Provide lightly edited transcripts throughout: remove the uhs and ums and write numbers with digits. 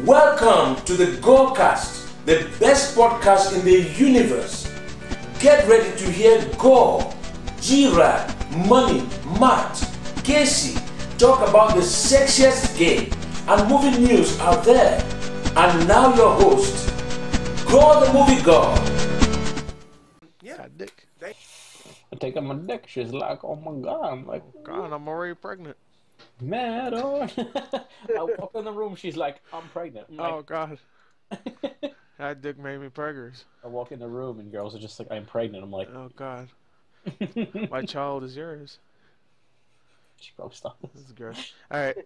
Welcome to the GorCast, the best podcast in the universe. Get ready to hear Gore, G-Rad, Money, Matt, Casey talk about the sexiest game and movie news out there. And now your host, Gore the Movie God. Yeah, dick. I take out my dick. She's like, oh my god. I'm like, oh god, I'm already pregnant. Man, I walk in the room. She's like, I'm pregnant. I'm oh god. That dick made me preggers. I walk in the room and girls are just like, I'm pregnant. I'm like, oh god. My child is yours. She probably stopped. This is gross. Alright.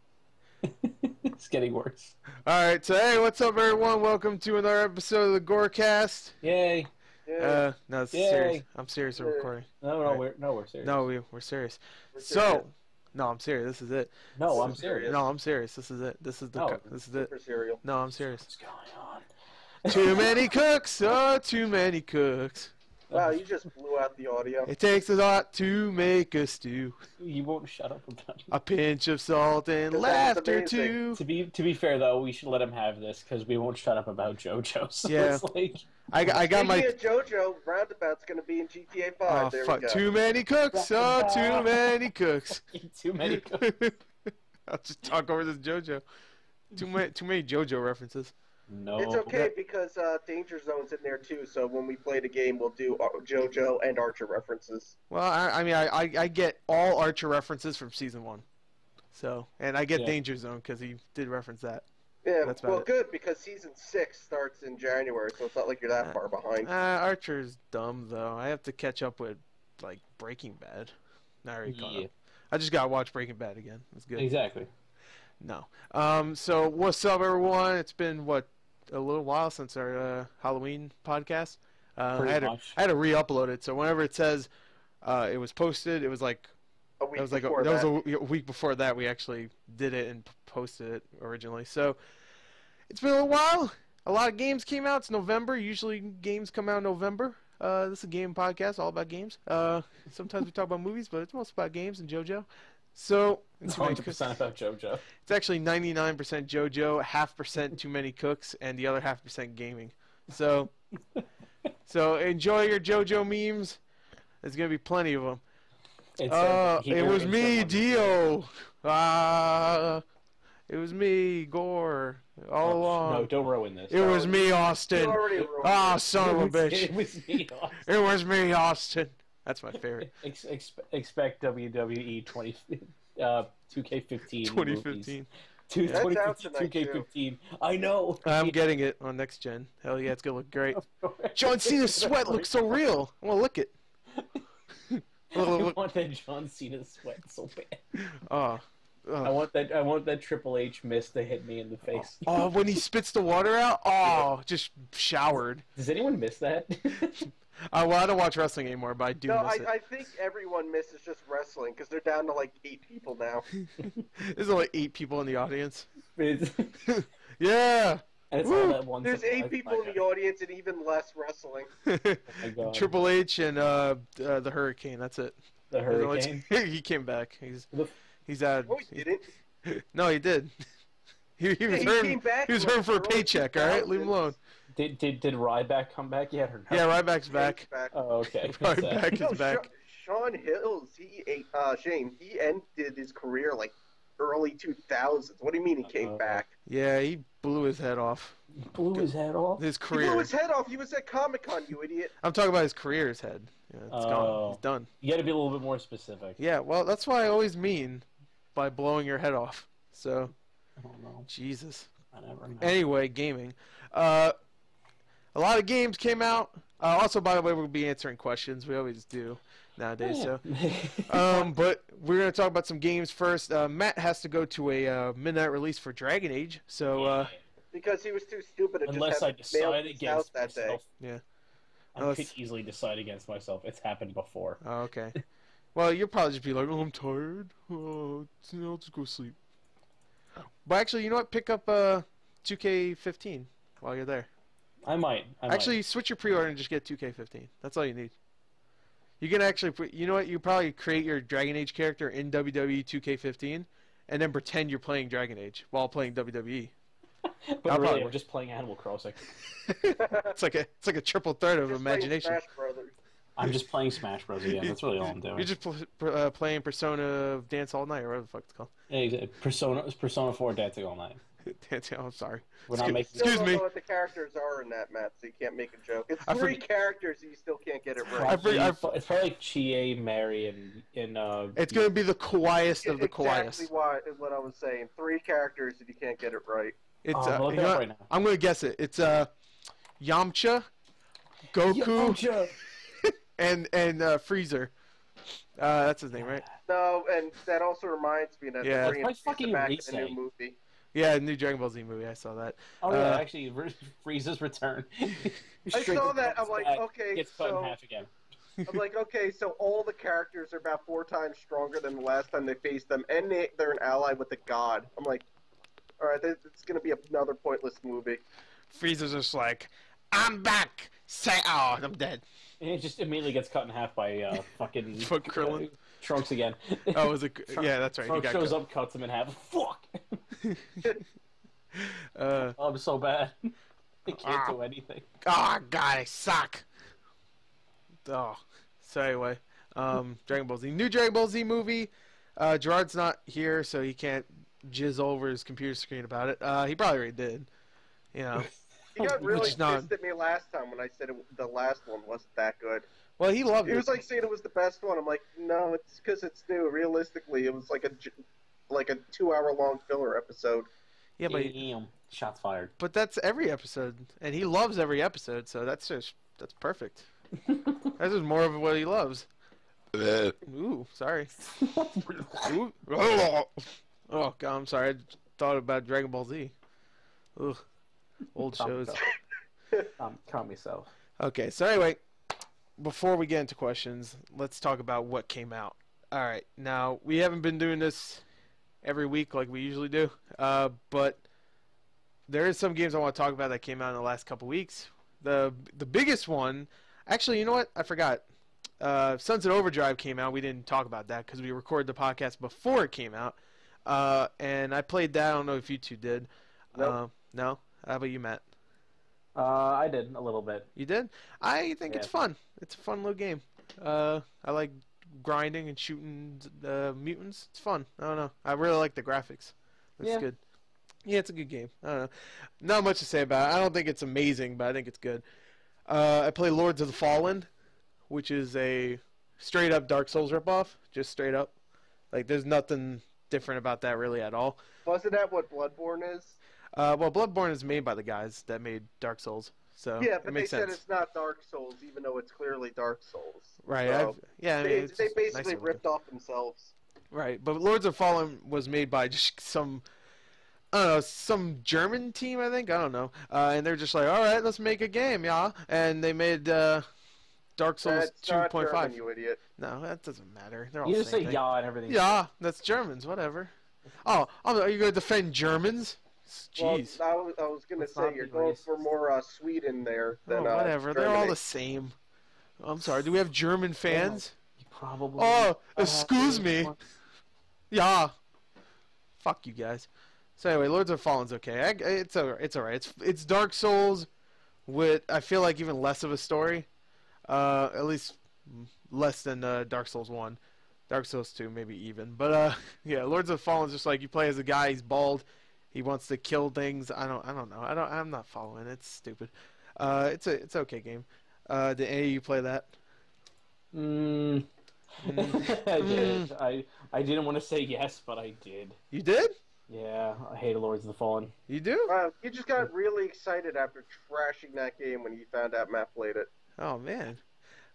It's getting worse. Alright, so hey, what's up everyone? Welcome to another episode of the GorCast. Yay. No, it's serious. I'm serious. We're recording. No, right. we're serious. No, we're serious. No, I'm serious. This is it. No, I'm serious. No, I'm serious. This is it. This is the. This is it. Cereal. No, I'm serious. What's going on? Too many cooks. Oh, too many cooks. Wow, you just blew out the audio. It takes a lot to make a stew. You won't shut up about it. A pinch of salt and laughter too. To be fair though, we should let him have this because we won't shut up about JoJo. So Yeah. it's like... I got my. JoJo Roundabout's gonna be in GTA 5. Oh there fuck! we go. Too many cooks. Oh, too many cooks. Too many cooks. I'll just talk over this JoJo. Too many JoJo references. No. It's okay because Danger Zone's in there too. So when we play the game, we'll do JoJo and Archer references. Well, I get all Archer references from season 1. So, and I get Danger Zone because he did reference that. Yeah, That's well, about it. good because season 6 starts in January, so it's not like you're that far behind. Archer's dumb though. I have to catch up with like Breaking Bad. Not already caught up. I just gotta watch Breaking Bad again. It's good. Exactly. No. So what's up, everyone? It's been a little while since our Halloween podcast. I had to re-upload it, so whenever it says it was posted, it was like A week a week before that we actually did it and posted it originally. So it's been a little while. A lot of games came out. It's November. Usually games come out in November. This is a game podcast, all about games. Sometimes we talk about movies, but it's mostly about games and JoJo. So it's 100% about JoJo. It's actually 99% JoJo, 0.5% Too Many Cooks, and the other 0.5% gaming. So enjoy your JoJo memes. There's gonna be plenty of them. It was me, Dio. It was me, Gore, all along. No, don't ruin this. It was me, Austin. Son of a bitch. It was me, Austin. It was me, Austin. That's my favorite. Expect WWE 2K15 2015. 2K15. I know. I'm getting it on next gen. Hell yeah, it's gonna look great. John Cena's sweat looks so real. I wanna lick it. I want that John Cena sweat so bad. I want that Triple H mist to hit me in the face. Oh, when he spits the water out. Oh, just showered. Does anyone miss that? Well, I don't watch wrestling anymore, but I do miss it. I think everyone misses just wrestling because they're down to like 8 people now. There's only 8 people in the audience. Yeah. And it's all that one There's 8 people in the audience and even less wrestling. Oh Triple H and the Hurricane. That's it. The Hurricane. He came back. He's out. No, he didn't. No, he did. He was hurting. He was hurting for a paycheck. All right, leave him alone. Did Ryback come back yet or no? Yeah, Ryback's back. Oh, okay. Ryback is back. Shawn Hills, Shane, he ended his career like early 2000s. What do you mean he came back? Yeah, he blew his head off. Blew his head off? His career. He blew his head off. He was at Comic-Con, you idiot. I'm talking about his career's head. Yeah, it's gone. He's done. You got to be a little bit more specific. Yeah, well, that's what I always mean by blowing your head off. So, I don't know. Jesus. I never know. Anyway, gaming. A lot of games came out. Also, by the way, we'll be answering questions. We always do nowadays. So, but we're gonna talk about some games first. Matt has to go to a midnight release for Dragon Age. So, because he was too stupid to unless just I have decide his against house that myself. day. Yeah. I could easily decide against myself. It's happened before. Oh, okay. Well, you'll probably just be like, "Oh, I'm tired. I'll just go sleep." But actually, you know what? Pick up 2K15 while you're there. I might. Actually, switch your pre-order and just get 2K15. That's all you need. You can actually, you know what? You probably create your Dragon Age character in WWE 2K15, and then pretend you're playing Dragon Age while playing WWE. But really, I'm just playing Animal Crossing. It's like a triple threat of imagination. Smash Brothers. I'm just playing Smash Bros. Again. That's really all I'm doing. You're just playing Persona Dance All Night, or whatever the fuck it's called. Yeah, exactly. Persona 4 Dancing All Night. Dancing. I'm sorry. Excuse me. Know what the characters are in that, Matt, so you can't make a joke. It's three characters, and you still can't get it right. It's probably like Chie, Mary, and it's gonna be the kawaiiest of the kawaiiest. Exactly what I was saying. 3 characters, and you can't get it right. It's right now. I'm gonna guess it. It's Yamcha, Goku, and Freezer. That's his name, right? No, and that also reminds me that it's like fucking back in the new movie. Yeah, the new Dragon Ball Z movie. I saw that. Oh yeah, actually, Frieza's return. I saw that. I'm like, okay, gets cut in half again. I'm like, okay, so all the characters are about 4 times stronger than the last time they faced them, and they're an ally with the god. I'm like, all right, it's gonna be another pointless movie. Frieza's just like, I'm back. I'm dead. And it just immediately gets cut in half by fucking Krillin. Trunks again. Oh, was it? Yeah, that's right. Trunks shows up, cuts him in half. Fuck. I'm so bad. I can't do anything. Oh God, I suck. Oh, so anyway, Dragon Ball Z, new Dragon Ball Z movie. Gerard's not here, so he can't jizz over his computer screen about it. He probably already did. You know. He got really pissed at me last time when I said the last one wasn't that good. Well, he loved it. He was like saying it was the best one. I'm like, no, it's because it's new. Realistically, it was like a 2-hour-long filler episode. Yeah, but shots fired. But that's every episode, and he loves every episode, so that's perfect. That's just more of what he loves. Ooh, sorry. Ooh. Oh God, I'm sorry. I thought about Dragon Ball Z. Ugh. Old shows. Calm yourself. Okay, so anyway, before we get into questions, let's talk about what came out. All right, now we haven't been doing this every week like we usually do, but there is some games I want to talk about that came out in the last couple weeks. The biggest one, actually, you know what? I forgot. Sunset Overdrive came out. We didn't talk about that because we recorded the podcast before it came out, and I played that. I don't know if you two did. Nope. No? How about you, Matt? I did a little bit. You did? I think it's fun. It's a fun little game. I like grinding and shooting mutants. It's fun. I don't know. I really like the graphics. It's good. Yeah, it's a good game. I don't know. Not much to say about it. I don't think it's amazing, but I think it's good. I play Lords of the Fallen, which is a straight-up Dark Souls ripoff. Just straight up. Like, there's nothing different about that really at all. Wasn't that what Bloodborne is? Well, Bloodborne is made by the guys that made Dark Souls, so yeah, but it makes they sense. said it's not Dark Souls, even though it's clearly Dark Souls. Right. So they basically ripped off themselves. Right, but Lords of Fallen was made by just some German team, I think. I don't know. And they're just like, all right, let's make a game, yeah. And they made Dark Souls 2.5. You idiot. No, that doesn't matter. They're all You the just same say thing. yeah and everything. Yeah, that's Germans. Whatever. Oh, are you going to defend Germans? Jeez. Well, I was going to say you're going for more Sweden there than whatever. Germany. They're all the same. I'm sorry. Do we have German fans? Probably. Oh, excuse me. Yeah. Fuck you guys. So anyway, Lords of Fallen's okay. It's alright. It's Dark Souls with, I feel like, even less of a story. At least less than Dark Souls 1. Dark Souls 2 maybe even. But yeah, Lords of Fallen's just like you play as a guy, he's bald. He wants to kill things. I don't know. I'm not following. It's stupid. It's an okay game. Did any of you play that? I did. I didn't want to say yes, but I did. You did? Yeah, I hated Lords of the Fallen. You do? You just got really excited after trashing that game when you found out Matt played it. Oh man,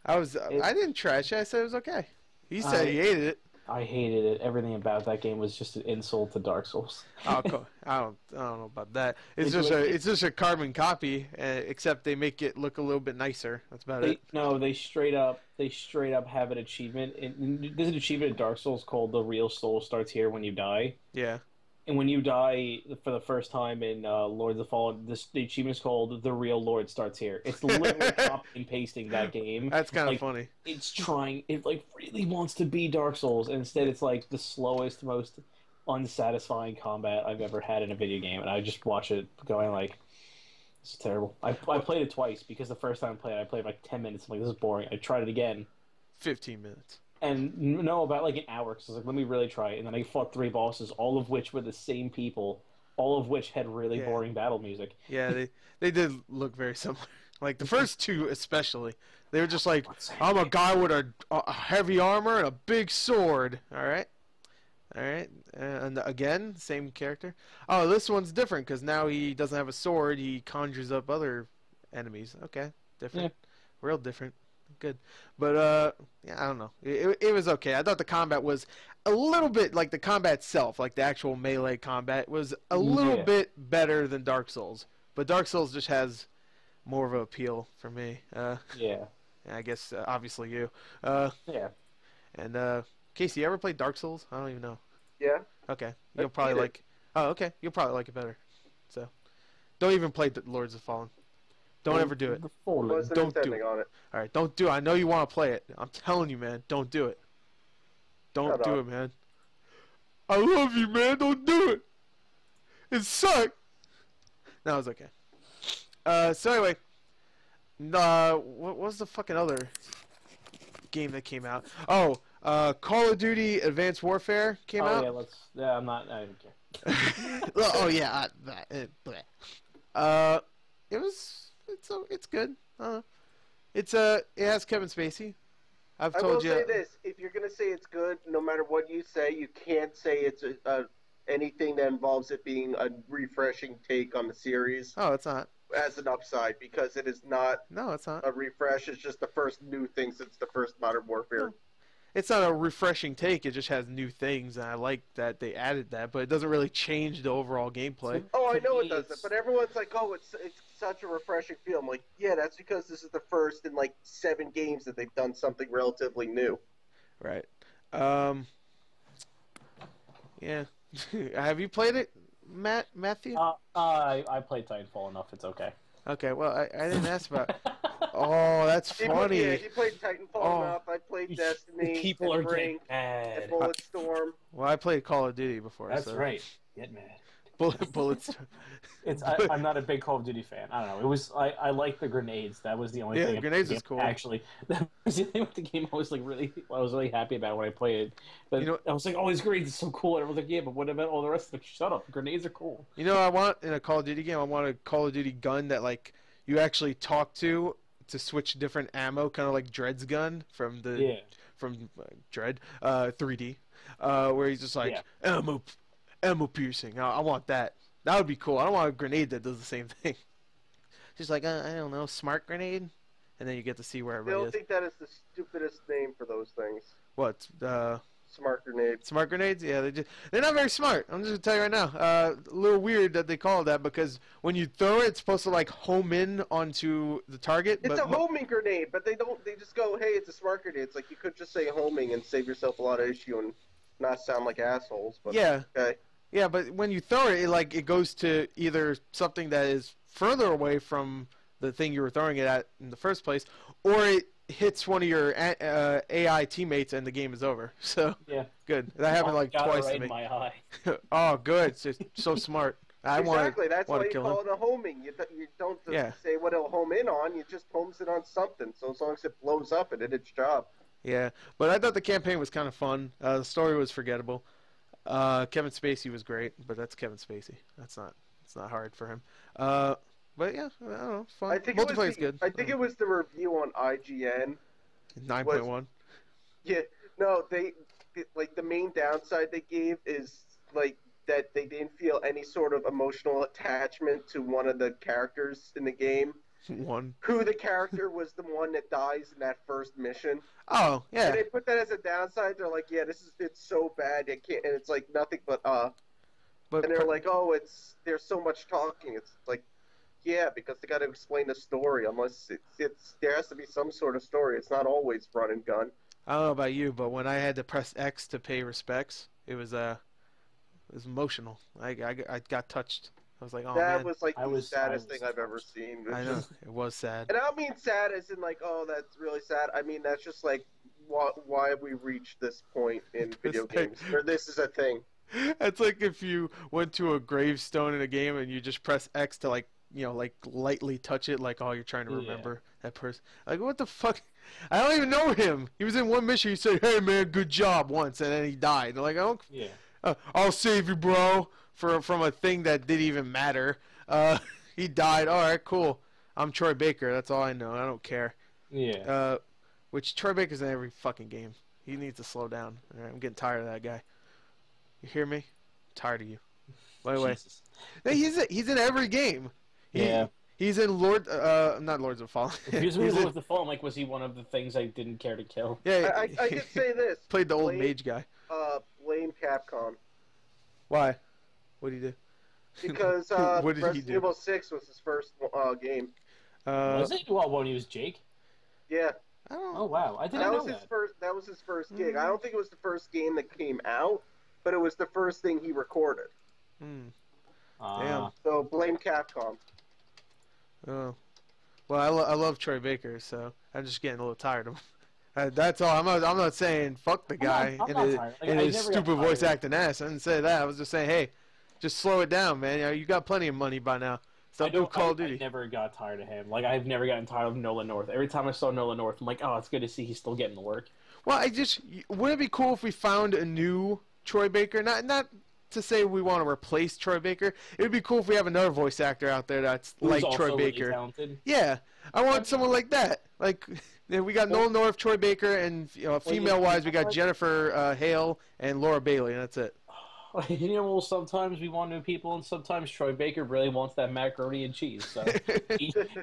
I didn't trash it. I said it was okay. He said he hated it. I hated it. Everything about that game was just an insult to Dark Souls. Oh, cool. I don't know about that. It's just a carbon copy, except they make it look a little bit nicer. That's about it. No, they straight up have an achievement. There's an achievement in Dark Souls called "The Real Soul Starts Here When You Die." Yeah. And when you die for the first time in Lords of the Fallen, the achievement is called "The Real Lord Starts Here." It's literally copying and pasting that game. That's kind of funny. It really wants to be Dark Souls, and instead it's like the slowest, most unsatisfying combat I've ever had in a video game, and I just watch it going like, this is terrible. I played it twice because the first time I played like 10 minutes. I'm like, this is boring. I tried it again. 15 minutes. And no, about like an hour. Because I was like, let me really try it. And then I fought 3 bosses, all of which were the same people, all of which had really boring battle music. Yeah, they did look very similar. Like the first 2 especially. They were just like, I'm a guy with a heavy armor and a big sword. All right. And again, same character. Oh, this one's different because now he doesn't have a sword. He conjures up other enemies. Okay, different. Yeah. Real different. Good. But, yeah, I don't know. It was okay. I thought the combat was a little bit, like the combat itself, like the actual melee combat, was a little bit better than Dark Souls. But Dark Souls just has more of an appeal for me. Yeah. I guess, obviously you. Yeah. And, Casey, you ever played Dark Souls? I don't even know. Yeah. Okay. You'll probably like... Oh, okay. You'll probably like it better. So, don't even play Lords of Fallen. Don't ever do it. Don't do it. On it. All right, don't do it. I know you want to play it. I'm telling you, man. Don't do it. Don't do it, man. I love you, man. Don't do it. It sucked. No, it's okay. So anyway, what was the fucking other game that came out? Oh, Call of Duty Advanced Warfare came out. Oh yeah, I don't care. Oh yeah, it's good. It has Kevin Spacey. I will say this: if you're gonna say it's good, no matter what you say, you can't say it's anything that involves it being a refreshing take on the series. Oh, it's not. As an upside, because it is not. No, it's not a refresh. It's just the first new thing since the first Modern Warfare. No. It's not a refreshing take. It just has new things, and I like that they added that. But it doesn't really change the overall gameplay. Oh, I know it doesn't. But everyone's like, "Oh, it's such a refreshing feel." I'm like, yeah, that's because this is the first in like 7 games that they've done something relatively new. Right. Yeah. Have you played it, Matthew? I played Titanfall enough. It's okay. Okay. Well, I didn't ask about. Oh, that's funny. He played Titanfall enough. I played Destiny. People are getting mad. And Bulletstorm. Well, I played Call of Duty before. That's right. Get mad. Bulletstorm. I'm not a big Call of Duty fan. I don't know. It was I like the grenades. That was the only thing. Yeah, grenades is cool. Actually, that was the thing with the game. I was really happy about when I played it. But I was like, oh, these grenades are so cool. And I was like, yeah, but what about all the rest of it? Shut up. Grenades are cool. You know what I want in a Call of Duty game? I want a Call of Duty gun that like you actually talk to switch different ammo, kind of like Dread's gun from Dread 3D, where he's just like ammo piercing. I want that. That would be cool. I don't want a grenade that does the same thing. Just like I don't know, smart grenade, and then you get to see where everybody is. I don't think that is the stupidest name for those things. What? Smart grenades. Smart grenades? Yeah, they're not very smart. I'm just gonna tell you right now. A little weird that they call it that because when you throw it, it's supposed to like home in onto the target. It's a homing grenade, but they don't. They just go, "Hey, it's a smart grenade." It's like you could just say homing and save yourself a lot of issue and not sound like assholes. But yeah. Okay. Yeah, but when you throw it, it goes to either something that is further away from the thing you were throwing it at in the first place, or it hits one of your AI teammates and the game is over. So yeah, good. That happened like twice to me. My eye. Oh, good. It's just so smart. Exactly. That's why you call it a homing. You don't say what it'll home in on. You just homes it on something. So as long as it blows up, it did its job. Yeah, but I thought the campaign was kind of fun. The story was forgettable. Kevin Spacey was great, but that's Kevin Spacey. It's not hard for him. But yeah, I don't know, fun. Multiplayer is good. I think it was the review on IGN. 9.1. Yeah, no, they like the main downside they gave is like that they didn't feel any sort of emotional attachment to one of the characters in the game. Who the character was the one that dies in that first mission. Oh, yeah. And they put that as a downside. They're like, yeah, it's so bad. It can't, and it's like nothing but and they're like, oh, there's so much talking. It's like, yeah, because they got to explain the story. Unless there has to be some sort of story. It's not always run and gun. I don't know about you, but when I had to press X to pay respects, it was emotional. I got touched. I was like, oh, that man. was like the saddest thing I've ever seen. I know. It was sad. And I don't mean sad as in like, oh, that's really sad. I mean, that's just like, why have we reached this point in video games where this is a thing? It's like if you went to a gravestone in a game and you just press X to like lightly touch it, like you're trying to remember that person. Like what the fuck? I don't even know him. He was in one mission. He said, "Hey man, good job" once, and then he died. They're like, "Oh, yeah, I'll save you, bro," from a thing that didn't even matter. He died. All right, cool. I'm Troy Baker. That's all I know. I don't care. Yeah. Which Troy Baker's in every fucking game. He needs to slow down. All right, I'm getting tired of that guy. You hear me? I'm tired of you. By the way, no, he's in every game. He's in not Lords of Fallen. He was in Lords of the Fallen. Like, was he one of the things I didn't care to kill? Yeah, I could say this. Played the old mage guy. Blame Capcom. Why? What did he do? Because what did Resident Evil 6 was his first game. Was it? Well, when he was Jake? Yeah. Oh wow, I didn't know that. That was his first gig. I don't think it was the first game that came out, but it was the first thing he recorded. Damn. So blame Capcom. Oh. Well, I love Troy Baker, so I'm just getting a little tired of him. That's all. I'm not saying fuck the guy and his stupid voice acting ass. I didn't say that. I was just saying, hey, just slow it down, man. You got plenty of money by now. Stop doing Call of Duty. I never got tired of him. Like, I've never gotten tired of Nolan North. Every time I saw Nolan North, I'm like, oh, it's good to see he's still getting the work. Well, wouldn't it be cool if we found a new Troy Baker? Not to say we want to replace Troy Baker. It would be cool if we have another voice actor out there that's like Troy Baker. Really talented. Yeah, I want someone like that. Like, we got Nolan North, Troy Baker, and female-wise, we got Jennifer Hale and Laura Bailey, and that's it. Well, sometimes we want new people, and sometimes Troy Baker really wants that macaroni and cheese. So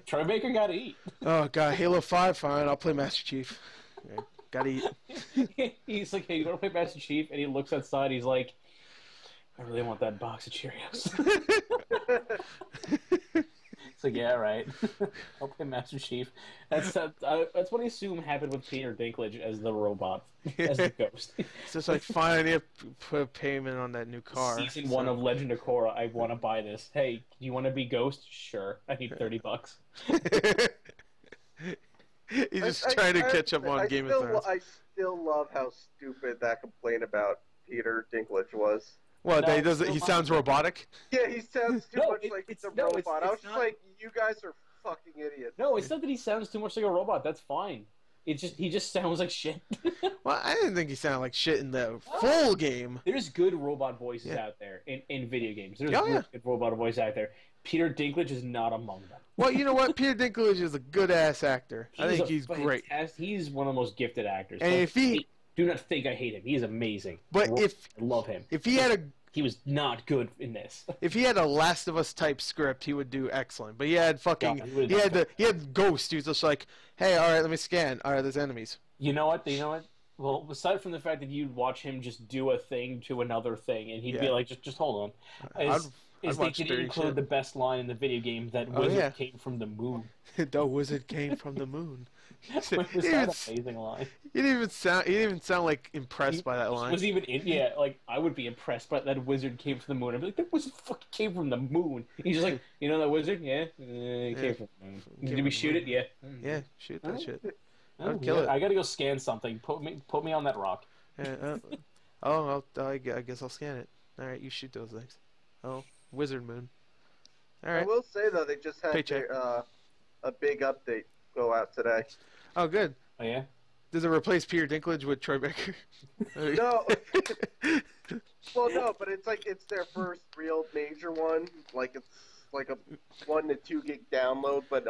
Troy Baker got to eat. Oh God, Halo 5, fine. I'll play Master Chief. Yeah, gotta eat. He's like, hey, you want to play Master Chief? And he looks outside. He's like, I really want that box of Cheerios. It's like, yeah, right. I'll play Master Chief. That's what I assume happened with Peter Dinklage as the robot, as the ghost. It's just like, fine, I need to put a payment on that new car. Season 1 of Legend of Korra, I want to buy this. Hey, do you want to be Ghost? Sure. I need $30. He's just trying to catch up on Game of Thrones. I still love how stupid that complaint about Peter Dinklage was. What, he sounds robotic? Yeah, he sounds too much like a robot. I was just like, you guys are fucking idiots. No, it's not that he sounds too much like a robot. That's fine. He just sounds like shit. Well, I didn't think he sounded like shit in the full game. There's good robot voices out there in video games. There's good robot voice out there. Peter Dinklage is not among them. Well, you know what? Peter Dinklage is a good-ass actor. I think he's great. He's one of the most gifted actors. And do not think I hate him. He's amazing. But I love him. If he was not good in this. If he had a Last of Us type script, he would do excellent. But he had he had Ghost. He was just like, hey, all right, let me scan. All right, there's enemies. You know what? Well, aside from the fact that you'd watch him just do a thing to another thing, and he'd be like, just hold on. They didn't include the best line in the video game, that wizard came from the moon. The wizard came from the moon. Was that amazing line? He didn't even sound like impressed by that line. Was even like I would be impressed by that wizard came from the moon. I'd be like, that wizard fucking came from the moon. He's just like, you know that wizard? Yeah, he came from the moon. Did we shoot it? Yeah. Yeah, shoot that shit. Kill it. I gotta go scan something. Put me on that rock. I guess I'll scan it. All right, you shoot those things. Oh, wizard moon. All right. I will say though, they just had a big update go out today. Oh, good. Oh yeah. Does it replace Peter Dinklage with Troy Baker? No. Well, no, but it's their first real major one. Like it's like a 1 to 2 gig download, but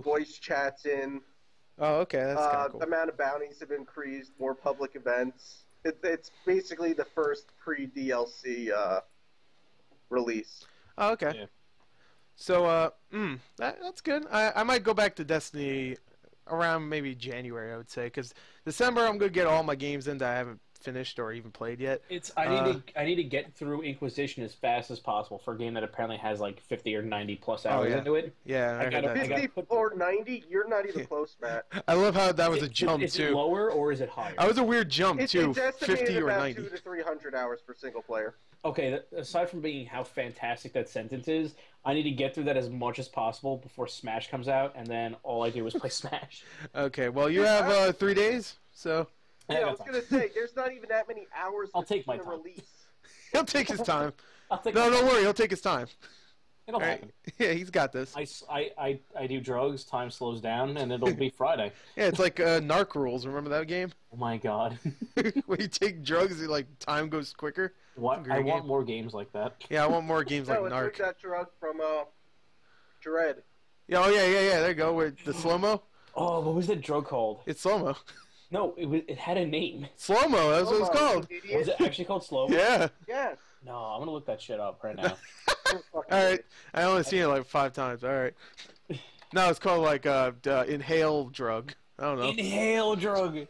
voice chats in. Oh, okay, that's kind of cool. The amount of bounties have increased, more public events. It's basically the first pre-DLC release. Oh, okay. Yeah. So, that's good. I might go back to Destiny around maybe January, I would say, because December I'm gonna get all my games in that I haven't finished or even played yet. I need to get through Inquisition as fast as possible for a game that apparently has like 50 or 90 plus hours into it. Yeah, I heard that. 50 or 90? You're not even close, Matt. I love how that was a jump is too. Is it lower or is it higher? That was a weird jump too. It's estimated 50 or about 90. 200 to 300 hours for single player. Okay, aside from being how fantastic that sentence is, I need to get through that as much as possible before Smash comes out, and then all I do is play Smash. Okay, well, you have 3 days, so... Yeah, I was going to say, there's not even that many hours I'll take my the time. release. He'll take his time. No, don't worry. He'll take his time. It'll happen. Yeah, he's got this. I do drugs, time slows down, and it'll be Friday. Yeah, it's like Narc Rules. Remember that game? Oh my god. When you take drugs, time goes quicker. I want more games like that. Yeah, I want more games like Narc. It's that drug from Dread. Yeah, yeah. There you go. With the slow-mo. Oh, what was that drug called? It's slow-mo. No, it had a name. Slow-mo. That's what it's called. Was it actually called slow-mo? Yeah. Yes. No, I'm gonna look that shit up right now. All right. I only seen it like 5 times. All right. No, it's called like inhale drug. I don't know. Inhale drug.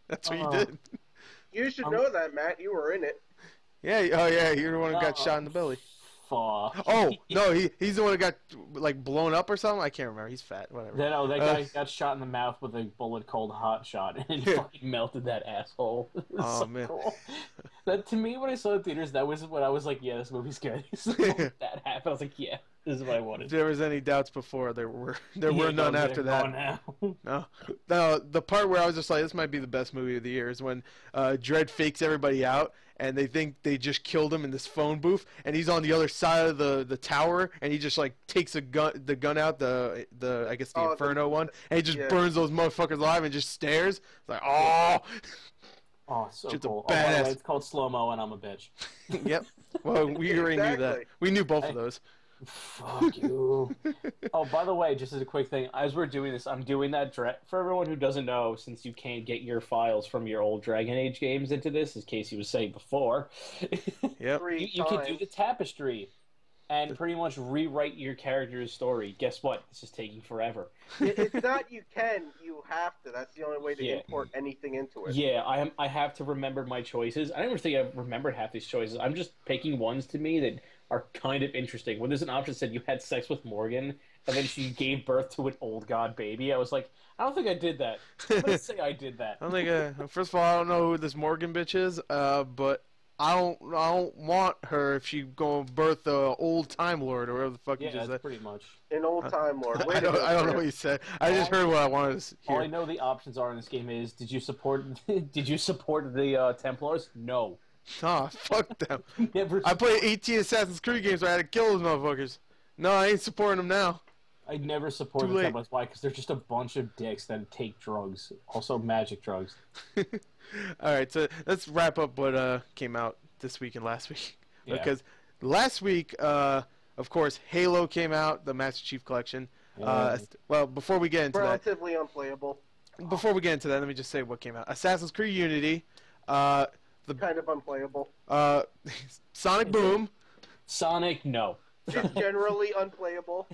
That's what you did. You should know that, Matt. You were in it. Yeah. Oh, yeah. You're the one who got shot in the belly. Fuck. Oh no, he's the one who got like blown up or something. I can't remember. He's fat. Whatever. That guy got shot in the mouth with a bullet called hot shot, and it fucking melted that asshole. Oh so man. Cool. That to me, when I saw it in theaters, that was when I was like, yeah, this movie's good. So that happened. I was like, yeah, this is what I wanted. If there was any doubts before, there were none after that. No, the part where I was just like, this might be the best movie of the year is when Dredd fakes everybody out, and they think they just killed him in this phone booth, and he's on the other side of the tower, and he just like takes the gun out, the I guess the Inferno one, and he just burns those motherfuckers alive and just stares. It's like, oh. Oh, so Just cool. Badass. Oh, by the way, it's called slow-mo, and I'm a bitch. Yep. Well, we already knew that. We knew both of those. Fuck you. Oh, by the way, just as a quick thing, as we're doing this, I'm doing that for everyone who doesn't know, since you can't get your files from your old Dragon Age games into this, as Casey was saying before. Yep. You can do the tapestry and pretty much rewrite your character's story. Guess what? This is taking forever. It's not you can, you have to. That's the only way to import anything into it. Yeah, I have to remember my choices. I don't even think I've remembered half these choices. I'm just picking ones to me that are kind of interesting. When there's an option that said you had sex with Morgan, and then she gave birth to an old god baby, I was like, I don't think I did that. Let's say I did that. I don't think. First of all, I don't know who this Morgan bitch is, but I don't want her if she go birth the old Time Lord or whatever the fuck you just said. Pretty much. An old Time Lord. I don't know what you said. I just heard what I wanted to hear. All I know the options are in this game is: did you support the Templars? No. Ah, fuck them. I played 18 Assassin's Creed games where I had to kill those motherfuckers. No, I ain't supporting them now. I never supported the Templars. Why? Because they're just a bunch of dicks that take drugs. Also magic drugs. Alright, so let's wrap up what came out this week and last week. Because last week, of course, Halo came out, the Master Chief Collection. Well, before we get into relatively unplayable. Before we get into that, let me just say what came out. Assassin's Creed Unity. Kind of unplayable. Sonic Boom. Sonic, no. Generally unplayable.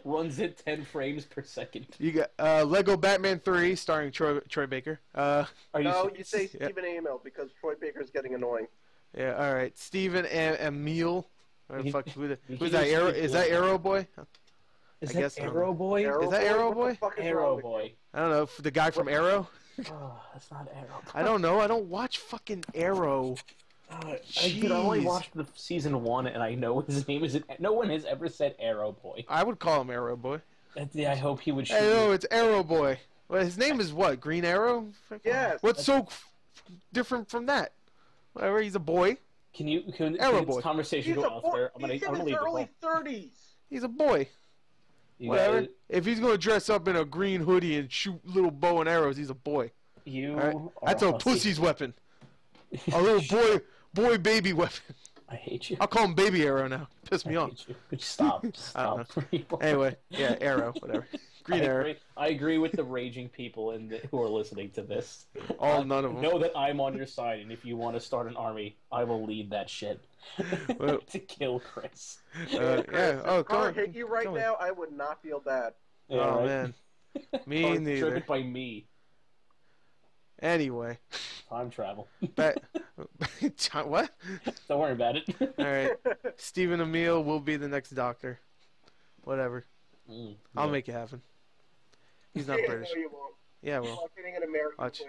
Runs at 10 frames per second. You got Lego Batman 3 starring Troy Baker. You say Stephen Amell because Troy Baker's getting annoying. Yeah, all right. Stephen Amell. Who's that? Is that Arrow Boy? Is that Arrow Boy? Is that Arrow Boy? Arrow Boy. I don't know. The guy from Arrow? Oh, that's not Arrow Boy. I don't know. I don't watch fucking Arrow. I only watched the season 1, and I know his name isn't. No one has ever said Arrow Boy. I would call him Arrow Boy. I hope he would. Hey, no, it's Arrow Boy. Well, his name is what? Green Arrow? Yes. What's so different from that? Whatever. He's a boy. Can Arrow Boy. This conversation go elsewhere? I'm gonna leave early 30s. He's a boy. Whatever. If he's gonna dress up in a green hoodie and shoot little bow and arrows, he's a boy. Right? That's a pussy's weapon. A little boy baby weapon. I hate you. I'll call him Baby Arrow now. Piss me off. Stop. Anyway, yeah, Arrow, whatever. Green Arrow. I agree with the raging people who are listening to this. None of them. Know that I'm on your side, and if you want to start an army, I will lead that shit to kill Chris. If I hit you right now, I would not feel bad. Yeah, man. Me neither. Driven by me. Anyway. Time travel. What? Don't worry about it. Alright. Stephen Amell will be the next Doctor. Whatever. I'll make it happen. He's not British. No, you won't. Yeah, well. Getting an American Doctor,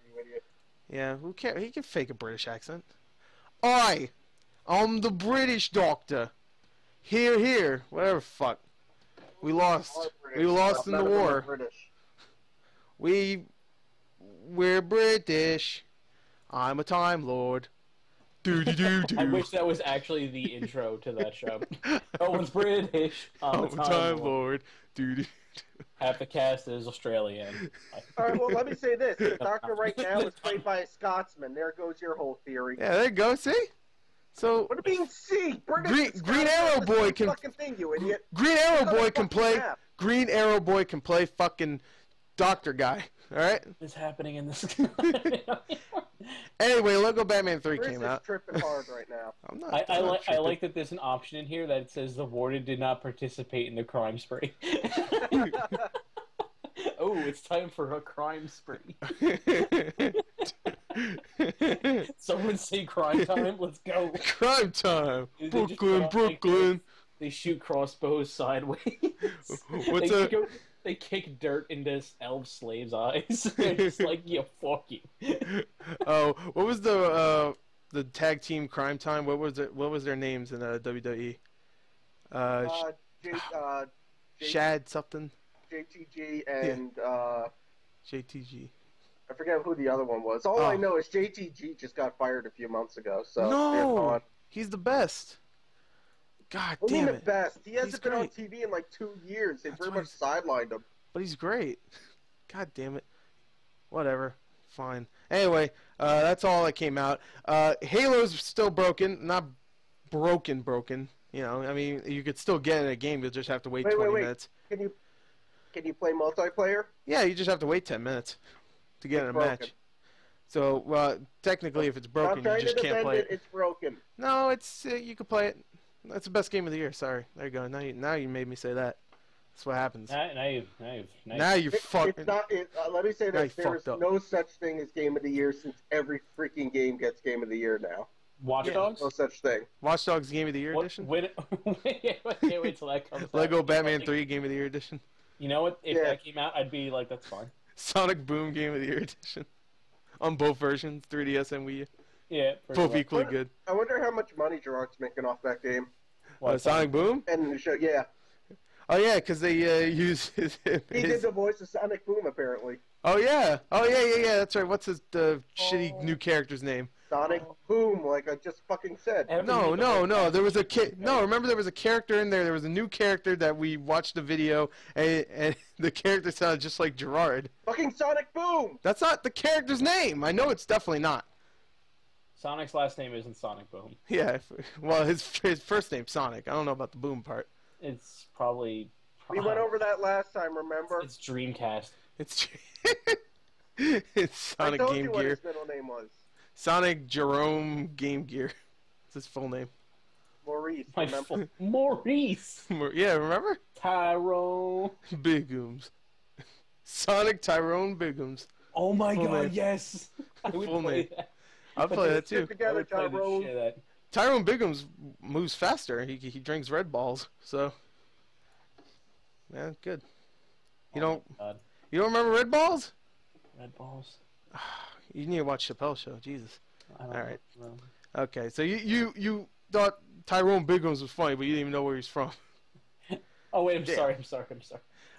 you idiot. Yeah, who cares? He can fake a British accent. I'm the British Doctor. Here. Whatever, fuck. We lost. We lost in the war. We're British. I'm a Time Lord. Do-do-do-do. I wish that was actually the intro to that show. No one's British. I'm a Time Lord. Do-do. Half the cast is Australian. All right, well, let me say this. The Doctor right now is played by a Scotsman. There goes your whole theory. Yeah, there you go. See? So what do you mean, see? Green Arrow Boy can fucking thing, you idiot. Green Arrow Boy can play. Green Arrow Boy can play fucking Doctor guy. All right. What's happening in this? Anyway, Lego Batman 3 came out. Tripping hard right now. I'm not. I like that there's an option in here that says the warden did not participate in the crime spree. Oh, it's time for a crime spree. Someone say crime time. Let's go. Crime time. Brooklyn. They shoot crossbows sideways. They kick dirt into elf slaves' eyes. They're just like, yeah, fuck you. Oh, what was the tag team Crime Time? What was their names in WWE? Shad something. JTG and JTG. I forget who the other one was. All I know is JTG just got fired a few months ago. So no, he's the best. God damn it. The best. He hasn't been on TV in like 2 years. They pretty much sidelined him. But he's great. God damn it. Whatever. Fine. Anyway, that's all that came out. Halo's still broken. Not broken. You know, I mean, you could still get in a game. You'll just have to wait 20 minutes. Can you play multiplayer? Yeah, you just have to wait 10 minutes to get in a match. So, technically, if it's broken, you just can't play it. It's broken. No, it's you can play it. That's the best game of the year. Sorry. There you go. Now you made me say that. That's what happens. Now you fucking. Let me say this: there is no such thing as game of the year since every freaking game gets game of the year now. Watch Dogs? No such thing. Watch Dogs Game of the Year edition. Wait till that comes out. Lego Batman 3 Game of the Year edition. You know what? If that came out, I'd be like, that's fine. Sonic Boom Game of the Year edition. On both versions, 3DS and Wii U. Yeah. Both equally good. I wonder how much money Gerard's making off that game. Sonic Boom? And the show, yeah. Oh yeah, because they use his. He did the voice of Sonic Boom, apparently. Oh yeah. That's right. What's the shitty new character's name? Sonic Boom, like I just fucking said. No. There was a kid. No, remember there was a character in there. There was a new character that we watched the video, and the character sounded just like Gerard. Fucking Sonic Boom. That's not the character's name. I know it's definitely not. Sonic's last name isn't Sonic Boom. Yeah. Well, his first name's Sonic. I don't know about the Boom part. It's probably. We went over that last time. Remember? It's Dreamcast. It's Sonic I told Game you what Gear. his middle name was. Sonic Jerome Game Gear. It's his full name. Maurice. Maurice. Yeah, remember? Tyrone Biggums. Sonic Tyrone Biggums. Oh my god, yes. I would full play name. that. I'll play that too. Together, Tyrone. Tyrone Biggums moves faster. He drinks Red Balls, so yeah, good. You don't remember Red Balls? Red Balls. You need to watch Chappelle's Show. Jesus. All right. Okay, so you thought Tyrone Biggums was funny, but you didn't even know where he's from. Oh wait, I'm sorry.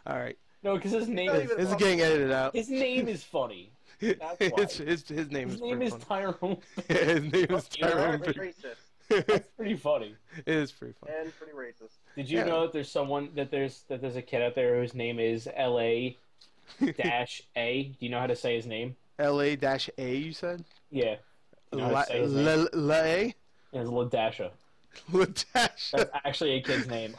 All right. No, because his name is getting edited out. His name is funny. That's why. His name is Tyrone. His name is Tyrone. Racist. That's pretty funny. It is pretty funny. And pretty racist. Did you know that there's a kid out there whose name is LA-A? Do you know how to say his name? LA-A, you said? Yeah. You know La-A? It's Ladasha. Ladasha. That's actually a kid's name.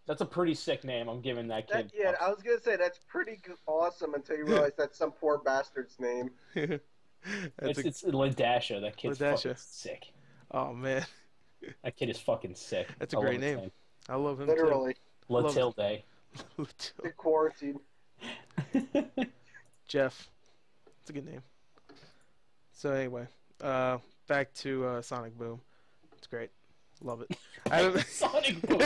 That's a pretty sick name. I'm giving that kid. I was gonna say that's pretty awesome until you realize that's some poor bastard's name. It's Ladasha. That kid's fucking sick. Oh man, that kid is fucking sick. That's a great name. I love him literally. Too. Latilde. The quarantine. Jeff. It's a good name. So anyway, back to Sonic Boom. It's great. Love it. Sonic Boom.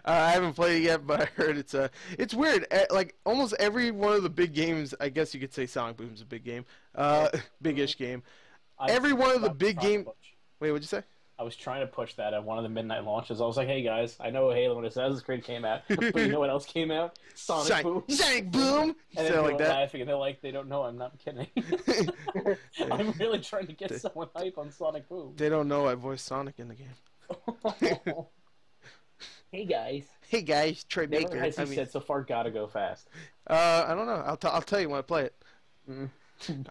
I haven't played it yet, but I heard it's weird. Like almost every one of the big games, I guess you could say Sonic Boom's a big game, big-ish game. Every one of the big game. Wait, what'd you say? I was trying to push that at one of the midnight launches. I was like, hey guys, I know Halo and Assassin's Creed came out, but you know what else came out? Sonic Boom. Sonic Boom! And then like laughing, and they're like, they don't know, I'm not kidding. I'm really trying to get someone hype on Sonic Boom. They don't know I voiced Sonic in the game. Hey guys. Hey guys, Troy Baker. Never has he said so far, gotta go fast. I don't know. I'll tell you when I play it. Mm.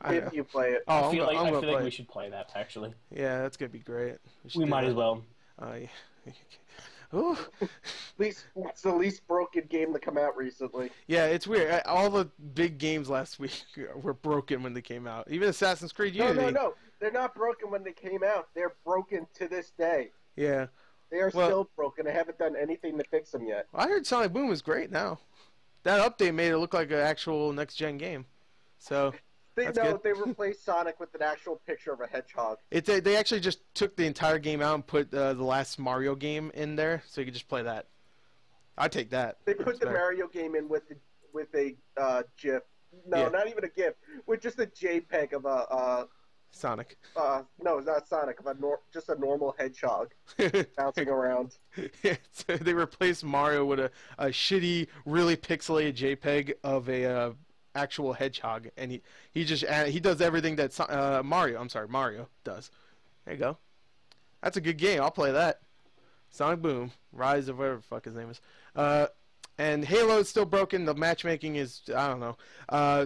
If you play it. I feel like we should play that, actually. Yeah, that's gonna be great. We might as well. Yeah. It's the least broken game to come out recently. Yeah, it's weird. All the big games last week were broken when they came out. Even Assassin's Creed Unity. No. They're not broken when they came out. They're broken to this day. Yeah. They are still broken. They haven't done anything to fix them yet. I heard Sonic Boom is great now. That update made it look like an actual next-gen game. So they replaced Sonic with an actual picture of a hedgehog. They actually just took the entire game out and put the last Mario game in there, so you could just play that. I'd take that. They put the Mario game in with a GIF. No, not even a GIF. With just a JPEG of a Sonic. No, it's not Sonic. Just a normal hedgehog bouncing around. Yeah, so they replaced Mario with a shitty, really pixelated JPEG of a actual hedgehog, and he does everything that Mario does. There you go. That's a good game. I'll play that. Sonic Boom, Rise of whatever the fuck his name is. And Halo is still broken. The matchmaking is, I don't know.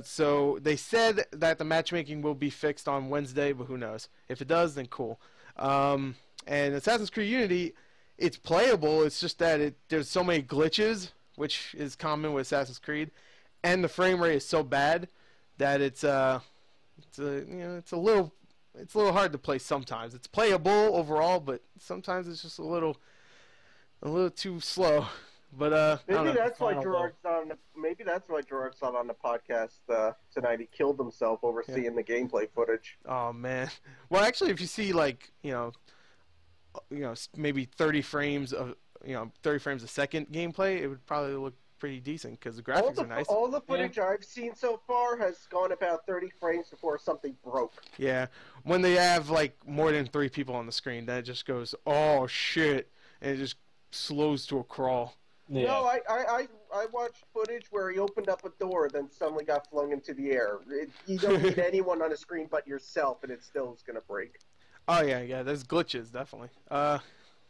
So they said that the matchmaking will be fixed on Wednesday, but who knows? If it does, then cool. And Assassin's Creed Unity, it's playable. It's just that there's so many glitches, which is common with Assassin's Creed, and the frame rate is so bad that it's a little hard to play sometimes. It's playable overall, but sometimes it's just a little too slow. But maybe that's why Gerard's not on the podcast tonight. He killed himself over seeing the gameplay footage. Oh man. Well, actually, if you see maybe 30 frames a second gameplay, it would probably look pretty decent because the graphics are nice. All the footage I've seen so far has gone about 30 frames before something broke. Yeah, when they have more than 3 people on the screen, then it just goes, oh shit, and it just slows to a crawl. Yeah. No, I watched footage where he opened up a door, then suddenly got flung into the air. You don't need anyone on the screen but yourself, and it still is going to break. Oh yeah, there's glitches definitely.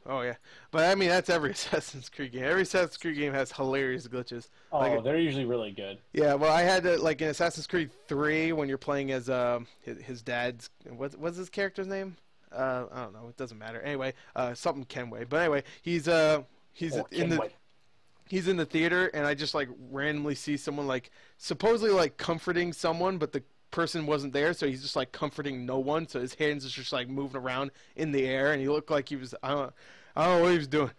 Oh yeah, but I mean that's every Assassin's Creed game. Every Assassin's Creed game has hilarious glitches. Oh, they're usually really good. Yeah, well I had to, in Assassin's Creed 3 when you're playing as his dad's what's his character's name? I don't know. It doesn't matter. Anyway, something Kenway. But anyway, he's in the theater, and I just randomly see someone supposedly comforting someone, but the person wasn't there, so he's just comforting no one. So his hands is just moving around in the air, and he looked like he was I don't know what he was doing,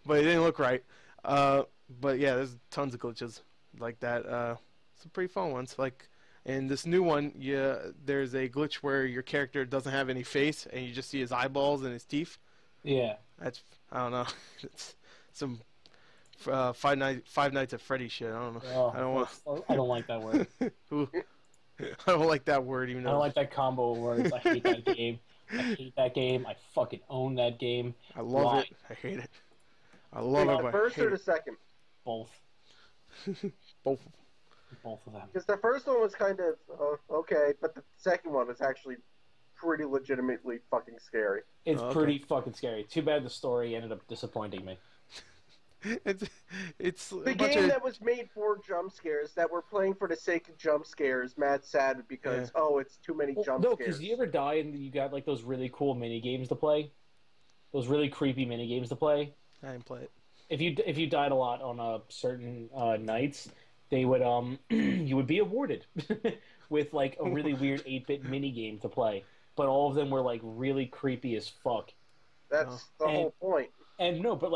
but it didn't look right. But yeah, there's tons of glitches like that. Some pretty fun ones. In this new one, there's a glitch where your character doesn't have any face, and you just see his eyeballs and his teeth. Yeah, that's I don't know. It's some Five Nights at Freddy's shit. I don't know. Oh, I don't like that word. I don't like that word even though. I don't like that combo of words. I hate that game. I fucking own that game. I love it. I hate it. I love it. The first or the second? Both. Both of them. Because the first one was kind of okay, but the second one was actually pretty legitimately fucking scary. It's pretty fucking scary. Too bad the story ended up disappointing me. It's the game that was made for jump scares, that we're playing for the sake of jump scares. Matt's sad because it's too many jump scares. No, because you ever die and you got those really cool mini games to play, those really creepy mini games to play. I didn't play it. If you died a lot on certain nights, they would you would be awarded with a really weird 8-bit mini game to play, but all of them were really creepy as fuck. That's the whole point. And no, but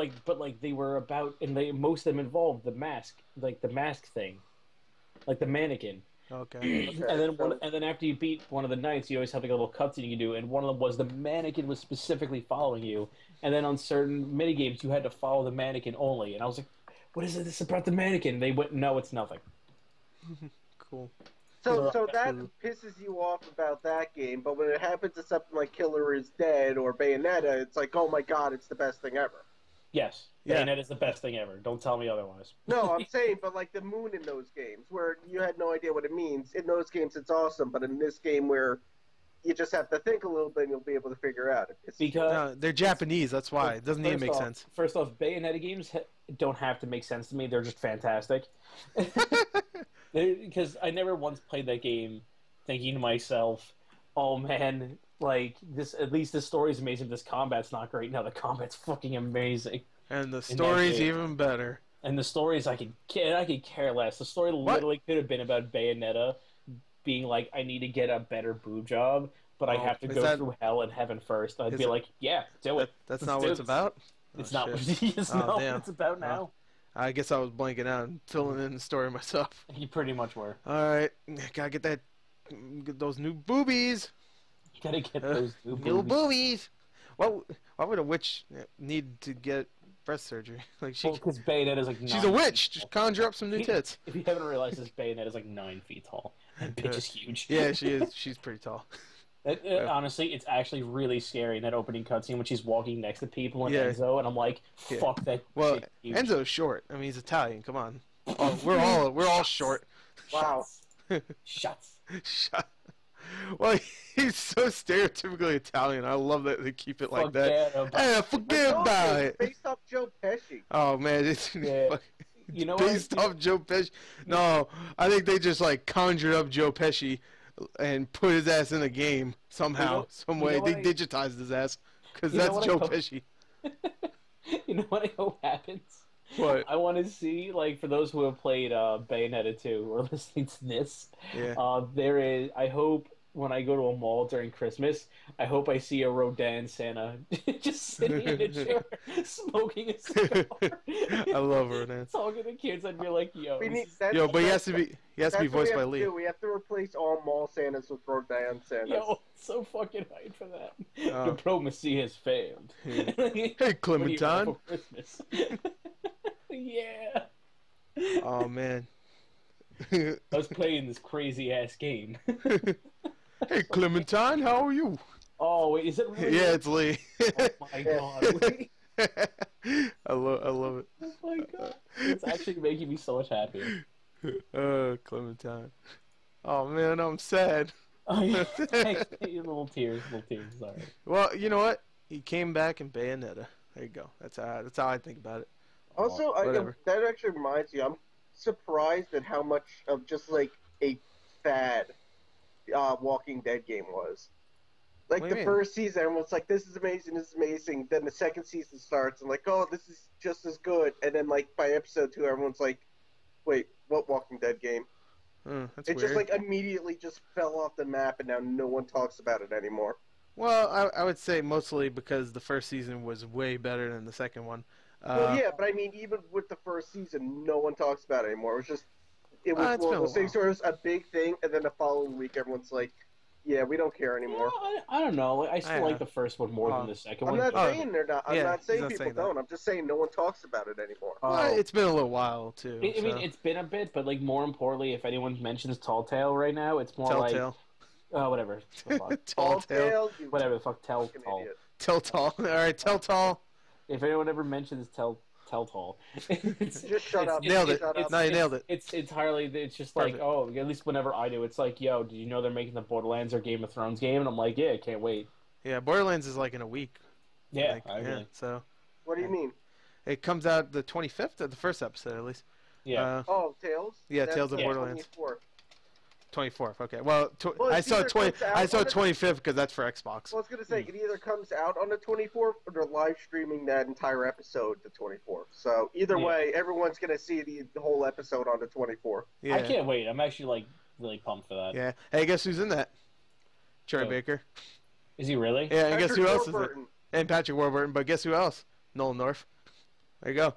they were about, and most of them involved the mask, the mask thing, the mannequin. Okay. And then after you beat one of the knights, you always have a little cutscene you can do, and one of them was the mannequin was specifically following you, and then on certain mini games you had to follow the mannequin only, and I was like, what is this about the mannequin? And they went, no, it's nothing. Cool. So that pisses you off about that game, but when it happens to something like Killer is Dead or Bayonetta, it's like, oh my god, it's the best thing ever. Yes, Bayonetta is the best thing ever. Don't tell me otherwise. No, I'm saying, but like the moon in those games, where you had no idea what it means, in those games it's awesome, but in this game where you just have to think a little bit and you'll be able to figure out. Because they're Japanese, that's why. It doesn't even make sense. First off, Bayonetta games don't have to make sense to me. They're just fantastic. Because I never once played that game thinking to myself, oh man, like this. At least the story's amazing. This combat's not great. No, the combat's fucking amazing. And the story's even better. And the stories I could care less. The story literally could have been about Bayonetta being like, I need to get a better boob job, but I have to go through hell and heaven first. I'd be like, yeah, do it. That's not what it's about? It's not what it's about now. I guess I was blanking out and filling in the story myself. You pretty much were. Alright, gotta get those new boobies. You gotta get those new boobies. New boobies! Why would a witch need to get breast surgery? Like because Bayonetta is like she's a witch! Just conjure up some new tits. If you haven't realized this, Bayonetta is like 9 feet tall. That bitch is huge. Yeah, she is. She's pretty tall. Honestly, it's actually really scary in that opening cutscene when she's walking next to people and Enzo, and I'm like, fuck that. Well, Enzo's short. I mean, he's Italian. Come on. Oh, we're all short. Wow. Shots. Well, he's so stereotypically Italian. I love that they keep it like that. Forget about it. Based off Joe Pesci. Oh man, it's you know based off Joe Pesci. No, I think they just like conjured up Joe Pesci and put his ass in a game somehow, some way. They digitized his ass because that's Joe Pesci. You know what I hope happens? What? I want to see, like, for those who have played Bayonetta 2 or listening to this, I hope when I go to a mall during Christmas, I hope I see a Rodin Santa just sitting in a chair smoking a cigar. I love Rodin. Talking to kids, I'd be like, but he has to be voiced by Lee. We have to replace all mall Santas with Rodin Santas. Yo, so fucking hyped for that. Diplomacy has failed. Hey, Clementine. Christmas. Yeah. Oh man. I was playing this crazy ass game. Hey Clementine, how are you? Oh wait, is it really? Yeah, it's Lee. Oh my god, Lee. I love it. Oh my god. It's actually making me so much happier. Clementine. Oh man, I'm sad. Oh, yeah. Hey, little tears, sorry. Well, you know what? He came back in Bayonetta. There you go. That's how I think about it. Also, that actually reminds me, I'm surprised at how much of just like a fad Walking Dead game was. Like the first season, everyone's like, "This is amazing." Then the second season starts, and like, "Oh, this is just as good." And then like by episode 2, everyone's like, "Wait, what Walking Dead game?" That's it weird. Just like immediately just fell off the map, and now no one talks about it anymore. Well, I would say mostly because the first season was way better than the second one. Well, yeah, but I mean, even with the first season, no one talks about it anymore. It was one of those things where it was a big thing, and then the following week, everyone's like, "Yeah, we don't care anymore." Yeah, I don't know. I still like the first one more than the second one. I'm not saying they're not. I'm not saying people don't. I'm just saying no one talks about it anymore. Well, it's been a little while too. I mean, it's been a bit, but like more importantly, if anyone mentions Tall Tale right now, it's more like whatever. Tall Tale. Whatever the fuck. Tall. All right, Tall. If anyone ever mentions Tell Tall, just shut up. Nailed it. No, you nailed it. It's entirely. It's just like, oh, at least whenever I do, it's like, yo, did you know they're making the Borderlands or Game of Thrones game? And I'm like, yeah, I can't wait. Yeah, Borderlands is like in a week. Yeah, I agree. So. What do you mean? It comes out the 25th of the first episode, at least. Yeah. Tales. Yeah, Tales of Borderlands. 24th. Okay. Well, I saw 25th because that's for Xbox. Well, I was gonna say it either comes out on the 24th or they're live streaming that entire episode the 24th. So either way, everyone's gonna see the whole episode on the 24th. Yeah. I can't wait. I'm actually like really pumped for that. Yeah. Hey, guess who's in that? Troy Baker. Is he really? Yeah. And guess who else is it? And Patrick Warburton. But guess who else? Nolan North. There you go.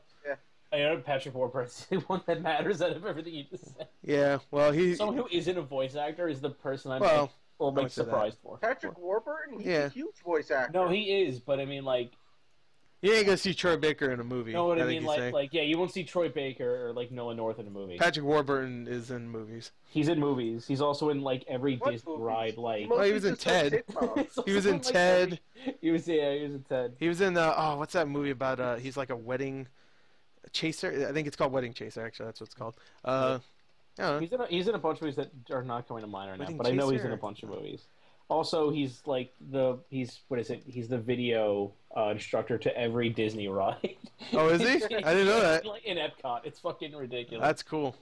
I know Patrick Warburton's the one that matters out of everything you just said. Yeah, well, someone who isn't a voice actor is the person I'm surprised for. Patrick Warburton, he's a huge voice actor. No, he is, but I mean, like, You ain't gonna see Troy Baker in a movie. You know what I mean? Like, yeah, you won't see Troy Baker or like Noah North in a movie. Patrick Warburton is in movies. He's in movies. He's also in like every Disney ride. Like, he was in Ted. He was in Ted. He was in Ted. He was in what's that movie about? He's like a wedding chaser. I think it's called Wedding Chaser. Actually, that's what it's called. He's in a bunch of movies that are not coming to mind right now, but I know he's in a bunch of movies. Also, he's what is it? He's the video instructor to every Disney ride. Oh, is he? I didn't know that. Like in Epcot, it's fucking ridiculous. That's cool.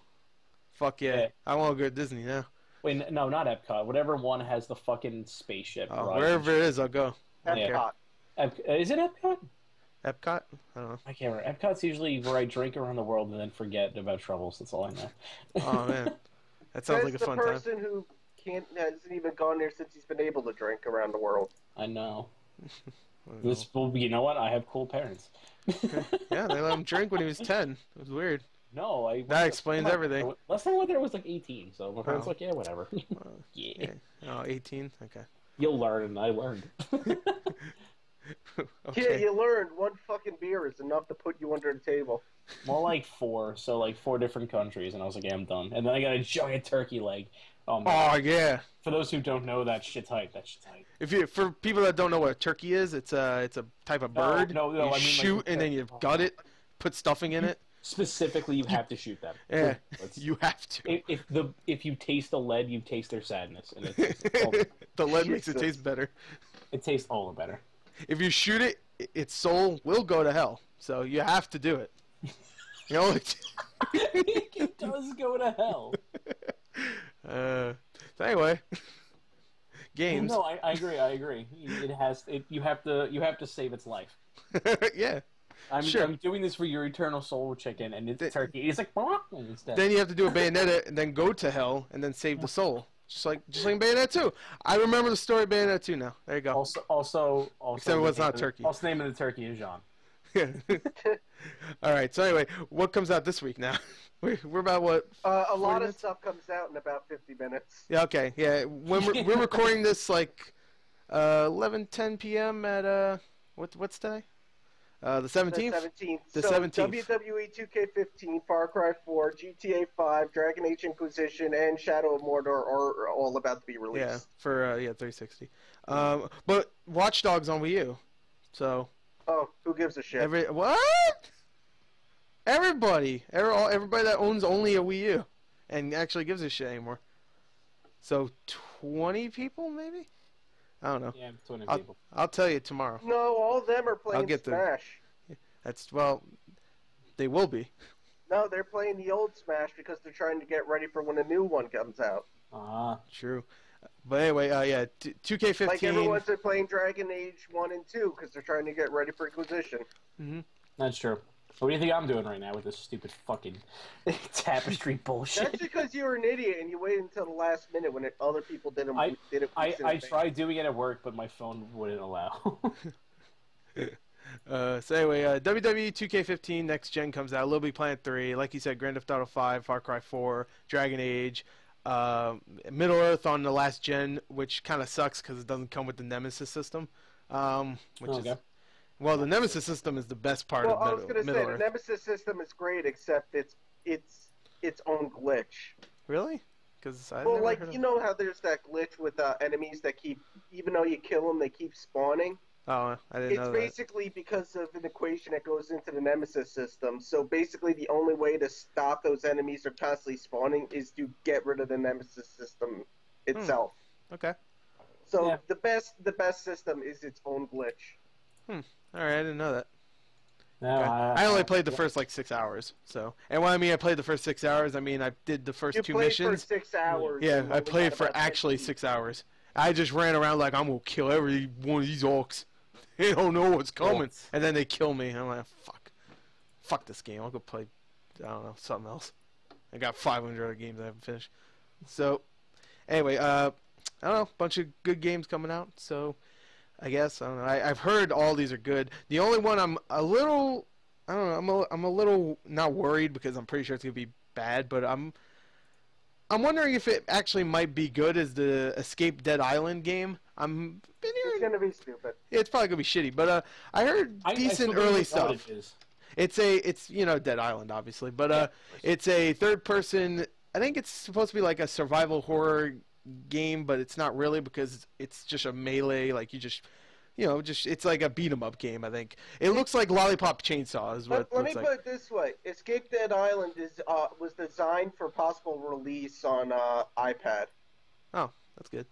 Fuck yeah. I want to go to Disney now. Wait, no, not Epcot. Whatever one has the fucking spaceship. Wherever it is, I'll go. Epcot. Is it Epcot? Epcot? I don't know. I can't remember. Epcot's usually where I drink around the world and then forget about troubles. That's all I know. Oh man, that sounds like a fun time. That's the person who hasn't even gone there since he's been able to drink around the world. I know. You know what? I have cool parents. Yeah, they let him drink when he was 10. It was weird. No, that explains everything. Last time I went there was like 18, so my parents were like, yeah, whatever. Yeah. Oh, 18? Okay. You'll learn, and I learned. Okay. Yeah, you learned one fucking beer is enough to put you under the table. More like 4, so like 4 different countries, and I was like, yeah, I'm done. And then I got a giant turkey leg. Oh yeah. For those who don't know, that shit's hype. For people that don't know what a turkey is, it's a type of bird. No, you shoot and then you gut it, put stuffing in it. Specifically, you have to shoot them. Yeah, you have to. If you taste the lead, you taste their sadness, and the lead makes it taste better. It tastes all the better. If you shoot it, its soul will go to hell. So you have to do it. You know, it does go to hell. So anyway, games. No, I agree. You have to save its life. Yeah. I'm doing this for your eternal soul chicken, and it's turkey. It's like instead. Then you have to do a Bayonetta, and then go to hell, and then save the soul. Just like Bayonetta 2. I remember the story of Bayonetta 2 now. There you go. Also, except it was not turkey. Also, name of the turkey is Jean. All right. So anyway, what comes out this week now? We're about what? A lot of stuff comes out in about 50 minutes. Yeah. Okay. Yeah. When we're recording this, like 11:10 p.m. at what's today? The 17th? The 17th. WWE 2K15, Far Cry 4, GTA 5, Dragon Age Inquisition, and Shadow of Mordor are all about to be released. Yeah, for 360. But Watch Dogs on Wii U. So. Oh, who gives a shit? What? Everybody that owns only a Wii U and actually gives a shit anymore. So 20 people maybe? I don't know. Yeah, 20 people. I'll tell you tomorrow. No, all of them are playing Smash. They will be. No, they're playing the old Smash because they're trying to get ready for when a new one comes out. True. But anyway, 2K15. Like everyone's playing Dragon Age 1 and 2 because they're trying to get ready for Inquisition. Mm-hmm. That's true. What do you think I'm doing right now with this stupid fucking tapestry bullshit? That's because you're an idiot and you waited until the last minute when other people didn't. I tried doing it at work, but my phone wouldn't allow. So anyway, WWE 2K15 Next Gen comes out. Little Big Planet 3, like you said, Grand Theft Auto 5, Far Cry 4, Dragon Age, Middle Earth on the last gen, which kind of sucks because it doesn't come with the Nemesis system, is. Well, the Nemesis system is the best part of Middle Earth. I was going to say, the Nemesis system is great, except it's its own glitch. Really? Because you know how there's that glitch with enemies that keep, even though you kill them, they keep spawning? Oh, I didn't know that. It's basically because of an equation that goes into the Nemesis system. So basically the only way to stop those enemies from constantly spawning is to get rid of the Nemesis system itself. Okay. So the best system is its own glitch. All right, I didn't know that. No, okay. I only played the first 6 hours. So, and when I mean I played the first 6 hours, I mean I did the first 2 missions. You played for 6 hours. Yeah, I played for actually 6 hours. I just ran around like I'm gonna kill every one of these orcs. They don't know what's coming, and then they kill me. I'm like, fuck this game. I'll go play, I don't know, something else. I got 500 other games I haven't finished. So, anyway, I don't know, bunch of good games coming out. So. I guess I don't know. I've heard all these are good. The only one I'm a little, I don't know. I'm a little not worried because I'm pretty sure it's gonna be bad. But I'm I'm wondering if it actually might be good as the Escape Dead Island game. It's gonna be stupid. It's probably gonna be shitty, but I heard decent early stuff. It's Dead Island obviously, but it's a third person. I think it's supposed to be like a survival horror game, but it's not really because it's just a melee. Like you just it's like a beat 'em up game. I think it looks like Lollipop Chainsaw is what. Let me put it this way: Escape Dead Island was designed for possible release on iPad. Oh, that's good.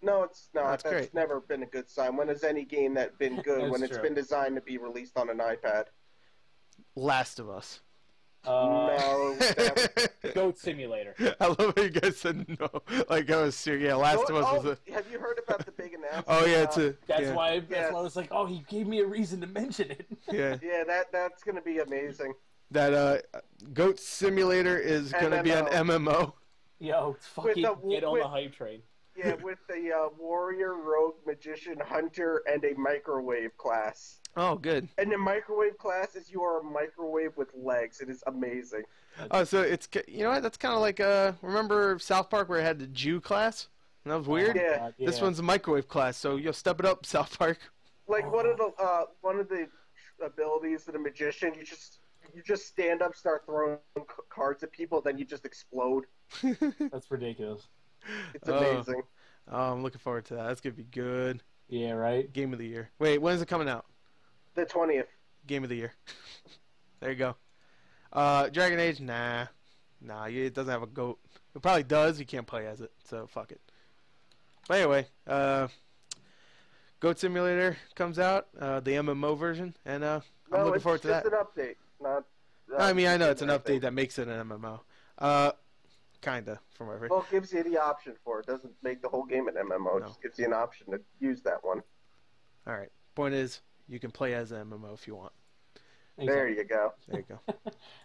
No, it's not. That's great. Never been a good sign. When has any game that been good when it's been designed to be released on an iPad? Last of Us. No. Goat Simulator. I love how you guys said no. Like I was serious. Yeah, Last of Us was a... Have you heard about the big announcement? Oh yeah, that's why I was like, oh, he gave me a reason to mention it. Yeah. Yeah, that's gonna be amazing. That Goat Simulator is gonna be an MMO. Yo, fucking get on the hype train. Yeah, with the warrior, rogue, magician, hunter, and a microwave class. Oh, good. And the microwave class is you are a microwave with legs. It is amazing. Oh, so it's what? That's kind of like remember South Park where it had the Jew class? And that was weird. Yeah. God, yeah. This one's a microwave class, so you'll step it up, South Park. Like one of the abilities of the magician, you just stand up, start throwing cards at people, then you just explode. That's ridiculous. It's amazing. Oh, I'm looking forward to that. That's gonna be good. Yeah, right. Game of the year. Wait, when is it coming out? The 20th. Game of the year. There you go. Dragon Age, nah, it doesn't have a goat. It probably does. You can't play as it, so fuck it. But anyway, Goat Simulator comes out, the MMO version, and I'm looking forward to that. It's just an update, not. I mean, I know it's an update that makes it an MMO. Kinda, from whatever. Well, it gives you the option for it. Doesn't make the whole game an MMO. It just gives you an option to use that one. All right. Point is, you can play as an MMO if you want. Exactly. There you go. There you go.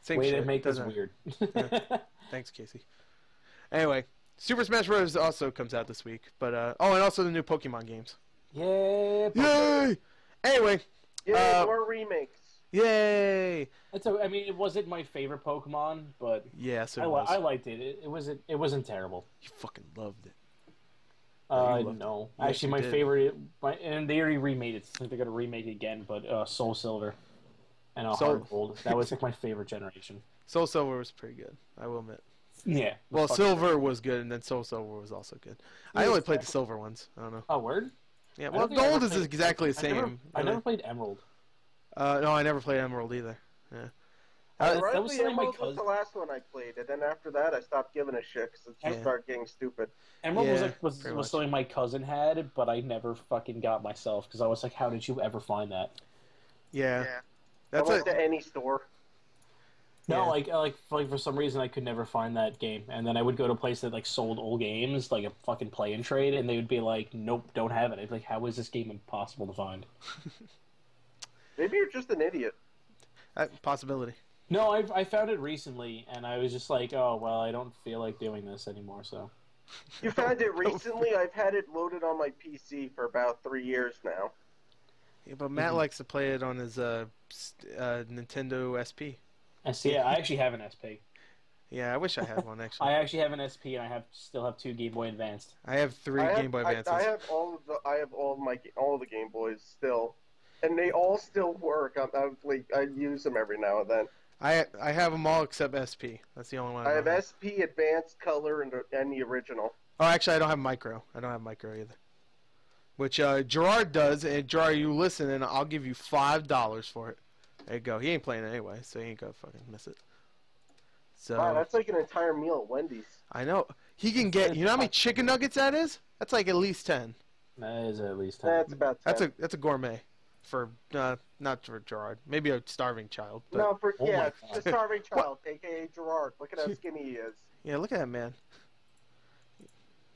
Same Way shit. to make this weird. Yeah. Thanks, Casey. Anyway, Super Smash Bros. Also comes out this week, but and also the new Pokemon games. Yeah. Yay! Anyway. Yeah, more remakes. Yay! I mean, it wasn't my favorite Pokemon, but yes, I liked it. It wasn't terrible. You fucking loved it. No. Yes, actually, my favorite, and they already remade it. I think they're gonna remake it again, but Soul Silver and Hard Gold. That was like my favorite generation. Soul Silver was pretty good, I will admit. Yeah. Well, Silver was good, and then Soul Silver was also good. I only played the Silver ones. I don't know. Oh, word? Yeah. Well, Gold is exactly the same. I never played Emerald. No, I never played Emerald either. Yeah. That was the last one I played, and then after that, I stopped giving a shit because it just started getting stupid. Emerald was something my cousin had, but I never fucking got myself because I was like, "How did you ever find that?" Yeah. That's I went to any store. No, like for some reason I could never find that game, and then I would go to a place that like sold old games, like a fucking play and trade, and they would be like, "Nope, don't have it." I'd be like, "How is this game impossible to find?" Maybe you're just an idiot. Possibility. No, I found it recently, and I was just like, oh, well, I don't feel like doing this anymore, so. You found it recently? I've had it loaded on my PC for about 3 years now. Yeah, but Matt likes to play it on his Nintendo SP. Yeah, I actually have an SP. Yeah, I wish I had one, actually. I actually have an SP, and I still have 2 Game Boy Advanced. I have 3 Game Boy Advances. I have all of the Game Boys still. And they all still work. I use them every now and then. I have them all except SP. That's the only one. I have SP, Advanced, Color, and the original. Oh, actually, I don't have Micro. I don't have Micro either. Which Gerard does, and Gerard, you listen, and I'll give you $5 for it. There you go. He ain't playing it anyway, so he ain't gonna fucking miss it. So. Wow, that's like an entire meal at Wendy's. I know. He can get. You know how many chicken nuggets that is? That's like at least 10. That is at least 10. That's about 10. That's a gourmet. For not for Gerard, maybe a starving child. But... No, the starving child, aka Gerard. Look at how skinny he is. Yeah, look at that man.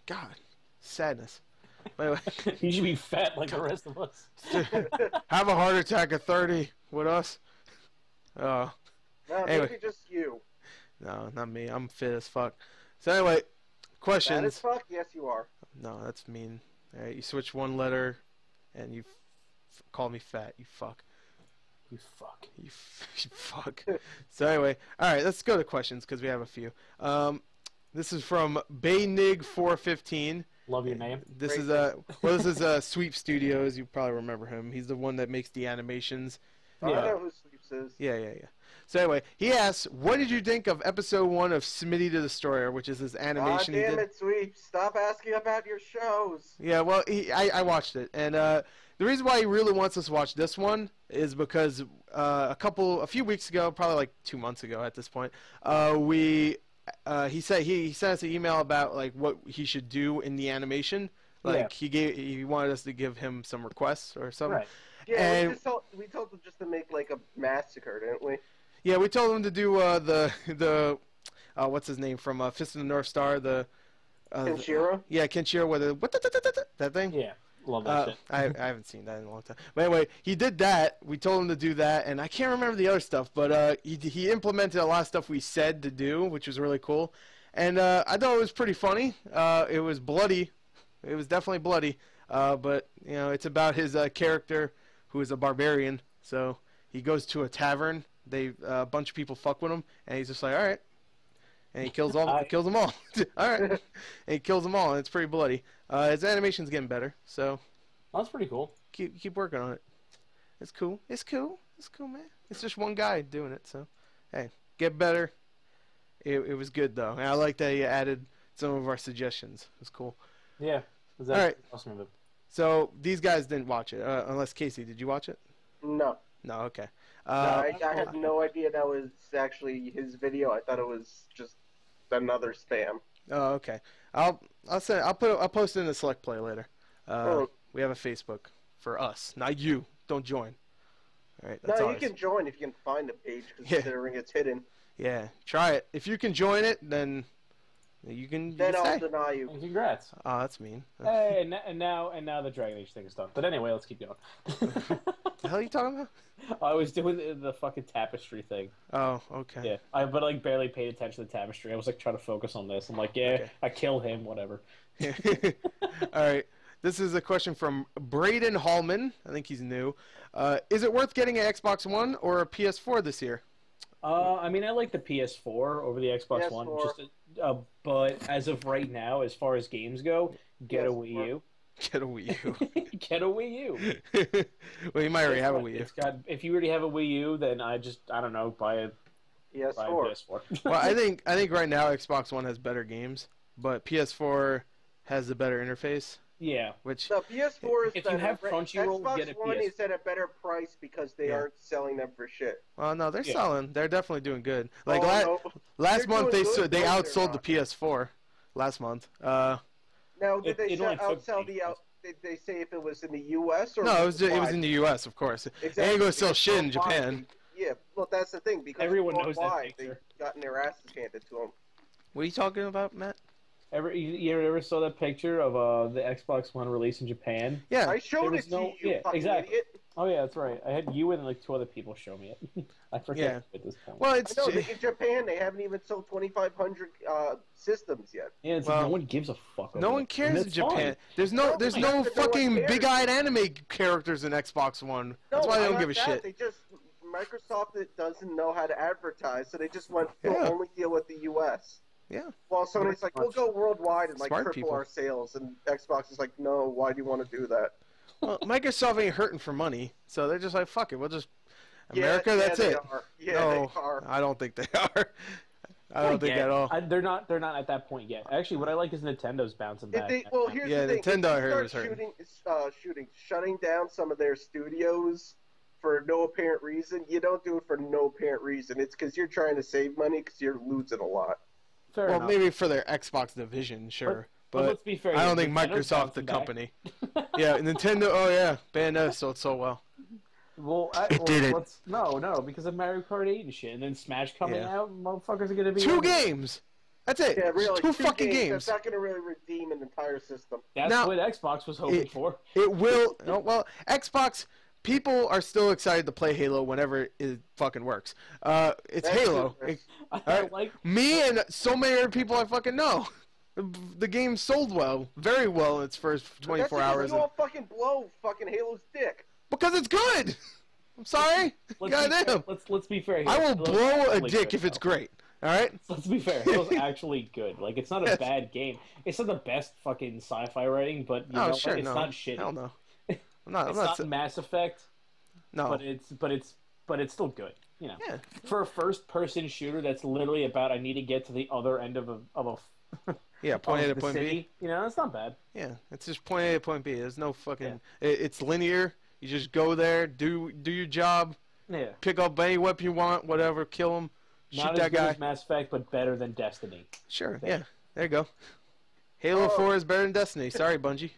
God, sadness. Anyway. He should be fat like the rest of us. Have a heart attack at 30 with us. No, anyway. maybe just you. No, not me. I'm fit as fuck. So anyway, questions. Fat as fuck? Yes, you are. No, that's mean. All right, you switch one letter, and you. Call me fat, you fuck. You fuck. You fuck. So anyway, all right, let's go to questions because we have a few. This is from Baynig415. Love your name. This is Sweep Studios. You probably remember him. He's the one that makes the animations. I know who Sweeps is. Yeah. So anyway, he asks, what did you think of episode 1 of Smitty the Destroyer, which is this animation he did? Damn it, Sweeps. Stop asking about your shows. Yeah, well, I watched it. And the reason why he really wants us to watch this one is because a few weeks ago, probably like 2 months ago at this point, he sent us an email about like what he should do in the animation. Like he wanted us to give him some requests or something. Right. Yeah, and we told him just to make like a massacre, didn't we? Yeah, we told him to do the what's his name from Fist of the North Star, Kenshiro? Yeah, Kenshiro with that thing. Yeah, love that shit. I haven't seen that in a long time. But anyway, he did that. We told him to do that, and I can't remember the other stuff, but he implemented a lot of stuff we said to do, which was really cool. And I thought it was pretty funny. It was bloody. It was definitely bloody. But you know, it's about his character who is a barbarian. So he goes to a tavern. A bunch of people fuck with him, and he's just like, all right. And he kills them all. All right. And he kills them all, and it's pretty bloody. His animation's getting better, so. Oh, that's pretty cool. Keep working on it. It's cool, man. It's just one guy doing it, so. Hey, get better. It was good, though. And I like that he added some of our suggestions. It was cool. Yeah. All right. Awesome of it. So, these guys didn't watch it, unless Casey, did you watch it? No. No, okay. I had no idea that was actually his video. I thought it was just another spam. Oh, okay. I'll post it in the select play later. We have a Facebook for us, not you. Don't join. All right. That's you can join if you can find the page, considering it's hidden. Yeah, try it. If you can join it, then you can. Then I'll deny you. And congrats. Oh, that's mean. Hey, and now the Dragon Age thing is done. But anyway, let's keep going. The hell are you talking about? I was doing the fucking tapestry thing. Oh, okay. Yeah, but like barely paid attention to the tapestry. I was like trying to focus on this. I'm like, okay. I kill him, whatever. All right. This is a question from Braden Hallman. I think he's new. Is it worth getting an Xbox One or a PS4 this year? I mean, I like the PS4 over the Xbox One. But as of right now, as far as games go, get a Wii U. Get a Wii U. Get a Wii U. Well, you might already have a Wii U. If you already have a Wii U, then I don't know, buy a PS4. Well, I think right now Xbox One has better games, but PS4 has the better interface. Yeah. Which the PS4 is if better. You have Crunchyroll, Xbox get a One PS4. is at a better price because they aren't selling them for shit. Well, no, they're selling. They're definitely doing good. Like last month they outsold the PS4. Last month. Now, did they outsell Did they say if it was in the U.S. or no? It was in the U.S. Of course. Exactly. They ain't gonna sell shit in Japan. Yeah, well, that's the thing because everyone knows why they've gotten their asses handed to them. What are you talking about, Matt? You ever saw that picture of the Xbox One release in Japan? Yeah, I showed it to you. Yeah, exactly. Idiot. Oh yeah, that's right. I had you and like 2 other people show me it. I forget at this point. Well, it's in Japan. They haven't even sold 2,500 systems yet. Yeah, it's like no one gives a fuck. No one cares in Japan. Fine. There's no fucking big-eyed anime characters in Xbox One. That's why they don't give a shit. Microsoft doesn't know how to advertise, so they just went to only deal with the U.S. Yeah. Well, Sony's like, we'll go worldwide and like triple our sales, and Xbox is like, no, why do you want to do that? Well, Microsoft ain't hurting for money, so they're just like, fuck it, we'll just America. That's it. Yeah, no, they are. I don't think they are. I don't think at all. They're not at that point yet. Actually, what I like is Nintendo's bouncing back. Here's the thing. Nintendo I heard was hurting. Shutting down some of their studios for no apparent reason. You don't do it for no apparent reason. It's because you're trying to save money because you're losing a lot. Fair enough. Maybe for their Xbox division, sure. But let's be fair. I don't think Microsoft, the company. Yeah, Nintendo. Oh yeah, Bayonetta sold so well. Well, No, because of Mario Kart 8 and shit, and then Smash coming out, motherfuckers are gonna be 2 games. That's it. Yeah, really. 2 fucking games. That's not gonna really redeem an entire system. That's what Xbox was hoping for. It will. Well, Xbox. People are still excited to play Halo whenever it fucking works. It's Halo. Me and so many other people I fucking know. The game sold very well in its first 24 hours. You all fucking blow fucking Halo's dick. Because it's good. I'm sorry. Goddamn. Let's be fair here. I will blow a dick if it's great. All right. Let's be fair. Halo's actually good. Like, it's not a bad game. It's not the best fucking sci-fi writing, but you know, sure, it's not shitty. Hell no. It's not Mass Effect. No. But it's still good. You know. Yeah. For a first-person shooter that's literally about I need to get to the other end of a yeah, point A to point city, B. You know, that's not bad. Yeah, it's just point A to point B. There's no fucking. Yeah. It's linear. You just go there, do your job. Yeah. Pick up any weapon you want, whatever, kill him, shoot not that guy. Not as good as Mass Effect, but better than Destiny. Sure. Yeah. There you go. Halo 4 is better than Destiny. Sorry, Bungie.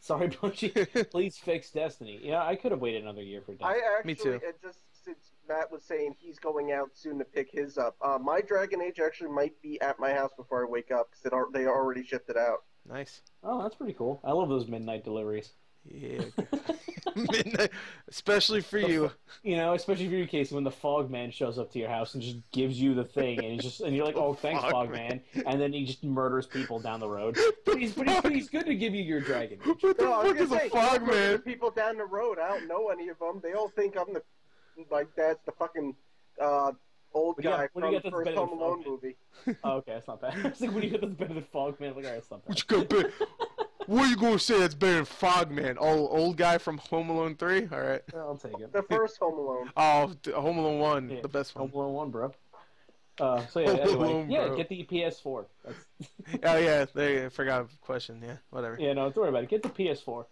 Sorry, Bungie. Please fix Destiny. Yeah, I could have waited another year for Destiny. Me too. Just since Matt was saying he's going out soon to pick his up, my Dragon Age actually might be at my house before I wake up because they already shipped it out. Nice. Oh, that's pretty cool. I love those midnight deliveries. Yeah. Midnight, especially for you. You know, especially for you, Casey, when the Fog Man shows up to your house and just gives you the thing, and you're like, "Oh, thanks, Fog Man," and then he just murders people down the road. But he's good to give you your Dragon Age. What the fuck is a Fog Man? People down the road, I don't know any of them. They all think I'm that's the fucking old guy from the first Home Alone movie. Oh, okay, that's not bad. I was like, when you get that's better than Fog Man, I'm like, all right, that's not bad. What you got, what are you going to say that's better than Fogman? Old guy from Home Alone 3? All right. I'll take it. The first Home Alone. Oh, Home Alone 1, the best one. Home Alone 1, bro. So yeah, anyway, get the PS4. Oh yeah, I forgot a question. Yeah, whatever. Yeah, no, don't worry about it. Get the PS4.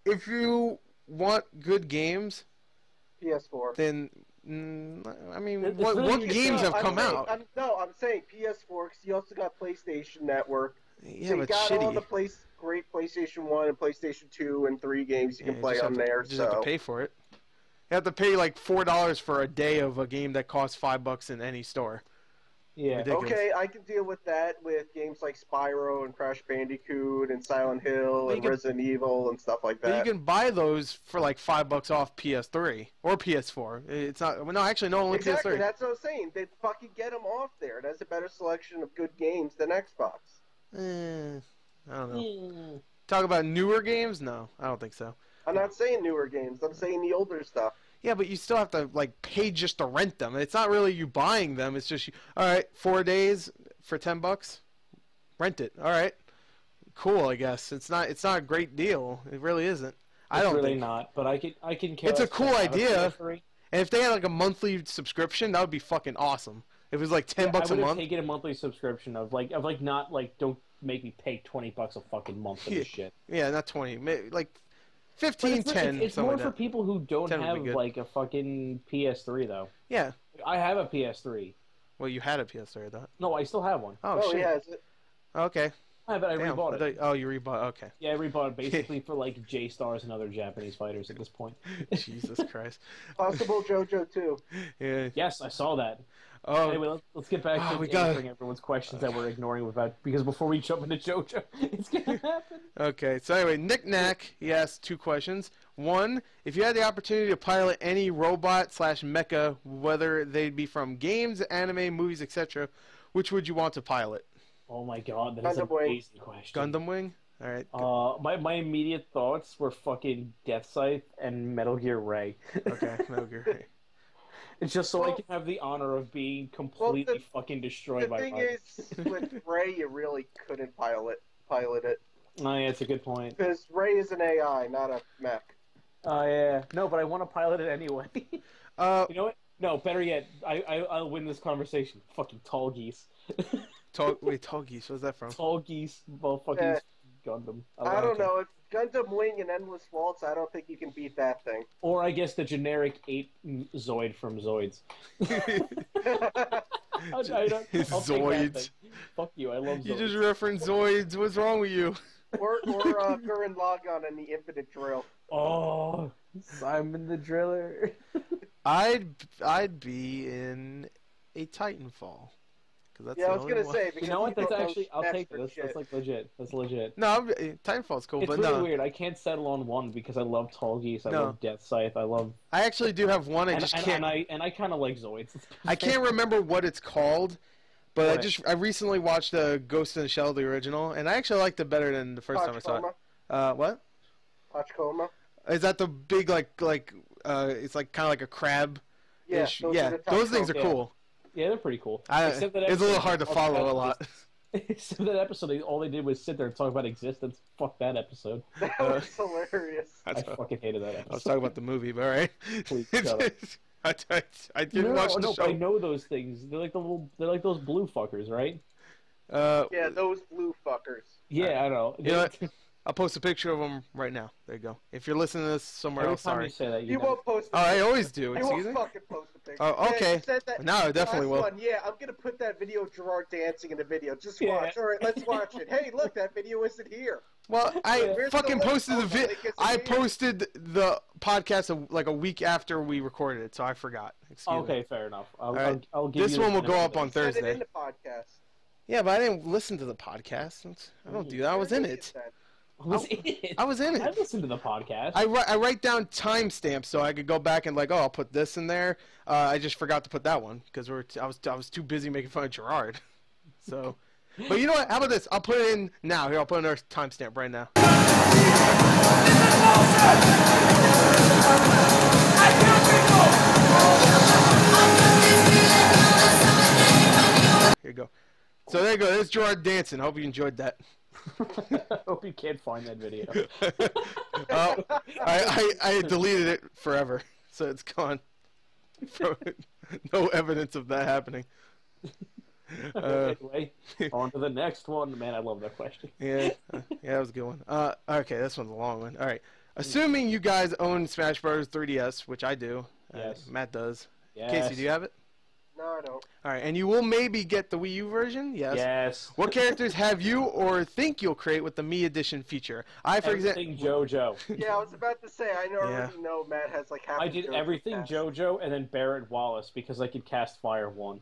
If you want good games, PS4. Then I mean, what games have come out? I'm saying PS4 because you also got PlayStation Network. Yeah, so but you got shitty. all the great PlayStation 1 and PlayStation 2 and 3 games you can play on there. You just have to pay for it. You have to pay like $4 for a day of a game that costs $5 in any store. Yeah. Ridiculous. Okay, I can deal with that with games like Spyro and Crash Bandicoot and Silent Hill and Resident Evil and stuff like that. But you can buy those for like $5 off PS3 or PS4. It's not. Well, no, actually, no, only exactly, PS3. That's what I'm saying. They fucking get them off there. It has a better selection of good games than Xbox. I don't know. Talk about newer games? No, I don't think so. I'm not saying newer games. I'm saying the older stuff. Yeah, but you still have to like pay just to rent them. It's not really you buying them. It's just all right, 4 days for $10. Rent it. All right, cool. I guess it's not a great deal. It really isn't. I don't really think not. But I can. It's a cool idea. And if they had like a monthly subscription, that would be fucking awesome. If it was like $10 a month. I would take it a monthly subscription of not like don't make me pay $20 a fucking month for this shit. Yeah, not 20, like 15, 10. It's more like for people who don't have like a fucking PS3 though. Yeah. I have a PS3. Well, you had a PS3, I thought. No, I still have one. Oh shit. Yeah, is it? Okay. I rebought it. Oh, you rebought? Okay. Yeah, I rebought it basically for like J-Stars and other Japanese fighters at this point. Jesus Christ. Possible JoJo too. Yeah. Yes, I saw that. Oh. Anyway, let's get back to answering everyone's questions that we're ignoring because before we jump into JoJo, it's gonna happen. Okay, so anyway, Nick Knack, he asked 2 questions. 1, if you had the opportunity to pilot any robot/mecha, whether they'd be from games, anime, movies, etc., which would you want to pilot? Oh my god, that is an amazing question. Gundam Wing? Alright. My immediate thoughts were fucking Death Scythe and Metal Gear Ray. Okay, Metal Gear Ray. It's just so I can have the honor of being completely fucking destroyed by fire. The thing is, with Ray, you really couldn't pilot it. Oh yeah, it's a good point. Because Ray is an AI, not a mech. Oh yeah. No, but I want to pilot it anyway. You know what? No, better yet, I'll win this conversation. Fucking Tall Geese. Tall Geese, what's that from? Tall Geese, well, fucking Gundam. I don't know. If Gundam Wing and Endless Waltz, I don't think you can beat that thing. Or I guess the generic 8 Zoid from Zoids. Zoids. Fuck you, I love Zoids. You just referenced Zoids. What's wrong with you? Or Gurren Lagann and the Infinite Drill. Oh, Simon the Driller. I'd be in a Titanfall. That's I was gonna say. You know what? That's actually. I'll take this. That's like legit. That's legit. No, Titanfall's cool, it's but really weird. I can't settle on one because I love Tall Geese. I love Death Scythe. I actually do have one. I just can't. And I kind of like Zoids. I can't remember what it's called, but I recently watched Ghost in the Shell, the original, and I actually liked it better than the first time I saw it. What? Hachikoma. Is that the big it's like kind of like a crab? Yeah. Those things are cool. Yeah, they're pretry cool. It's a little hard to follow a lot. Except that episode, all they did was sit there and talk about existence. Fuck that episode. That was hilarious. I fucking hated that episode. I was talking about the movie, but all right. Please shut up. I didn't watch the show. I know those things. They're like those blue fuckers, right? Yeah, those blue fuckers. Yeah, I know. You know what? I'll post a picture of them right now. There you go. If you're listening to this somewhere else, sorry. You say that, you won't post. Oh, I always do. You won't fucking post a picture. Oh, okay. Now I definitely will. Yeah, I'm gonna put that video of Gerard dancing in the video. Just watch. All right, let's watch it. Hey, look, that video isn't here. Well, I fucking posted the video. I posted the podcast like a week after we recorded it, so I forgot. Excuse me. Fair enough. I'll give this one will go up on Thursday. Send it in the podcast. Yeah, but I didn't listen to the podcast. I don't do that. I was in it. I was in it. I listened to the podcast. I write down timestamps so I could go back and I'll put this in there. I just forgot to put that one because I was too busy making fun of Gerard. So, but you know what? How about this? I'll put it in now. Here, I'll put in our timestamp right now. Here you go. So there you go. There's Gerard dancing. I hope you enjoyed that. I hope you can't find that video. I deleted it forever, so it's gone. No evidence of that happening. Anyway, on to the next one. Man, I love that question. Yeah, that was a good one. Okay, this one's a long one. All right. Assuming you guys own Smash Bros. 3DS, which I do. Yes. Matt does. Yes. Casey, do you have it? No, I don't. All right, and you will maybe get the Wii U version? Yes. Yes. What characters have you or think you'll create with the Me Edition feature? Everything JoJo. Yeah, I was about to say, I already know Matt has like half. I did everything JoJo and then Barrett Wallace because I could cast Fire 1.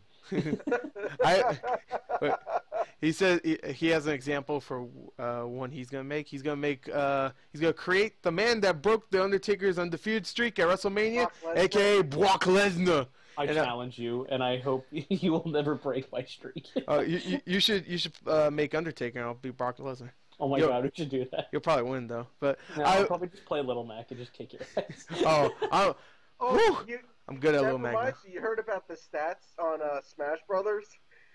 He said he has an example for one he's gonna make. He's gonna create the man that broke the Undertaker's undefeated streak at WrestleMania, aka Brock Lesnar. I challenge you, and I hope you will never break my streak. You should make Undertaker, and I'll be Brock Lesnar. Oh my god, we should do that. You'll probably win though, but I'll probably just play Little Mac and just kick your ass. I'm good at Little Mac. You heard about the stats on Smash Brothers?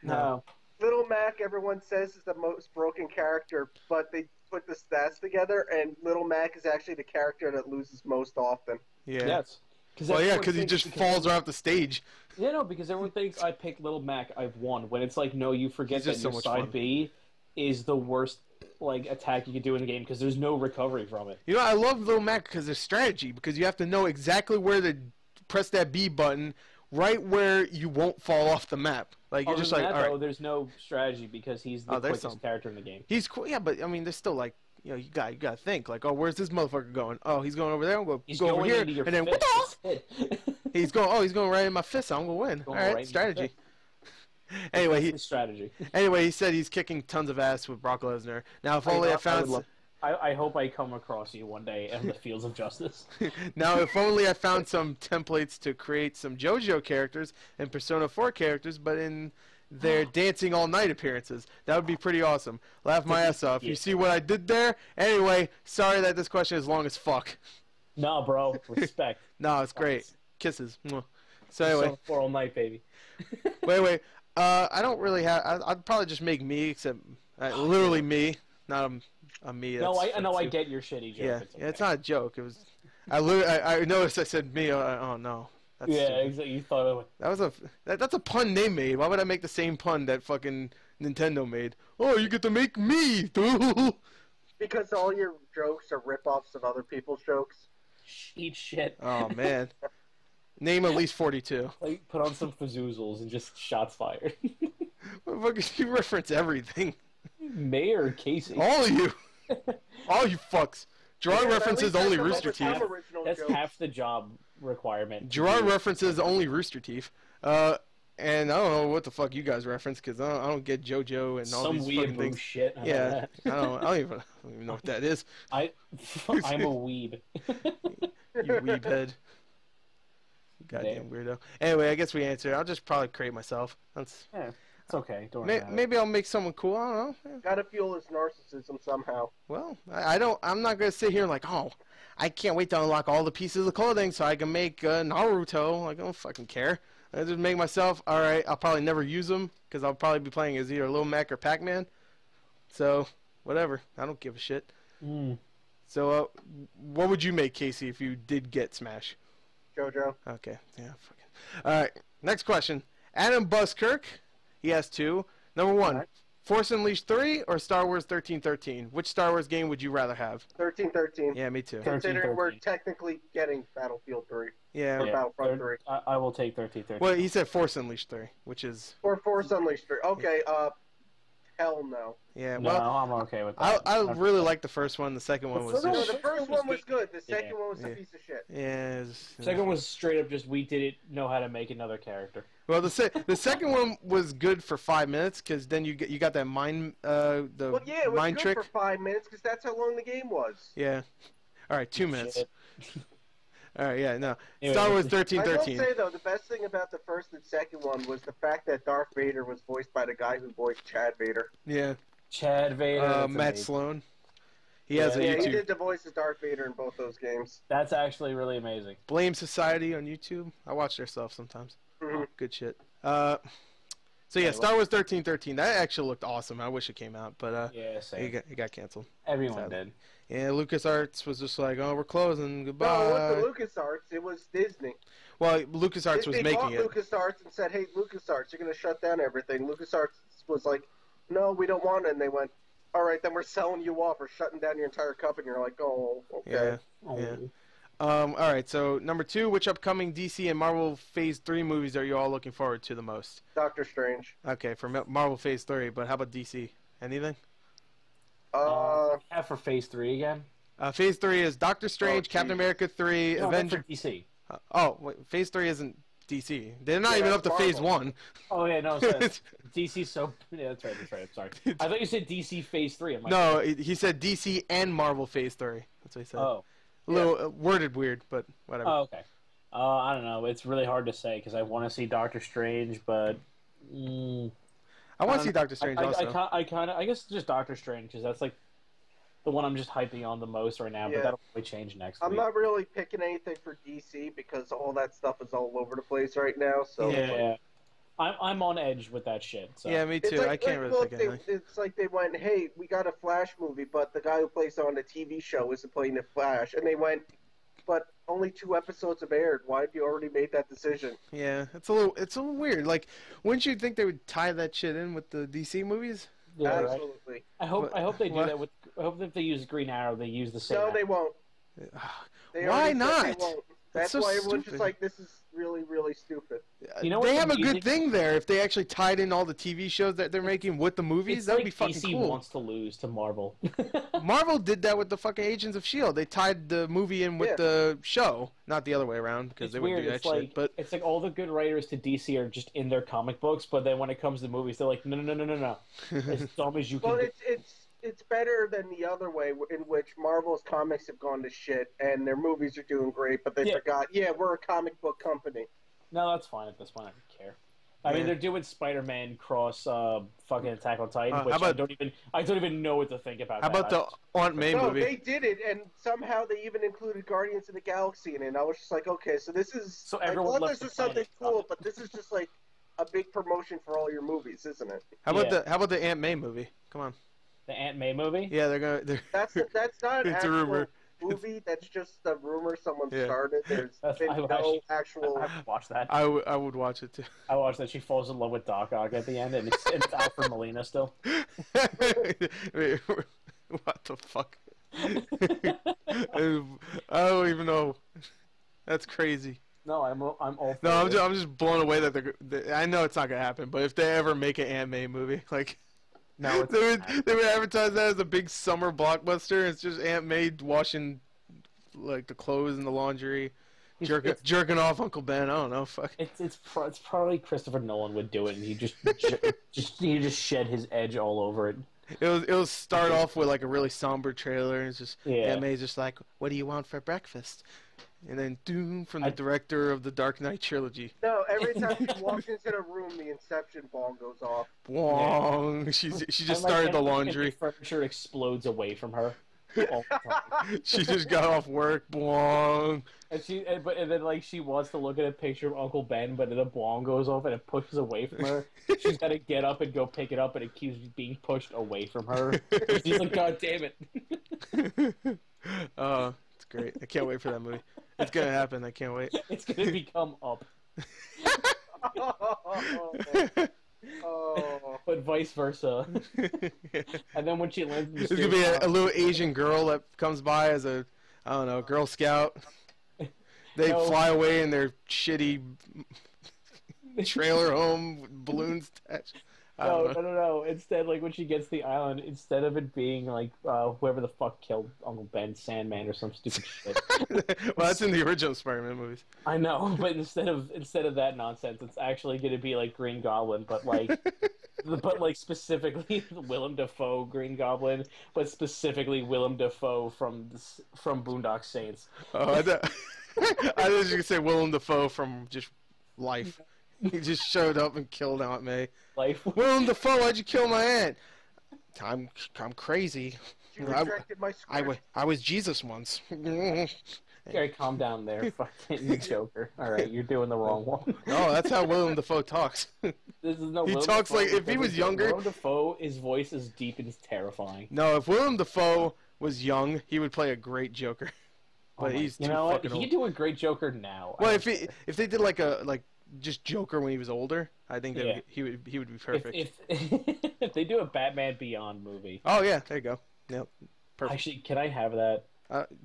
No. Little Mac, everyone says, is the most broken character, but they put the stats together, and Little Mac is actually the character that loses most often. Yeah. Yes. Because he just falls right off the stage. Yeah, no, because everyone thinks I picked Little Mac, I've won. When it's like, no, you forget that your side B is the worst attack you could do in the game because there's no recovery from it. You know, I love Little Mac because there's strategy, because you have to know exactly where to press that B button right where you won't fall off the map. Like, you're just like, all right. There's no strategy because he's the quickest character in the game. He's cool, yeah, but I mean, there's still like, you know, you gotta think like, oh, where's this motherfucker going? Oh, he's going over there. He's going over here, and then he's going right in my fist. I'm gonna win. All right, strategy. Anyway, he said he's kicking tons of ass with Brock Lesnar. Now, if only I found. I hope I come across you one day in the fields of justice. Now, if only I found some templates to create some JoJo characters and Persona 4 characters, but in their Dancing All Night appearances. That would be pretty awesome. Laugh my ass off. You see what I did there? Anyway, sorry that this question is long as fuck. Nah, bro. Respect. No, it's great. Kisses. So anyway. For all night, baby. wait. I don't really have... I'd probably just make me, except... literally me. Not a me. No, I get your shitty joke. Yeah, it's not a joke. It was... I noticed I said me. Oh, no. That's exactly. You thought of it. That's a pun they made. Why would I make the same pun that fucking Nintendo made? Oh, you get to make me, dude. Because all your jokes are rip-offs of other people's jokes. Eat shit. Oh man. Name at least 42. Like, put on some fazoozles and just shots fired. Motherfucker, you reference everything. Mayor Casey. All of you. All you fucks. Gerard references only Rooster Teeth. That's half the job requirement. Gerard references only Rooster Teeth. And I don't know what the fuck you guys reference, because I don't get JoJo and all these fucking things. Shit. Yeah, I don't even know what that is. I'm a weeb. You weeb head. Goddamn weirdo. Anyway, I guess we answered. I'll just probably create myself. It's okay. Don't worry about maybe I'll make someone cool. I don't know. Yeah. Gotta fuel his narcissism somehow. Well, I'm not gonna sit here like, oh, I can't wait to unlock all the pieces of clothing so I can make Naruto. Like, I don't fucking care. I just make myself, all right, I'll probably never use them because I'll probably be playing as either Little Mac or Pac-Man. So, whatever. I don't give a shit. So, what would you make, Casey, if you did get Smash? JoJo. Okay. Yeah, fuck it. All right. Next question. Adam Buskirk, he has 2. Number 1, Force Unleashed 3 or Star Wars 1313? Which Star Wars game would you rather have? 1313. Yeah, me too. Considering we're technically getting Battlefield 3. Yeah. Or Battlefront 3. I will take 1313. Well, he said Force Unleashed 3, which is... Or Force Unleashed 3. Okay, hell no. Yeah, well, no, I'm okay with that. I really liked the first one. The second one was... No, the first one was good. The second one was a piece of shit. Yeah. The second one was straight up just we didn't know how to make another character. Well, the second one was good for 5 minutes because then you got that mind it was mind good trick for 5 minutes because that's how long the game was. Yeah. All right, 2 minutes. All right, yeah, no. Anyway, Star Wars 1313. I will say though, the best thing about the first and second one was the fact that Darth Vader was voiced by the guy who voiced Chad Vader. Yeah. Chad Vader. Matt Sloan. He has a YouTube. He did the voice of Darth Vader in both those games. That's actually really amazing. Blame Society on YouTube. I watch their stuff sometimes. Good shit. So yeah, Star Wars 1313. That actually looked awesome. I wish it came out, but yeah, same. it got canceled. Everyone did. Yeah, LucasArts was just like, oh, we're closing. Goodbye. No, it wasn't LucasArts. It was Disney. Well, LucasArts was making it. They bought LucasArts and said, hey, LucasArts, you're going to shut down everything. LucasArts was like, no, we don't want it. And they went, all right, then we're selling you off or shutting down your entire company. You're like, oh, okay. Yeah. All right, so number 2, which upcoming DC and Marvel Phase 3 movies are you all looking forward to the most? Doctor Strange. Okay, for Marvel Phase 3, but how about DC? Anything? For Phase 3 again? Phase 3 is Doctor Strange, Captain America 3, no, Avenger. DC. Wait, Phase 3 isn't DC. They're not even up to Marvel. Phase 1. Oh yeah, no, sorry. DC. So yeah, that's right. I'm sorry. I thought you said DC Phase 3. I'm like, no, he said DC and Marvel Phase 3. That's what he said. Oh. A little worded weird, but whatever. Oh, okay. I don't know. It's really hard to say because I want to see Doctor Strange, but I want to see Doctor Strange also. I guess just Doctor Strange because that's like the one I'm just hyping on the most right now. But that'll probably change next week. I'm not really picking anything for DC because all that stuff is all over the place right now. So yeah. I'm on edge with that shit. So. Yeah, me too. I can't really think of anything. It's like they went, hey, we got a Flash movie, but the guy who plays on the TV show isn't playing the Flash. And they went, but only 2 episodes have aired. Why have you already made that decision? Yeah, it's a little weird. Like, wouldn't you think they would tie that shit in with the DC movies? Yeah, absolutely. Right. I hope they do that with. I hope if they use Green Arrow, they use the same. No, they won't. Why not? That's so why everyone's stupid. just like, this is really, really stupid. You know what they have a good thing there. If they actually tied in all the TV shows that they're making with the movies, that would be fucking DC cool. wants to lose to Marvel. Marvel did that with the fucking Agents of S.H.I.E.L.D. They tied the movie in with the show, not the other way around, because they wouldn't do that shit. But it's like all the good writers to DC are just in their comic books, but then when it comes to movies, they're like, no. As dumb as you can. Well, it's better than the other way, in which Marvel's comics have gone to shit and their movies are doing great, but they forgot, we're a comic book company. No, that's fine at this point. I don't care. I mean, they're doing Spider-Man cross fucking Attack on Titan, which I don't even know what to think about. How about the Aunt May movie? No, they did it, and somehow they even included Guardians of the Galaxy in it. And I was just like, okay, so this is. So everyone this is something cool, but this is just like a big promotion for all your movies, isn't it? How about the Aunt May movie? Come on. The Aunt May movie? Yeah, That's not an it's actual a rumor. movie. That's just a rumor someone started. There's been actual. I would watch that. I would watch it too. I watched that. She falls in love with Doc Ock at the end, and it's Alfred Molina still. Wait, what the fuck? I don't even know. That's crazy. No, I'm all. No, I'm just blown away that I know it's not gonna happen, but if they ever make an Aunt May movie, like. No, they would advertise that as a big summer blockbuster. It's just Aunt May washing like the clothes and the laundry, jerking off Uncle Ben. I don't know. Fuck. It's probably Christopher Nolan would do it, and he just shed his edge all over it. It'll start off with like a really somber trailer, and it's just Aunt May's just like, "What do you want for breakfast?" And then doom from the director of the Dark Knight trilogy. No, every time she walks into the room, the Inception ball goes off. Bwong. She just started the laundry. The furniture explodes away from her. all the time. She just got off work, blong. And then like she wants to look at a picture of Uncle Ben, but then the blong goes off and it pushes away from her. She's got to get up and go pick it up, and it keeps being pushed away from her. She's like, God damn it! Oh, it's great. I can't wait for that movie. It's gonna happen. I can't wait. It's gonna become Up. But vice versa. And then when she lands in the there's gonna be a little Asian girl that comes by as a, I don't know, Girl Scout. They fly away in their shitty trailer home with balloons attached. No. Instead, like when she gets to the island, instead of it being like whoever the fuck killed Uncle Ben, Sandman or some stupid shit. Well, that's in the original Spider-Man movies. I know, but instead of that nonsense, it's actually going to be like Green Goblin, but like specifically Willem Dafoe Green Goblin, but specifically Willem Dafoe from Boondock Saints. Oh, I was just gonna say Willem Dafoe from just Life. He just showed up and killed Aunt May. Life. Willem Dafoe, why'd you kill my aunt? I'm crazy. You rejected my script. I was Jesus once. Gary, calm down there, fucking Joker. All right, you're doing the wrong one. No, that's how Willem Dafoe talks. This is no. He Willem talks Dafoe like if he was younger. Willem Dafoe, his voice is deep and terrifying. No, if Willem Dafoe was young, he would play a great Joker. But he's too fucking old. He could do a great Joker now. Well, if they did like just Joker when he was older, I think that he would be perfect. If they do a Batman Beyond movie. Oh yeah, there you go. Yep, perfect. Actually, can I have that?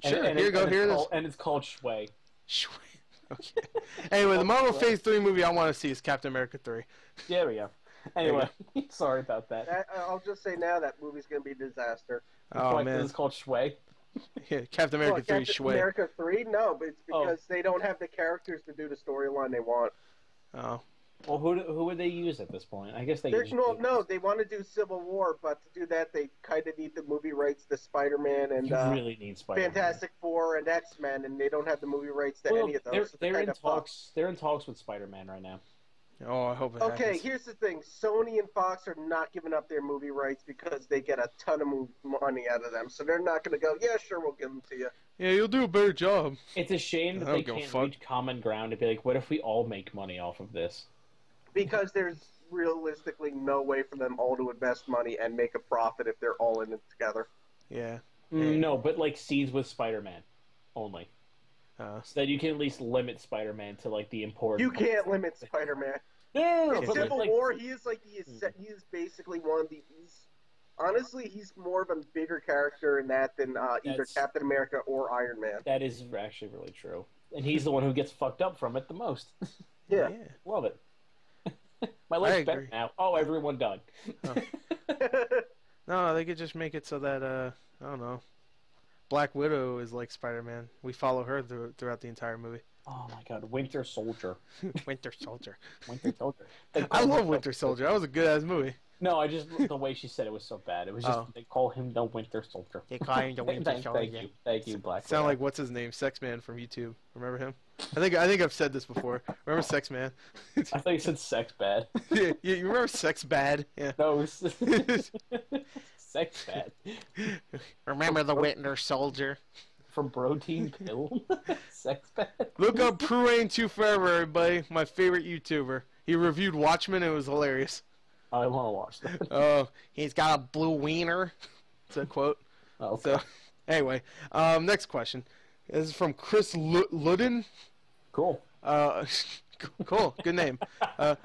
Sure. Here you go. Here it is. And it's called Shway. Shway. Okay. Anyway, the Marvel Phase 3 movie I want to see is Captain America 3. There we go. Anyway, sorry about that. I'll just say now that movie's going to be a disaster. Oh man, it's called Shway. Yeah, Captain America 3 Captain Shway. America 3? No, but it's because they don't have the characters to do the storyline they want. Oh. Well, who would they use at this point? I guess they. No, they want to do Civil War, but to do that, they kind of need the movie rights to Spider-Man and really need Spider-Man. Fantastic Four and X-Men, and they don't have the movie rights to any of those. They're in talks. They're in talks with Spider-Man right now. Oh, I hope it happens. Okay, here's the thing: Sony and Fox are not giving up their movie rights because they get a ton of money out of them. So they're not going to go, yeah, sure, we'll give them to you. Yeah, you'll do a better job. It's a shame that they can't reach common ground to be like, what if we all make money off of this? Because there's realistically no way for them all to invest money and make a profit if they're all in it together. Yeah. No, but like seeds with Spider-Man only. So that you can at least limit Spider-Man to like the important. You can't limit Spider-Man. No. In Civil War, he is basically one of the. Honestly, he's more of a bigger character in that than either Captain America or Iron Man. That is actually really true, and he's the one who gets fucked up from it the most. Yeah. Love it. My life's better now. Oh, everyone died. Oh. No, they could just make it so that I don't know. Black Widow is like Spider-Man. We follow her throughout the entire movie. Oh my God, Winter Soldier. Winter Soldier. Winter Soldier. I love Winter Soldier. That was a good ass movie. No, the way she said it was so bad. It was just they call him the Winter Soldier. They call him the Winter Soldier. Thank you, Black. Sound like what's his name, Sex Man from YouTube. Remember him? I think I've said this before. Remember Sex Man? I thought you said Sex Bad. Yeah, you remember Sex Bad? Yeah. No, Sex Bad. Remember the Winter Soldier? From Protein Pill? Sex Bad? Look up Prue Ain't Too Forever, everybody. My favorite YouTuber. He reviewed Watchmen. It was hilarious. I want to watch that. Oh, he's got a blue wiener. It's a quote. Okay. So, anyway, next question. This is from Chris Ludden. Cool. Cool. Good name. Are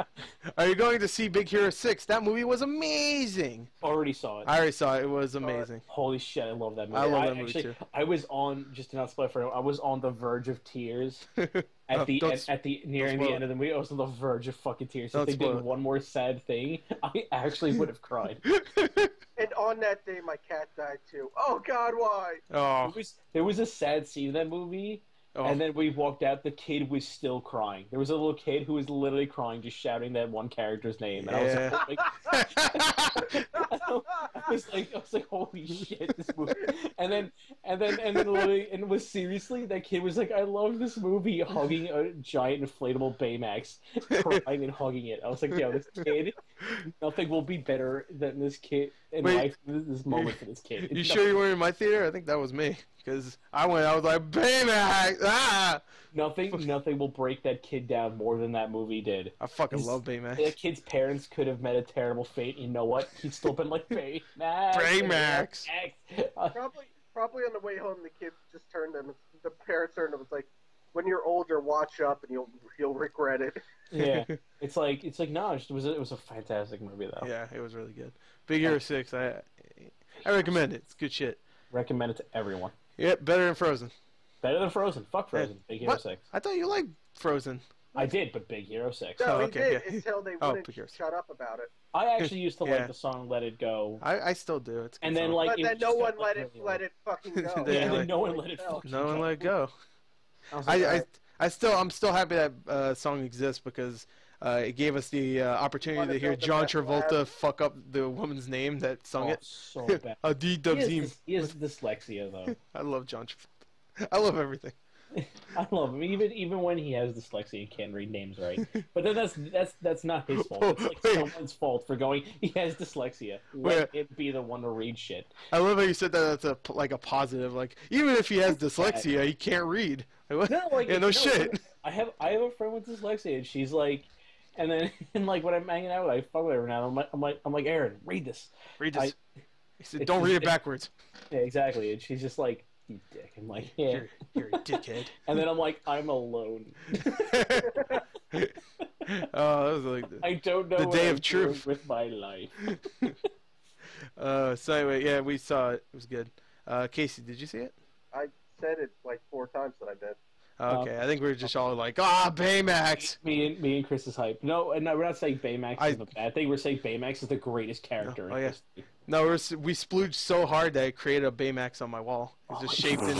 you going to see Big Hero 6? That movie was amazing. Already saw it. I already saw it. It was amazing. Holy shit, I love that movie. I love that movie too. I was on, just to not spoil for him, I was on the verge of tears nearing the end of the movie. I was on the verge of fucking tears. If they did one more sad thing, I actually would have cried. And on that day, my cat died too. Oh God, why? Oh. There was a sad scene in that movie. Oh. And then we walked out, the kid was still crying. There was a little kid who was literally crying, just shouting that one character's name. And I was like, holy shit, this movie. And And then literally, and was seriously, that kid was like, I love this movie, hugging a giant inflatable Baymax, crying and hugging it. I was like, yo, this kid, nothing will be better than this kid in life, this moment for this kid. You sure you weren't in my theater? I think that was me. Because I was like, Baymax! Ah! Nothing will break that kid down more than that movie did. I fucking love Baymax. That kid's parents could have met a terrible fate. You know what? He'd still been like, Baymax. Baymax. Probably on the way home, the kid just turned and the parents turned and was like, "When you're older, watch up, and you'll regret it." Yeah, it's like no, it was a fantastic movie though. Yeah, it was really good. Big Hero 6, I recommend it. It's good shit. Recommend it to everyone. Yeah, better than Frozen. Better than Frozen. Fuck Frozen. Big Hero 6. I thought you liked Frozen. I did, but Big Hero 6. No, he did until they wouldn't shut up about it. I actually used to like the song "Let It Go." I still do. It's and then but then no one let it fucking go. Yeah, then no one let it fucking go. No one let it go. I'm still happy that song exists because it gave us the opportunity to hear John Travolta fuck up the woman's name that sung it. So bad. He has dyslexia though. I love John Travolta. I love everything. I love him, even when he has dyslexia and can't read names right. But then that's not his fault. It's like someone's fault for going. He has dyslexia. Let it be the one to read shit. I love how you said that. That's like a positive. Like even if he has dyslexia, he can't read. Like, no shit. I have a friend with dyslexia, and she's like, and then like when I'm hanging out, I fuck with her now. I'm like, Aaron, read this. Read this. He said, don't read it backwards. Yeah, exactly. And she's just like, you dick. I'm like, yeah. You're a dickhead. And then I'm like, I'm alone. Oh, that was like I don't know the what day I'm of truth with my life. So anyway, yeah, we saw it. It was good. Casey, did you see it? I said it like 4 times that I did. Okay, I think we were just all like, Baymax! Me and Chris is hype. No, we're not saying Baymax is a bad thing. We're saying Baymax is the greatest character in history. No, we splooged so hard that I created a Baymax on my wall. It's just shaped in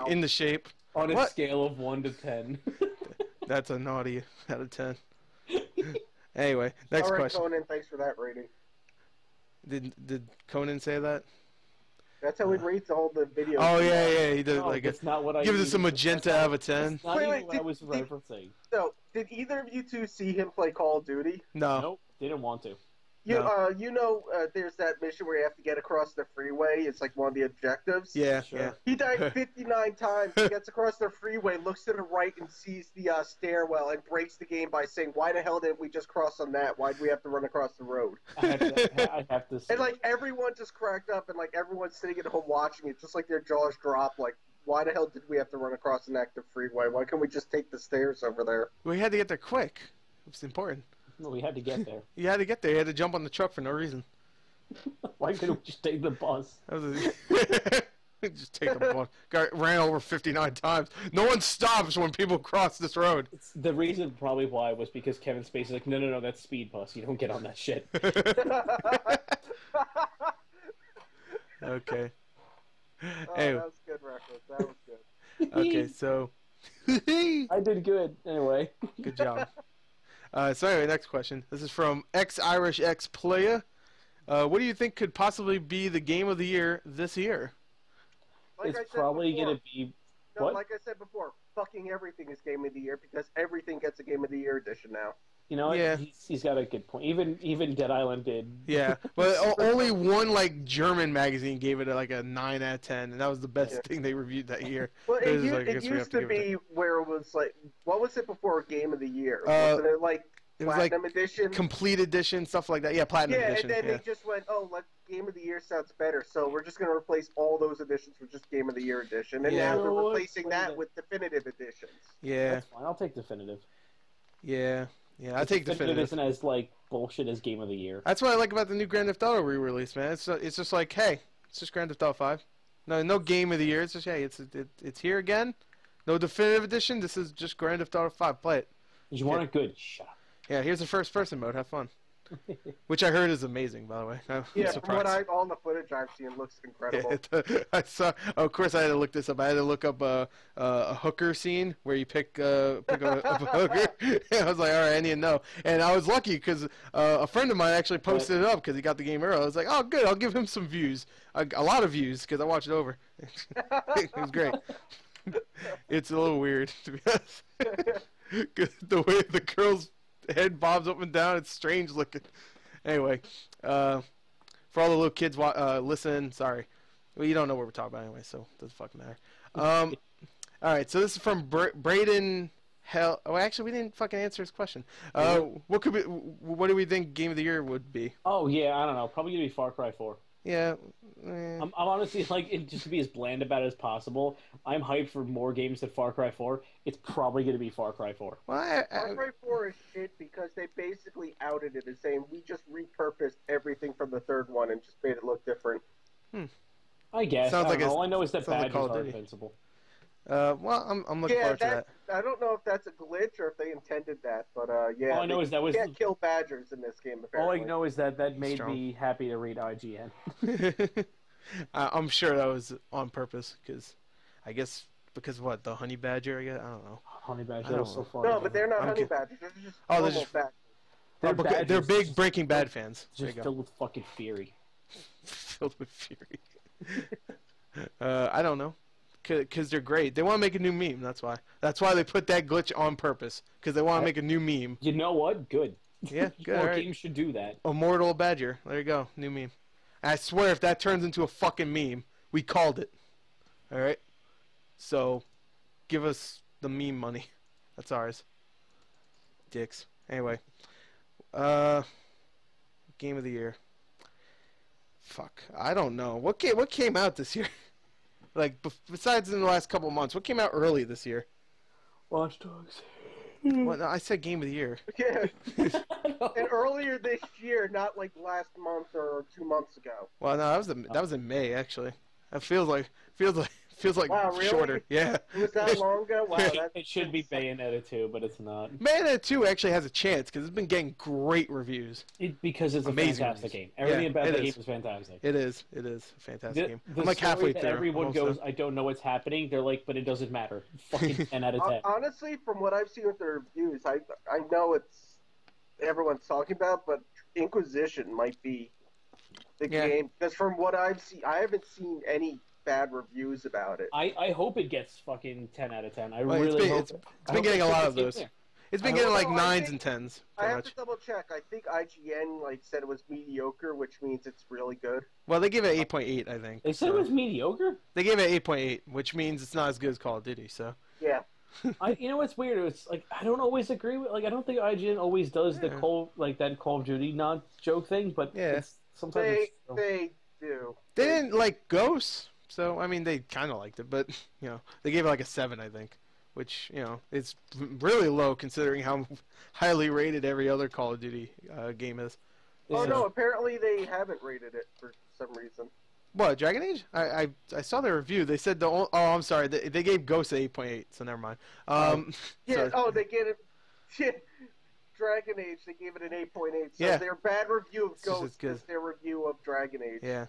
in the shape. On a scale of 1 to 10. That's a naughty out of 10. Anyway, next question. Conan, thanks for that rating. Did Conan say that? That's how he rates the video. Oh yeah, he did that's not what I gives us a magenta out of a 10. That's not what I was referencing. So, did either of you two see him play Call of Duty? No. Nope, didn't want to. There's that mission where you have to get across the freeway. It's like one of the objectives. Yeah, sure. Yeah. He died 59 times. He gets across the freeway, looks to the right, and sees the stairwell, and breaks the game by saying, "Why the hell didn't we just cross on that? Why do we have to run across the road?" I have to. And like everyone just cracked up, and like everyone's sitting at home watching it, just like their jaws drop. Like, why the hell did we have to run across an active freeway? Why can't we just take the stairs over there? We had to get there quick. It's important. No, we had to get there. You had to get there. You had to jump on the truck for no reason. Why couldn't we just take the bus? Just take the bus. Ran over 59 times. No one stops when people cross this road. The reason probably why was because Kevin Spacey's like, no, that's speed bus. You don't get on that shit. Okay. That was good reference. That was good. Okay, so... I did good. Anyway. Good job. So anyway, next question. This is from Irish X Player. What do you think could possibly be the game of the year this year? Like it's probably going to be... No, like I said before, fucking everything is game of the year because everything gets a game of the year edition now. You know, yeah. He's got a good point. Even Dead Island did. Yeah, but only one German magazine gave it a 9 out of 10, and that was the best thing they reviewed that year. Well, it used to be where it was like, what was it before Game of the Year? Wasn't it like Platinum Edition? Complete Edition, stuff like that. Yeah, Platinum Edition. Yeah, and then they just went, Game of the Year sounds better, so we're just going to replace all those editions with just Game of the Year edition, and now they're replacing that with definitive editions. Yeah, that's fine. I'll take definitive. Yeah. Yeah, I take definitive. Isn't as bullshit as Game of the Year. That's what I like about the new Grand Theft Auto re-release, man. It's just like, hey, it's just Grand Theft Auto 5. No Game of the Year. It's just, hey, it's here again. No definitive edition. This is just Grand Theft Auto 5. Play it. You want it good? Shut up. Yeah, here's the first person mode. Have fun. which I heard is amazing, by the way. Yeah, from all the footage I've seen, it looks incredible. Yeah, I saw. Of course, I had to look this up. I had to look up a hooker scene where you pick up a hooker. I was like, all right, I need to know. And I was lucky because a friend of mine actually posted it up because he got the game early. I was like, oh, good, I'll give him some views, a lot of views because I watched it over. It was great. It's a little weird, to be honest. The way the girl's head bobs up and down, it's strange looking. Anyway, for all the little kids listening, sorry. Well, you don't know what we're talking about anyway, so it doesn't fucking matter. All right, so this is from Braden Hell. Oh, actually, we didn't fucking answer his question. What do we think Game of the Year would be? Oh, yeah, I don't know. Probably going to be Far Cry 4. Yeah. I'm honestly, just to be as bland about it as possible, I'm hyped for more games than Far Cry 4. It's probably going to be Far Cry 4. Well, Far Cry 4 is shit because they basically outed it as saying, we just repurposed everything from the third one and just made it look different. I guess. All I know is that badges are invincible. Well, I'm looking forward to that. I don't know if that's a glitch or if they intended that, but yeah. All I know is that you can't kill badgers in this game, apparently. All I know is that made me happy to read IGN. I'm sure that was on purpose, because I guess what, the honey badger? I don't know. Honey badger, that was so fun. No, but they're not honey badgers. They're just badgers. They're big Breaking Bad fans. Just filled with fucking fury. Filled with fury. I don't know. Because they're great. They want to make a new meme, that's why. That's why they put that glitch on purpose, because they want to make a new meme. You know what? Good. Yeah, good. More games should do that. Immortal Badger. There you go. New meme. And I swear, if that turns into a fucking meme, we called it. Alright? So, give us the meme money. That's ours. Dicks. Anyway. Game of the Year. Fuck. I don't know. What came out this year? Like, besides in the last couple months, what came out early this year? Watch Dogs. Well, no, I said Game of the Year. Yeah. And earlier this year, not like last month or 2 months ago. Well, no, that was in May, actually. It feels like wow, really? shorter. Yeah. It was that long ago? Wow, it should be Bayonetta 2, but it's not. Bayonetta 2 actually has a chance because it's been getting great reviews. Because it's amazing a fantastic game. Everything about the game is fantastic. It is a fantastic game. I'm like halfway through. Everyone goes, I don't know what's happening. They're like, but it doesn't matter. Fucking 10 out of 10. Honestly, from what I've seen with the reviews, I know it's everyone's talking about, but Inquisition might be the game. Because from what I've seen, I haven't seen any bad reviews about it. I hope it gets fucking 10 out of 10. I really hope it's been getting a lot of those. It's been getting like 9s and 10s. I have to double check. I think IGN said it was mediocre, which means it's really good. Well, they gave it 8.8, I think. They said it was mediocre? They gave it 8.8, which means it's not as good as Call of Duty, so. Yeah. You know what's weird? It's like I don't always agree with I don't think IGN always does the Call of Duty not joke thing, but sometimes they do. They didn't like Ghosts. So, I mean, they kind of liked it, but, they gave it like a 7, I think, which, is really low considering how highly rated every other Call of Duty game is. Oh, no, apparently they haven't rated it for some reason. What, Dragon Age? I saw their review. They said I'm sorry, they gave Ghost an 8.8, so never mind. They gave it... Dragon Age, they gave it an 8.8, so their bad review of Ghost is their review of Dragon Age. Yeah.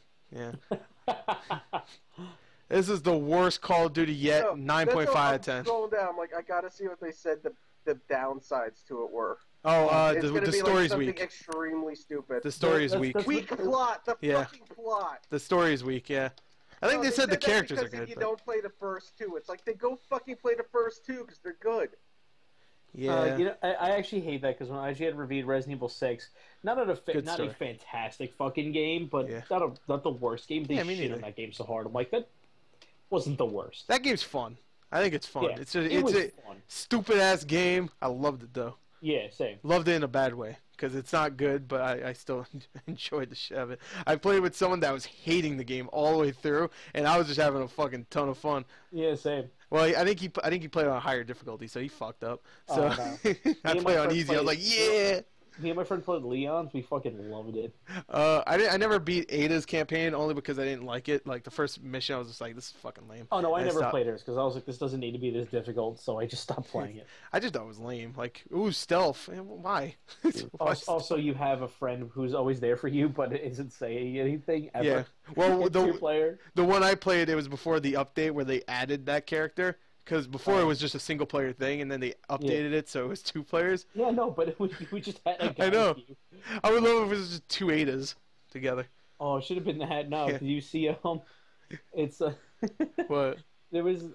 This is the worst Call of Duty yet. 9.5 out of 10. Scrolling down, I gotta see what they said the downsides to it were. Oh, the story's weak. Extremely stupid. The story is weak. Weak plot. The fucking plot. The story is weak. Yeah. I think they said the characters are good. If you don't play the first two, it's like they go fucking play the first two because they're good. Yeah. I actually hate that because when IGN reviewed Resident Evil 6, not a fantastic fucking game, but not the worst game. They shit on that game so hard. I'm like, that wasn't the worst. That game's fun. I think it's fun. Yeah, it's a stupid ass game. I loved it though. Yeah, same. Loved it in a bad way because it's not good, but I still enjoyed the shit of it. I played with someone that was hating the game all the way through, and I was just having a fucking ton of fun. Yeah, same. Well, I think he played on a higher difficulty, so he fucked up. So I played on easy. I was like, yeah. me and my friend played Leon's. We fucking loved it. I never beat Ada's campaign only because I didn't like it. Like the first mission, I was just like, this is fucking lame. Oh no, I never played hers because I was like, this doesn't need to be this difficult, so I just stopped playing it. I just thought it was lame. Like, ooh, stealth. Why? Also, you have a friend who's always there for you, but isn't saying anything ever. Yeah. Well, the one I played, it was before the update where they added that character. Because before it was just a single player thing, and then they updated it so it was 2 players. Yeah, no, but we just had a guy. I know. I would love if it was just 2 Adas together. Oh, it should have been that. No, did you see it's what? There was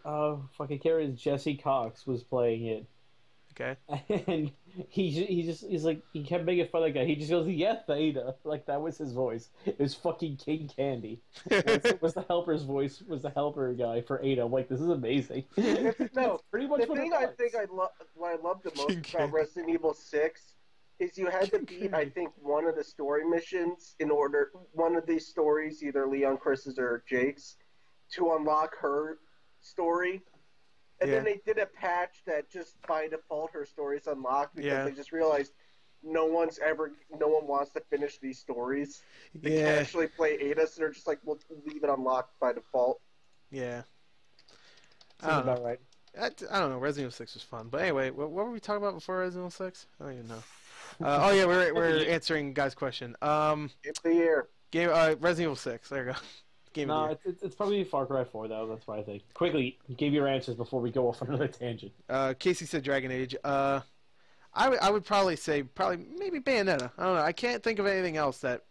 fucking character Jesse Cox was playing it. Okay. And he's like he kept making fun of that guy. He just goes, "Yeah, Theta." Like that was his voice. It was fucking King Candy. was the helper's voice? Was the helper guy for Ada? I'm like, this is amazing. No, pretty much. The thing what I loved the most about Resident Evil 6 is you had to beat, I think, one of the story missions in order. One of these stories, either Leon, Chris's, or Jake's, to unlock her story. And then they did a patch that just by default her story's unlocked because they just realized no one wants to finish these stories. They can't actually play Ada, so they're just like, we'll leave it unlocked by default. Yeah. Sounds about right. I don't know. Resident Evil 6 was fun. But anyway, what were we talking about before Resident Evil 6? I don't even know. Oh yeah, we're answering Guy's question. Game of the year. Resident Evil 6. There you go. No, it's probably Far Cry 4 though. That's what I think. Quickly, give your answers before we go off on another tangent. Casey said Dragon Age. I would probably say maybe Bayonetta. I don't know. I can't think of anything else that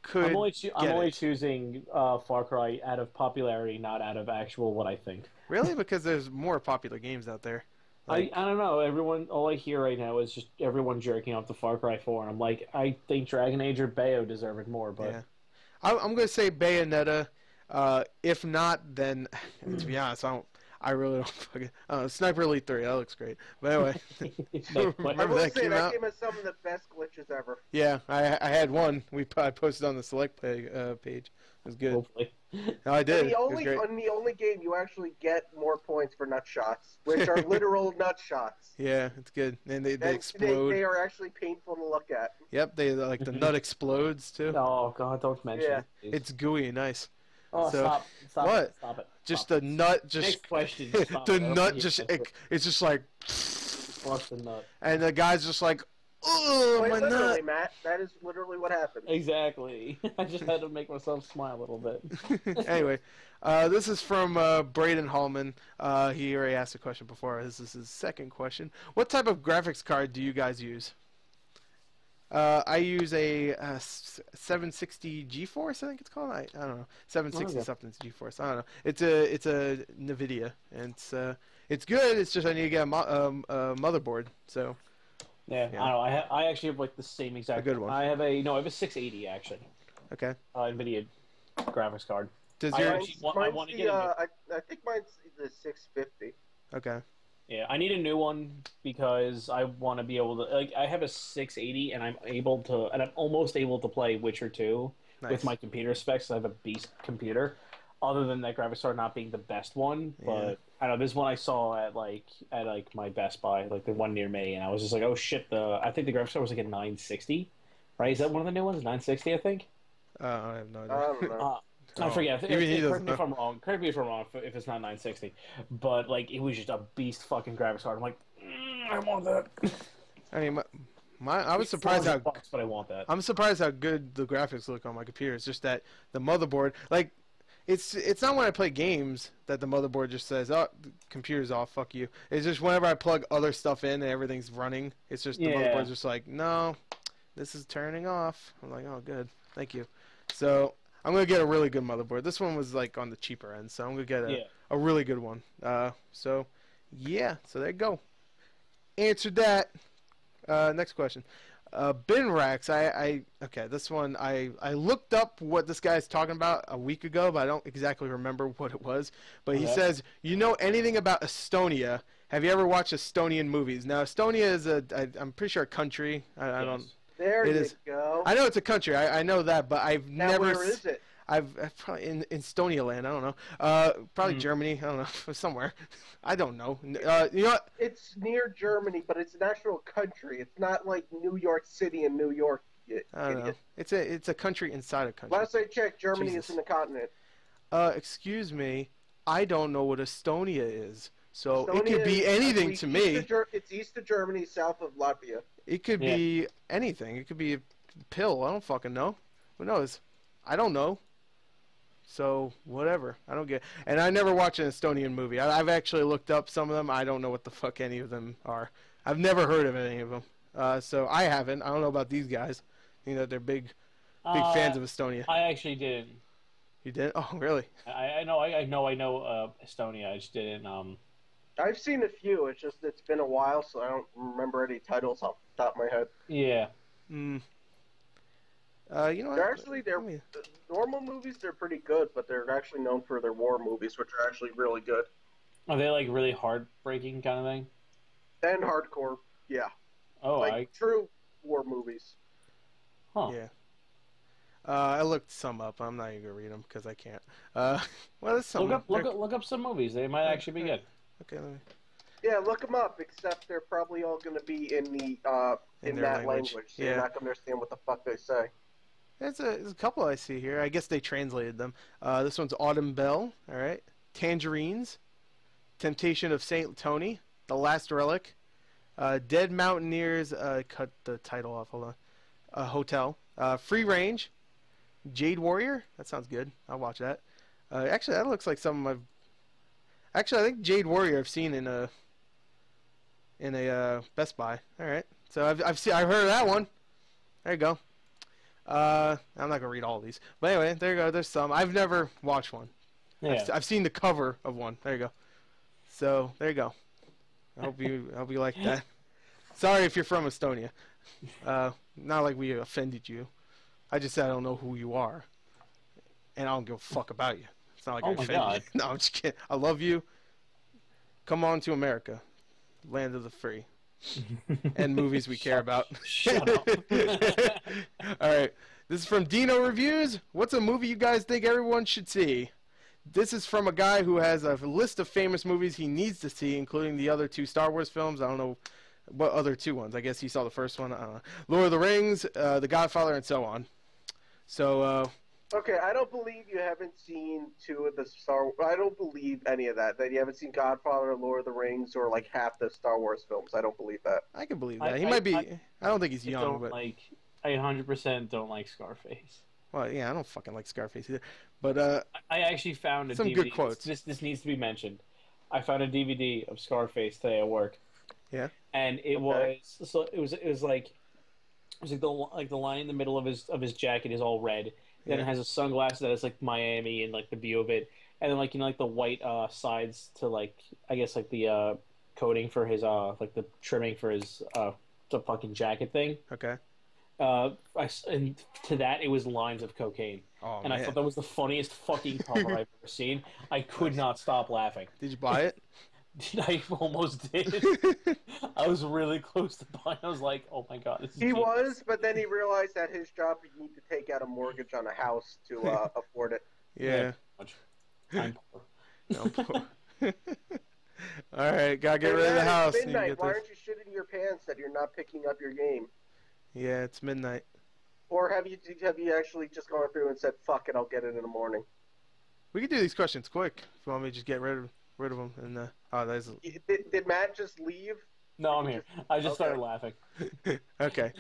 could. I'm only choosing Far Cry out of popularity, not out of actual what I think. Really? Because there's more popular games out there. Like, I don't know. All I hear right now is just everyone jerking off the Far Cry 4, and I'm like, I think Dragon Age or Bayo deserve it more. But I'm gonna say Bayonetta. If not, then to be honest, I really don't fucking. Sniper Elite 3, that looks great. But anyway, remember that came out? That game has some of the best glitches ever. Yeah, I had one. I posted on the Select page. It was good. Hopefully. No, I did. The only game you actually get more points for nut shots, which are literal nut shots. Yeah, it's good, and they explode. They are actually painful to look at. Yep, the nut explodes too. Oh God, don't mention it. It's gooey and nice. Oh, so, stop what? It, stop it. Just the nut, just next question. The nut just it's just like. What's the nut? And the guy's just like, oh, my nut. Matt, that is literally what happened. Exactly. I just had to make myself smile a little bit. Anyway, this is from Braden Hallman. He already asked a question before. This is his second question. What type of graphics card do you guys use? I use a 760 GeForce, I think it's called. I don't know, 760 something's GeForce. I don't know. It's a NVIDIA, and it's good. It's just I need to get a motherboard. So yeah, I don't know. I actually have like the same exact. A good one. I have a 680 actually. Okay. NVIDIA graphics card. I think mine's the 650. Okay. Yeah, I need a new one because I want to be able to I have a 680 and I'm almost able to play Witcher 2 with my computer specs. I have a beast computer. Other than that graphics card not being the best one, but I don't know, this one I saw at my Best Buy, like the one near me, and I was just like, oh shit, I think the graphics card was like a 960. Right? Is that one of the new ones? 960, I think? I have no idea. I forget. Correct me if I'm wrong. Correct me if I'm wrong if it's not 960. But like, it was just a beast fucking graphics card. I'm like, I want that. I mean, I was surprised how. Bucks, but I want that. I'm surprised how good the graphics look on my computer. It's just that the motherboard, like, it's not when I play games that the motherboard just says, "Oh, the computer's off. Fuck you." It's just whenever I plug other stuff in and everything's running. It's just the motherboard's just like, "No, this is turning off." I'm like, "Oh, good, thank you." So. I'm going to get a really good motherboard. This one was like on the cheaper end, so I'm going to get a really good one. So there you go. Answered that. Next question. Bin racks. Okay, this one, I looked up what this guy's talking about a week ago, but I don't exactly remember what it was. But he says, you know anything about Estonia? Have you ever watched Estonian movies? Now, Estonia is I'm pretty sure a country. I don't. There you go. I know it's a country. I know that, but I've never. Where is it? I've probably in Estonia land. I don't know. Probably Germany. I don't know. Somewhere. I don't know. You know what? It's near Germany, but it's an actual country. It's not like New York City and New York. I don't know. It's a country inside a country. Last I checked, Germany isn't a continent. Excuse me. I don't know what Estonia is. So Estonia, it could be anything to me. It's east of Germany, south of Latvia. It could be anything. It could be a pill. I don't fucking know. Who knows? I don't know. So whatever. I don't get. And I never watched an Estonian movie. I've actually looked up some of them. I don't know what the fuck any of them are. I've never heard of any of them. So I haven't. I don't know about these guys. You know, they're big fans of Estonia. I actually didn't. You did? Oh, really? I know Estonia. I just didn't. I've seen a few. It's been a while, so I don't remember any titles off the top of my head. Yeah. You know, the normal movies. They're pretty good, but they're actually known for their war movies, which are actually really good. Are they like really heartbreaking kind of thing? And hardcore, yeah. Oh, like true war movies. Huh. Yeah. I looked some up. I'm not even gonna read them because I can't. Well, there's some. Look up some movies. They might actually be good. Okay. Let me... Yeah, look them up. Except they're probably all going to be in the in that language. So you're not going to understand what the fuck they say. There's a couple I see here. I guess they translated them. This one's Autumn Bell. All right. Tangerines, Temptation of Saint Tony, The Last Relic, Dead Mountaineers. Cut the title off. Hold on. Hotel. Free Range, Jade Warrior. That sounds good. I'll watch that. Actually, that looks like something I've. Actually, I think Jade Warrior I've seen in a Best Buy. All right, so I've heard of that one. There you go. I'm not gonna read all of these, but anyway, there you go. There's some. I've never watched one. Yeah. I've seen the cover of one. There you go. So there you go. I hope you like that. Sorry if you're from Estonia. Not like we offended you. I just said I don't know who you are, and I don't give a fuck about you. It's not like I offended you. No, I'm just kidding. I love you. Come on to America, land of the free, and movies we care about. Shut up. All right. This is from Dino Reviews. What's a movie you guys think everyone should see? This is from a guy who has a list of famous movies he needs to see, including the other 2 Star Wars films. I don't know what other 2 ones. I guess he saw the first one. I don't know. Lord of the Rings, The Godfather, and so on. So, okay, I don't believe you haven't seen 2 of the Star Wars. I don't believe any of that. That you haven't seen Godfather, Lord of the Rings, or like half the Star Wars films. I don't believe that. I can believe that. He might be. I don't think he's young, but I 100% don't like Scarface. Well, yeah, I don't fucking like Scarface either. But I actually found a some DVD. good quotes. This needs to be mentioned. I found a DVD of Scarface today at work. Yeah. And it was like the line in the middle of his jacket is all red. Then it has a sunglasses that is like Miami and like the view of it, and then like like the white sides to like I guess like the coating for his like the trimming for his the fucking jacket thing. Okay. And to that it was lines of cocaine. Oh, and man. I thought that was the funniest fucking cover I've ever seen. I could not stop laughing. Did you buy it? I almost did. I was really close to buying. I was like, "Oh my god!" This is he was, but then he realized that his job, you need to take out a mortgage on a house to afford it. Yeah. I'm poor. No, poor. All right, gotta get rid of the house. It's midnight. Why aren't you shitting your pants that you're not picking up your game? Yeah, it's midnight. Or have you actually just gone through and said, "Fuck it, I'll get it in the morning"? We can do these questions quick if you want me to just get rid of them. And that's. Did Matt just leave? No, I'm here. I just started laughing. Okay.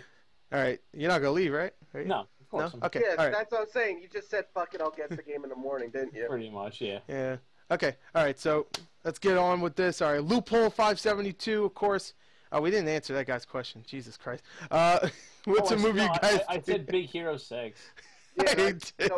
All right. You're not gonna leave, right? No, of course. No? Okay. Yeah, all right. That's what I'm saying. You just said, "Fuck it, I'll get the game in the morning," didn't you? Pretty much, yeah. Yeah. Okay. All right. So let's get on with this. All right. Loophole 572, of course. Oh, we didn't answer that guy's question. Jesus Christ. What's a movie you guys? I said Big Hero 6. Yeah,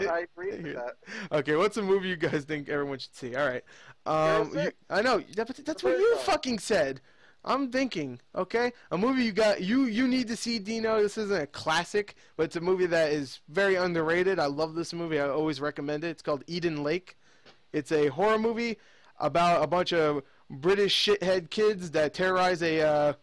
I agree with that. Okay, what's a movie you guys think everyone should see? All right. I know. That's what you fucking said. I'm thinking, okay? A movie you need to see, Dino. This isn't a classic, but it's a movie that is very underrated. I love this movie. I always recommend it. It's called Eden Lake. It's a horror movie about a bunch of British shithead kids that terrorize a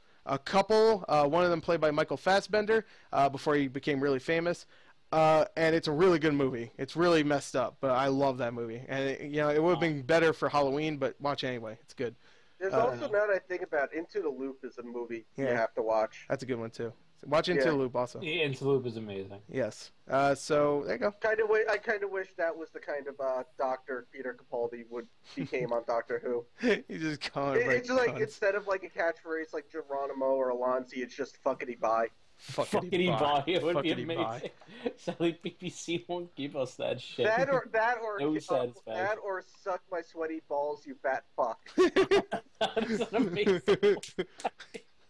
couple. One of them played by Michael Fassbender before he became really famous. And it's a really good movie. It's really messed up, but I love that movie. And it would have been better for Halloween, but watch it anyway. It's good. There's also, now that I think about it, Into the Loop is a movie you have to watch. That's a good one too. Watch Into the Loop also. Yeah, Into the Loop is amazing. Yes. So there you go. I kind of wish that was the kind of Doctor Peter Capaldi became on Doctor Who. He's just calling. It's like instead of like a catchphrase like Geronimo or Alonzi, it's just fuckity bye. Fuckity bye. It would be amazing. Sadly, BBC won't give us that shit. That or suck my sweaty balls, you fat fuck. That's an amazing.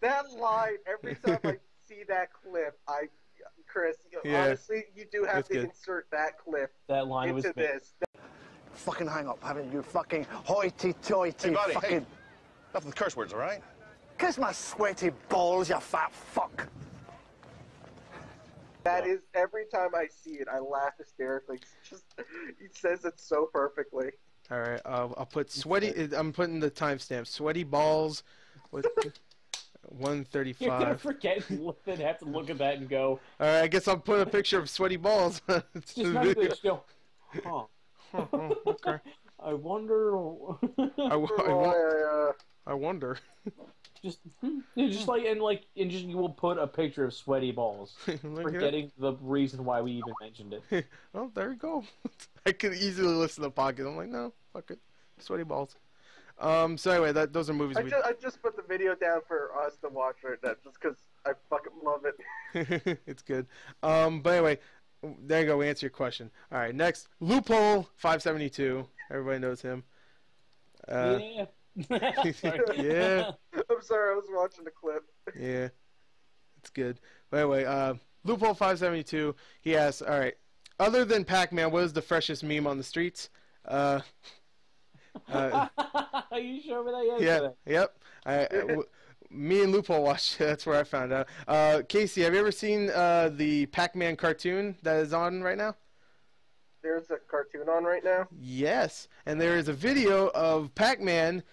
That line, every time I see that clip, Chris, honestly, you do have to insert that clip into this. Fucking hang up, haven't you? Fucking hoity-toity. Hey, buddy, fucking... hey. Enough with the curse words, all right? Kiss my sweaty balls, you fat fuck. That is, every time I see it, I laugh hysterically. He says it so perfectly. All right, I'll put sweaty. I'm putting the timestamp. Sweaty balls with 135. You're gonna forget and have to look at that and go. All right, I guess I'll put a picture of sweaty balls. It's just not good. Just go. Okay. I wonder. I wonder. Just like you will put a picture of sweaty balls, forgetting the reason why we even mentioned it. Well, there you go. I could easily listen to the podcast. I'm like, no, fuck it, sweaty balls. So anyway, those are movies. I just put the video down for us to watch right now, just because I fucking love it. It's good. But anyway, there you go. We answer your question. All right, next, Loophole 572. Everybody knows him. Yeah. Yeah. I'm sorry, I was watching the clip. Yeah, it's good. But anyway, Loophole 572. He asks, all right, other than Pac-Man, what is the freshest meme on the streets? You showed me that yesterday. Yeah. Yep. Me and Loophole watched it. That's where I found out. Casey, have you ever seen the Pac-Man cartoon that is on right now? There's a cartoon on right now? Yes, and there is a video of Pac-Man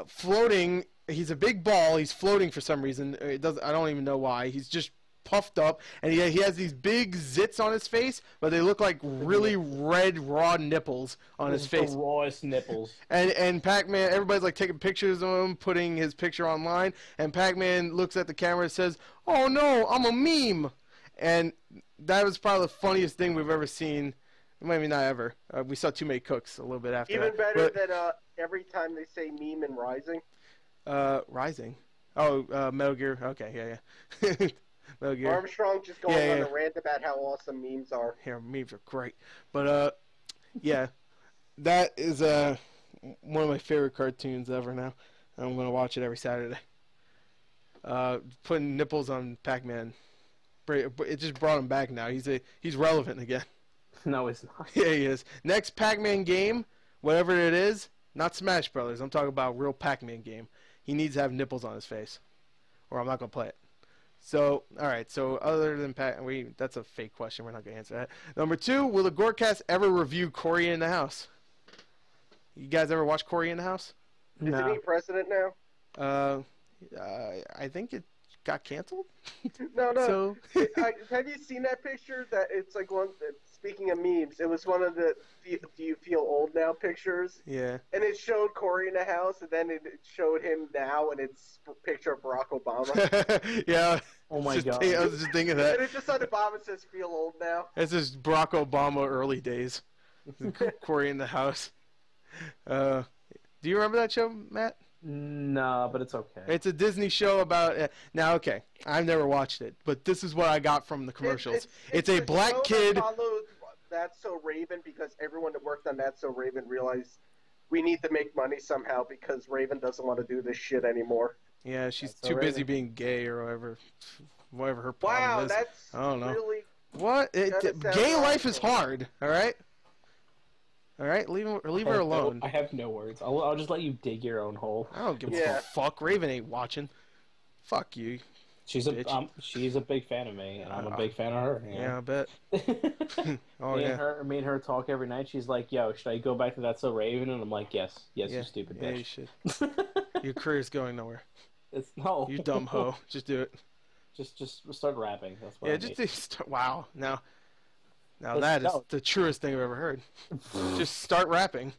floating. He's a big ball. He's floating for some reason. I don't even know why. He's just puffed up, and he has these big zits on his face, but they look like really red, raw nipples on his face. The rawest nipples. And Pac-Man, everybody's like taking pictures of him, putting his picture online, and Pac-Man looks at the camera and says, "Oh no, I'm a meme," and that was probably the funniest thing we've ever seen. Maybe not ever. We saw Too Many Cooks a little bit after Even that. better than every time they say meme in Rising. Rising? Oh, Metal Gear. Okay, yeah. Metal Gear. Armstrong just going on a rant about how awesome memes are. Yeah, memes are great. But, yeah. That is one of my favorite cartoons ever now. I'm going to watch it every Saturday. Putting nipples on Pac-Man. It just brought him back now. He's relevant again. No, it's not. Yeah, he is. Next Pac-Man game, whatever it is, not Smash Brothers. I'm talking about real Pac-Man game. He needs to have nipples on his face, or I'm not gonna play it. So, all right. So, other than that's a fake question. We're not gonna answer that. Number 2, will the GorCast ever review Corey in the House? You guys ever watch Corey in the House? No. Is he president now? I think it got canceled. No. So... have you seen that picture? That it's like one. Speaking of memes, it was one of the "Do you feel old now" pictures. Yeah. And it showed Corey in the house, and then it showed him now, and it's a picture of Barack Obama. Yeah. Oh my God. I was just thinking that. And it just on the bottom says "Feel old now." It's just Barack Obama early days. Corey in the House. Do you remember that show, Matt? No, but it's okay. It's a Disney show about... now, okay, I've never watched it, but this is what I got from the commercials. It's a black kid... That's So Raven, because everyone that worked on That's So Raven realized we need to make money somehow because Raven doesn't want to do this shit anymore. Yeah, she's too busy being gay or whatever her problem is. Wow, that's I don't know. Really... What? Gay life is hard, all right? All right, leave her alone. I have no words. I'll just let you dig your own hole. I don't give a fuck. Raven ain't watching. Fuck you. She's a big fan of me, and I'm a big fan of her. Yeah, I bet. Me and her talk every night. She's like, "Yo, should I go back to That's So Raven?" And I'm like, "Yes, you stupid bitch." Yeah, you should. Your career's going nowhere. No. You dumb hoe. Just do it. Just start rapping. That's what I need. Wow. Now, Now that is the truest thing I've ever heard. Just start rapping.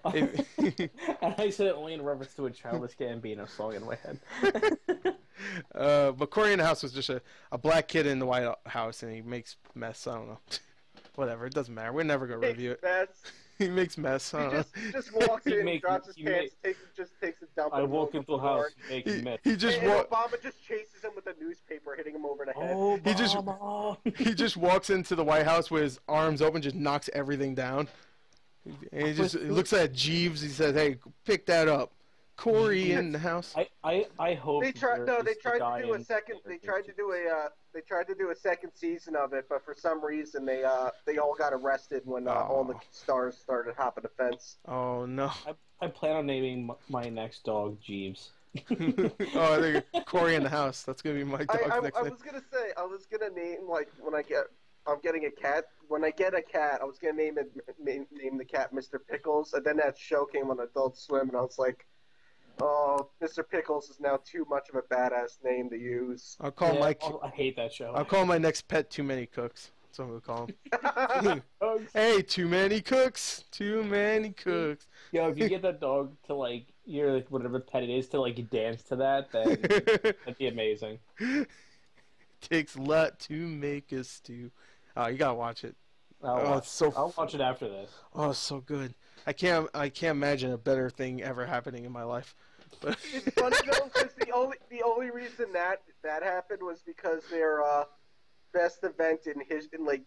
And I said it only in reference to a Childish Gambino song in my head. But Corey in the House was just a black kid in the White House, and he makes mess. I don't know. Whatever, it doesn't matter. We're never going to review it. Mess. He makes mess. He just walks in, drops his pants, just takes a dump. I walk into the house making mess. He just and Obama just chases him with a newspaper, hitting him over the head. Obama. He just walks into the White House with his arms open, just knocks everything down. And he just looks at Jeeves. He says, "Hey, pick that up." Corey in the house. I hope they tried to do a second. They tried to do a second season of it, but for some reason they all got arrested when all the stars started hopping the fence. Oh no! I plan on naming my next dog Jeeves. Oh, I think Corey in the House. That's gonna be my dog's next name. I was gonna name I'm getting a cat. When I get a cat, I was gonna name the cat Mr. Pickles, and then that show came on Adult Swim, and I was like, oh, Mr. Pickles is now too much of a badass name to use. I'll call I hate that show. I'll call my next pet Too Many Cooks. That's what I'm gonna call him. Hey, Too Many Cooks. Too Many Cooks. Yo, if you get that dog to whatever pet it is to dance to that, then that'd be amazing. Takes a lot to make a stew. Oh, you gotta watch it. I'll watch it after this. Oh, it's so good. I can't imagine a better thing ever happening in my life. But it's funny though, because the only reason that happened was because their best event in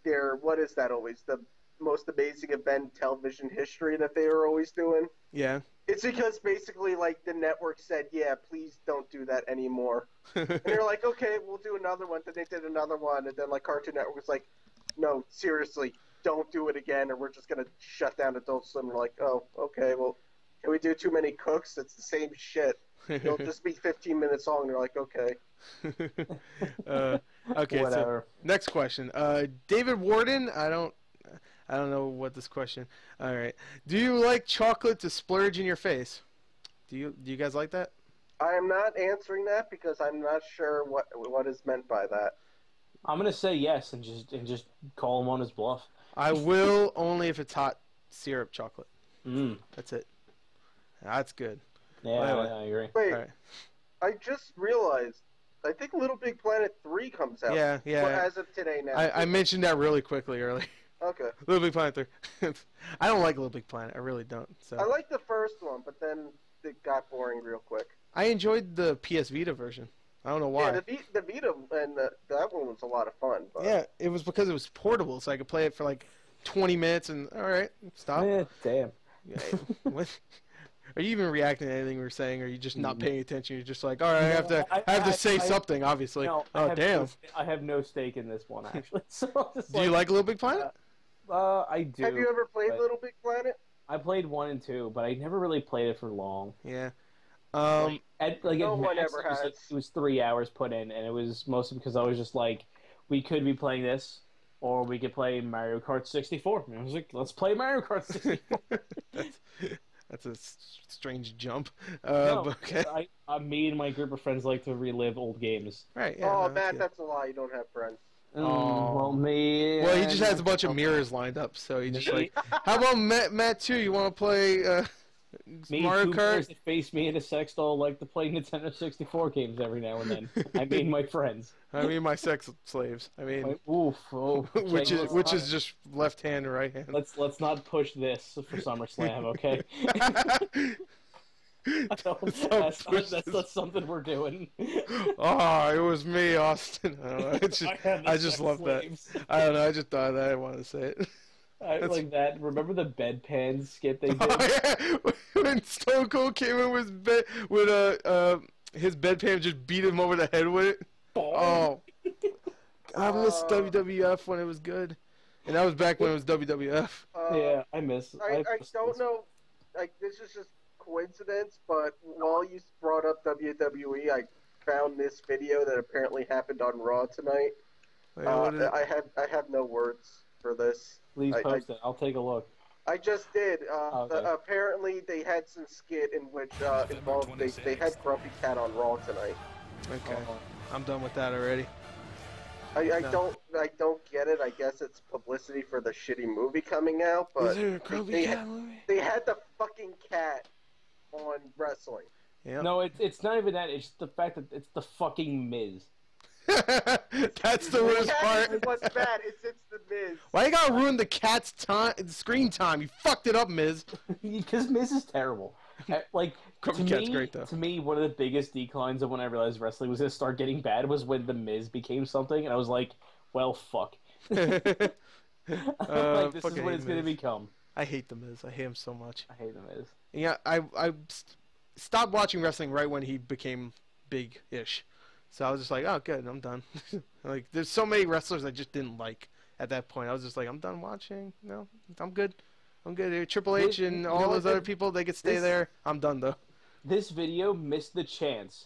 their what is that always the most amazing event in television history that they were always doing. Yeah. It's because basically the network said, yeah, please don't do that anymore. And they're like, okay, we'll do another one. Then they did another one, and then Cartoon Network was like, no, seriously, don't do it again, or we're just gonna shut down Adult Swim. We're like, oh, okay, well, can we do Too Many Cooks? It's the same shit. It'll just be 15 minutes long. And they're like, okay. Okay. So next question. David Warden. I don't know what this question. All right. Do you like chocolate to splurge in your face? Do you guys like that? I am not answering that because I'm not sure what is meant by that. I'm gonna say yes and just call him on his bluff. I will only if it's hot syrup chocolate. That's it. That's good. Yeah, I agree. Wait, right. I just realized. I think Little Big Planet 3 comes out. Yeah. As of today now. I mentioned that really quickly earlier. Okay. Little Big Planet 3. I don't like Little Big Planet. I really don't. So. I like the first one, but then it got boring real quick. I enjoyed the PS Vita version. I don't know why. Yeah, the Vita and that one was a lot of fun. But... Yeah, it was because it was portable, so I could play it for 20 minutes and all right, stop. Yeah, damn. Yeah, what? Are you even reacting to anything we're saying, or are you just not paying attention? You're just like, all right, I have to say something, obviously. No, damn. I have no stake in this one, actually. So do you like Little Big Planet? I do. Have you ever played Little Big Planet? I played 1 and 2, but I never really played it for long. Yeah. No one ever has. It was 3 hours put in, and it was mostly because I was just like, we could be playing this, or we could play Mario Kart 64. And I was like, let's play Mario Kart 64. That's a strange jump. Okay. Me and my group of friends like to relive old games. Right. Yeah, Matt, that's a lie. You don't have friends. Well, me. Well, he just has a bunch of mirrors lined up, so he just how about Matt too? You want to play Mario Kart? That face me in a sex doll like to play Nintendo 64 games every now and then. I mean, my friends. I mean, my sex slaves. I mean, which is just left hand and right hand. Let's not push this for SummerSlam, okay? That's not something we're doing. Oh, it was me, Austin. I don't know. I just love slaves. That. I don't know. I just thought that I wanted to say it. I like that. Remember the bedpan skit they did? Oh, yeah. When Stone Cold came in with his bedpan, just beat him over the head with it. Oh, I miss WWF when it was good, and that was back when it was WWF. Yeah, I miss. I don't know. This is just coincidence, but while you brought up WWE, I found this video that apparently happened on Raw tonight. Wait, I have no words for this. Please post it. I'll take a look. I just did. Okay. Apparently, they had some skit in which involved they had Grumpy Cat on Raw tonight. Okay, I'm done with that already. I don't get it. I guess it's publicity for the shitty movie coming out, but is there a Groovy Cat movie? They had the fucking cat on wrestling. Yep. No, it's not even that. It's the fact that it's the fucking Miz. That's the worst part. What's bad? It's the Miz. Why you gotta ruin the cat's screen time? You fucked it up, Miz. Because Miz is terrible. Like Cat's great though. To me, one of the biggest declines of when I realized wrestling was gonna start getting bad was when the Miz became something, and I was like, "Well, fuck." Like, this is what it's gonna become. I hate the Miz. I hate him so much. I hate the Miz. Yeah, I stopped watching wrestling right when he became big-ish. So I was just like, oh, good, I'm done. Like, there's so many wrestlers I just didn't like at that point. I was just like, I'm done watching. No, I'm good. I'm good. Triple H and all those other people, they could stay there. I'm done, though. This video missed the chance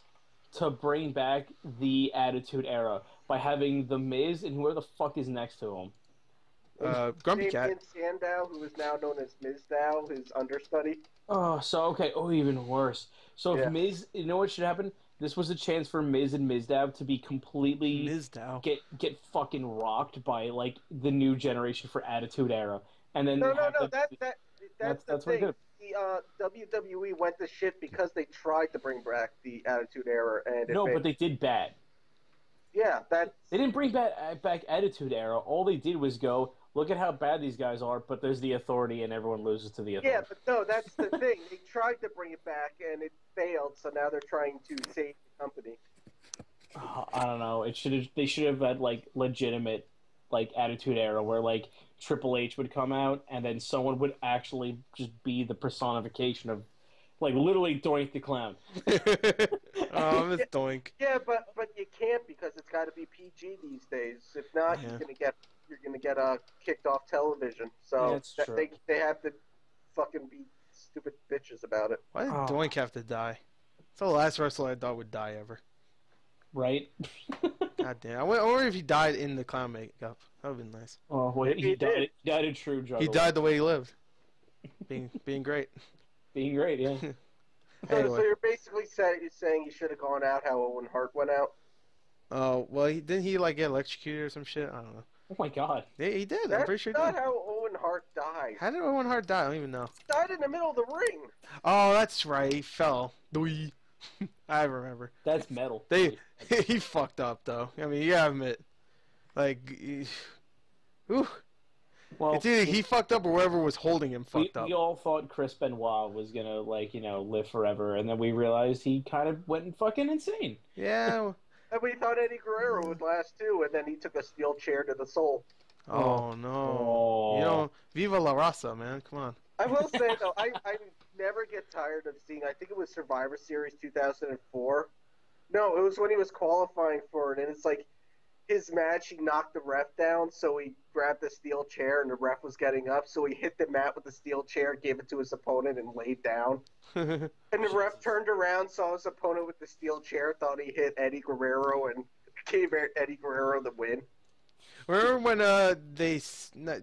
to bring back the Attitude Era by having The Miz and whoever the fuck is next to him. Grumpy Cat. Sandow, who is now known as Mizdow, his understudy. Oh, so, okay. Oh, even worse. So if Miz, you know what should happen? This was a chance for Miz and Mizdow to be completely get fucking rocked by like the new generation for Attitude Era, and then that's the thing. The WWE went to shit because they tried to bring back the Attitude Era, and but they did bad. Yeah, they didn't bring back Attitude Era. All they did was go, look at how bad these guys are, but there's the Authority, and everyone loses to the Authority. Yeah, but no, that's the thing. They tried to bring it back, and it failed, so now they're trying to save the company. I don't know. They should have had, like, legitimate, like, Attitude Era, where, like, Triple H would come out, and then someone would actually just be the personification of, like, literally Doink the Clown. Oh, Miss Doink. Yeah, but you can't because it's got to be PG these days. If not, you're gonna get kicked off television. So they have to fucking be stupid bitches about it. Why did Doink have to die? It's the last wrestler I thought would die ever. Right? God damn! I wonder if he died in the clown makeup. That would've been nice. Oh, wait, he died in true juggalo. He died the way he lived, being great. Being great, yeah. Anyway. So you're basically saying he should have gone out how Owen Hart went out? Oh, well, didn't he like get electrocuted or some shit? I don't know. Oh my god. Yeah, he did. I'm pretty sure he did. That's not how Owen Hart died. How did Owen Hart die? I don't even know. He died in the middle of the ring. Oh, that's right. He fell. I remember. That's metal. He fucked up, though. I mean, you gotta admit. Like, ooh. Well, it's either he fucked up or whoever was holding him fucked up. We all thought Chris Benoit was gonna, like, live forever, and then we realized he kind of went fucking insane. Yeah. And we thought Eddie Guerrero would last too, and then he took a steel chair to the soul. Oh no! Oh. Viva la raza, man! Come on. I will say though, I never get tired of seeing. I think it was Survivor Series 2004. No, it was when he was qualifying for it, and it's like his match. He knocked the ref down, so he grabbed the steel chair, and the ref was getting up, so he hit the mat with the steel chair, gave it to his opponent, and laid down. And the ref turned around, saw his opponent with the steel chair, thought he hit Eddie Guerrero, and gave Eddie Guerrero the win. Remember when they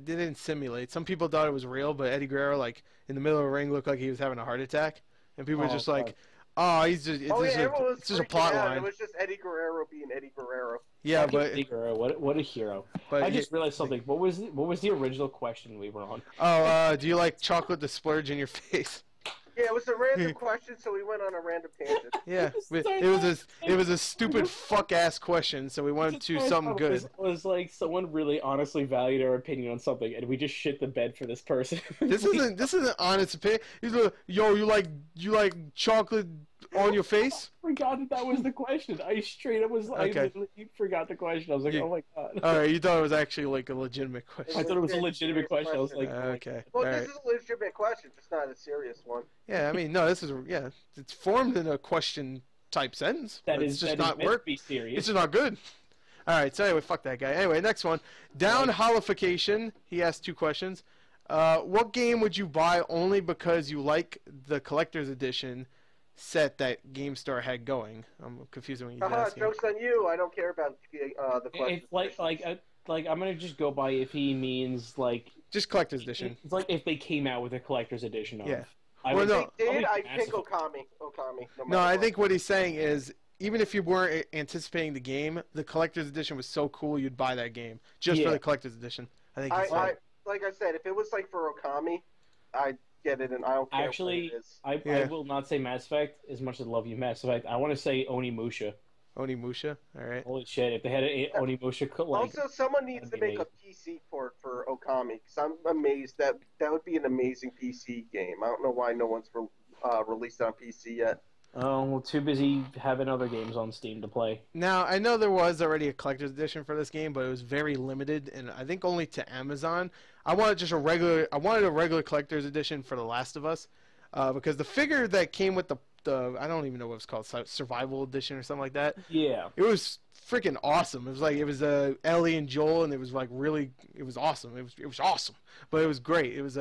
didn't simulate? Some people thought it was real, but Eddie Guerrero, like in the middle of the ring, looked like he was having a heart attack, and people were just like, "Oh, he's just it's just a plot line." It was just Eddie Guerrero being Eddie Guerrero. Yeah, but Eddie Guerrero, what a hero! But I just realized something. What was the original question we were on? Oh, do you like chocolate to splurge in your face? Yeah, it was a random question, so we went on a random tangent. Yeah, it was a stupid fuck ass question, so we went to something good. It was like someone really honestly valued our opinion on something, and we just shit the bed for this person. This isn't honest opinion. He's like, yo, you like chocolate on your face? I forgot that was the question. I straight up was like, I literally forgot the question. I was like, oh my god. All right, you thought it was actually like a legitimate question. I thought it was a legitimate question. I was like, okay. Well, this is a legitimate question, just not a serious one. Yeah, I mean, no, it's formed in a question type sentence. It's just not work. Be serious. It's just not good. All right, so anyway, fuck that guy. Anyway, next one. Down Holification. He asked 2 questions. What game would you buy only because you like the collector's edition set that GameStar had going? I'm confused when he's asking. Joke's on you. I don't care about the collector's edition. Like I'm gonna just go by if he means like just collector's edition. It's like if they came out with a collector's edition of. Yeah. I'd pick Okami. No, I think what he's saying is even if you weren't anticipating the game, the collector's edition was so cool you'd buy that game just for the collector's edition. I think. Like I said, if it was like for Okami, I'd get it, and I don't care what it is. I will not say Mass Effect as much as I love you, Mass Effect. I want to say Onimusha. Onimusha, all right. Holy shit! If they had an Onimusha, also someone needs to make a PC port for Okami because I'm amazed that would be an amazing PC game. I don't know why no one's released it on PC yet. Oh, well, too busy having other games on Steam to play. Now, I know there was already a collector's edition for this game, but it was very limited, and I think only to Amazon. I wanted a regular collector's edition for The Last of Us, because the figure that came with the I don't even know what it's called, Survival Edition or something like that. Yeah. It was freaking awesome. It was Ellie and Joel, and it was it was awesome. It was awesome, but it was great. It was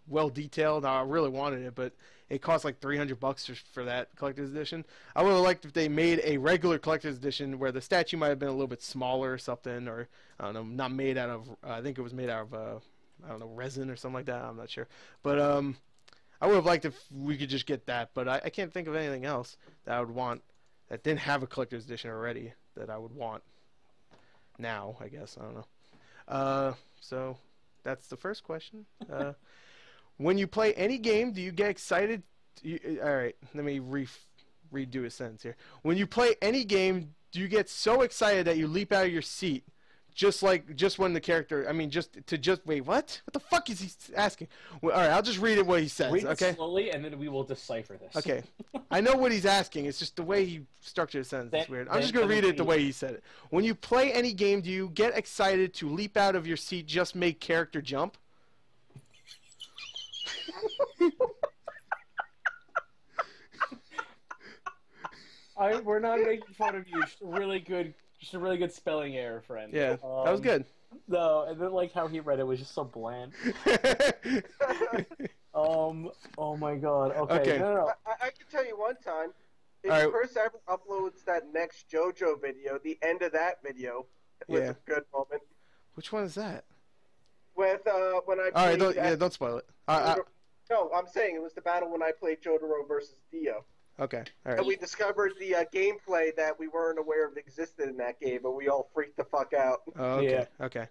well detailed. I really wanted it, but it cost like $300 for that collector's edition. I would have liked if they made a regular collector's edition where the statue might have been a little bit smaller or something, or I don't know, not made out of. I think it was made out of I don't know, resin or something like that. I'm not sure, but I would have liked if we could just get that. But I can't think of anything else that I would want that didn't have a collector's edition already that I would want now. I guess I don't know. So that's the first question. When you play any game, do you get excited? All right, let me redo a sentence here. When you play any game, do you get so excited that you leap out of your seat, just when the character? I mean, wait, what? What the fuck is he asking? Well, all right, I'll just read it what he says. Read okay, it slowly, and then we will decipher this. Okay, I know what he's asking. It's just the way he structured a sentence is weird. I'm just gonna read it the way he said it. When you play any game, do you get excited to leap out of your seat, just make character jump? We're not making fun of you. Just a really good spelling error, friend. Yeah, that was good. No, and then how he read it was just so bland. Oh my god. Okay. No. I can tell you one time. If Chris ever uploads that next JoJo video, the end of that video was a good moment. Which one is that? With when I. All right, don't spoil it. No, I'm saying it was the battle when I played Jotaro versus Dio. Okay, all right. And we discovered the gameplay that we weren't aware of existed in that game, and we all freaked the fuck out. Oh, okay, okay.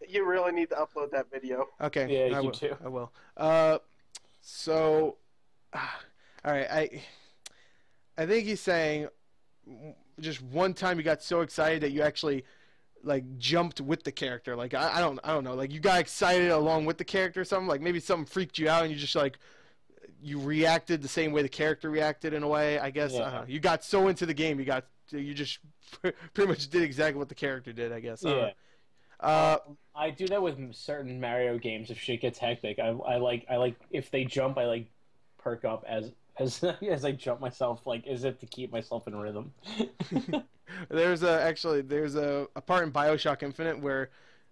You really need to upload that video. Okay, yeah, you too. I will. So, all right, I think he's saying just one time you got so excited that you actually jumped with the character. I don't know. You got excited along with the character or something. Maybe something freaked you out and you just you reacted the same way the character reacted in a way. I guess you got so into the game you just pretty much did exactly what the character did. I guess. Yeah. I do that with certain Mario games. If shit gets hectic, I like if they jump, I perk up as I jump myself, as if to keep myself in rhythm. There's a part in BioShock Infinite where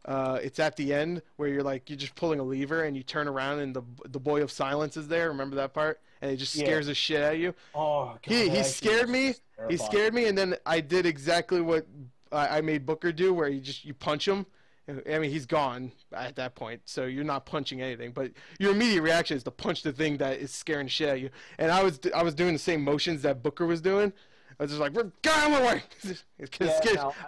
it's at the end where you're just pulling a lever and you turn around and the Boy of Silence is there. Remember that part? And it just scares the shit out of you. Oh god. He scared me. He scared me, and then I did exactly what I made Booker do, where you punch him. I mean, he's gone at that point, so you're not punching anything. But your immediate reaction is to punch the thing that is scaring the shit out of you. And I was doing the same motions that Booker was doing. I was just like, "Get out of my way!"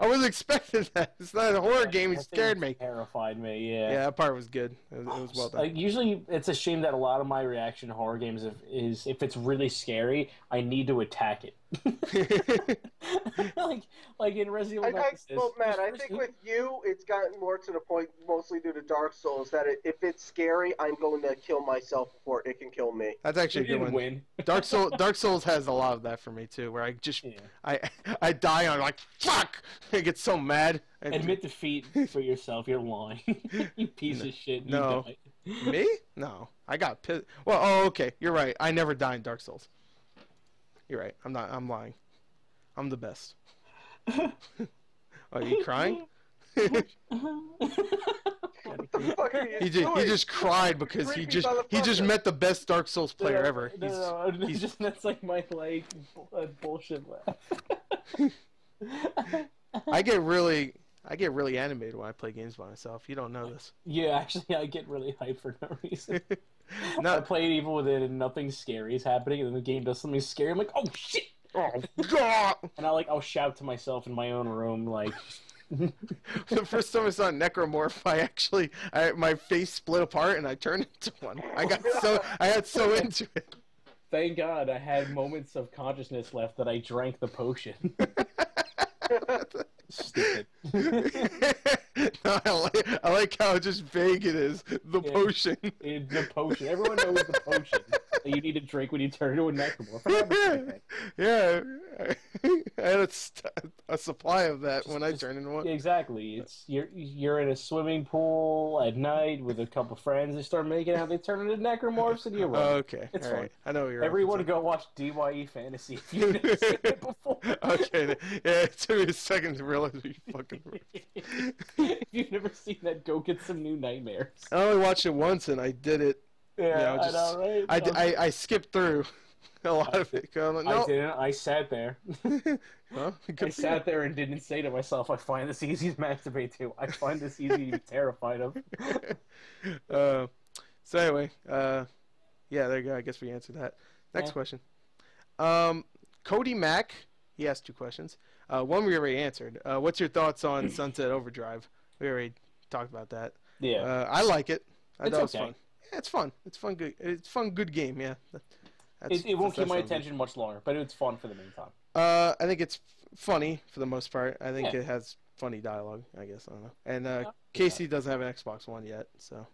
I wasn't expecting that. It's not a horror game. It scared me. Terrified me. Yeah. Yeah, that part was good. It was well done. Usually, it's a shame that a lot of my reaction to horror games is if it's really scary, I need to attack it. like in Resident Evil. Well, Matt, I think with you, it's gotten more to the point, mostly due to Dark Souls, that if it's scary, I'm going to kill myself before it can kill me. That's actually a good one. Win. Dark Souls has a lot of that for me too, where I just I die on fuck. I get so mad. Admit defeat for yourself. You're lying. You piece of shit. No. Me? No. I got pissed. Well, okay. You're right. I never die in Dark Souls. You're right. I'm lying. I'm the best. Are you crying? What the fuck are you doing? He just cried because he just met the best Dark Souls player ever. No, that's my bullshit laugh. I get really animated when I play games by myself. You don't know this. Yeah, actually, I get really hyped for no reason. I play it even when nothing scary is happening, and then the game does something scary. I'm like, oh shit! Oh God! And I'll shout to myself in my own room like. The first time I saw a necromorph, my face split apart and I turned into one. I got so into it. Thank God I had moments of consciousness left that I drank the potion. Stupid. No, I like how just vague it is. The potion. The potion. Everyone knows the potion that you need to drink when you turn into a necromorph. Yeah, I had a supply of that when I turned into one. Exactly. It's you're in a swimming pool at night with a couple friends. They start making out. They turn into necromorphs, and you run. Oh, okay, it's all fun. Right. I know you're. Everyone go watch DYE Fantasy if you've never seen it before. Okay, yeah, it took me a second to realize you fucking. If you've never seen that, go get some new nightmares. I only watched it once, and I did it. Yeah, I know, right? I skipped through a lot of it. Like, no. I didn't. I sat there. Well, I sat there and didn't say to myself, "I find this easy to masturbate to. I find this easy to be terrified of." So anyway, yeah, there you go. I guess we answered that. Next question. Cody Mack, he asked 2 questions. One we already answered. What's your thoughts on Sunset Overdrive? We already talked about that. Yeah. I like it. I thought it was okay. fun. Yeah, it's fun. It's fun. Good. It's fun. Good game. Yeah. It won't keep my attention much longer, but it's fun for the meantime. I think it's funny for the most part. I think it has funny dialogue. I guess I don't know. And Casey doesn't have an Xbox One yet, so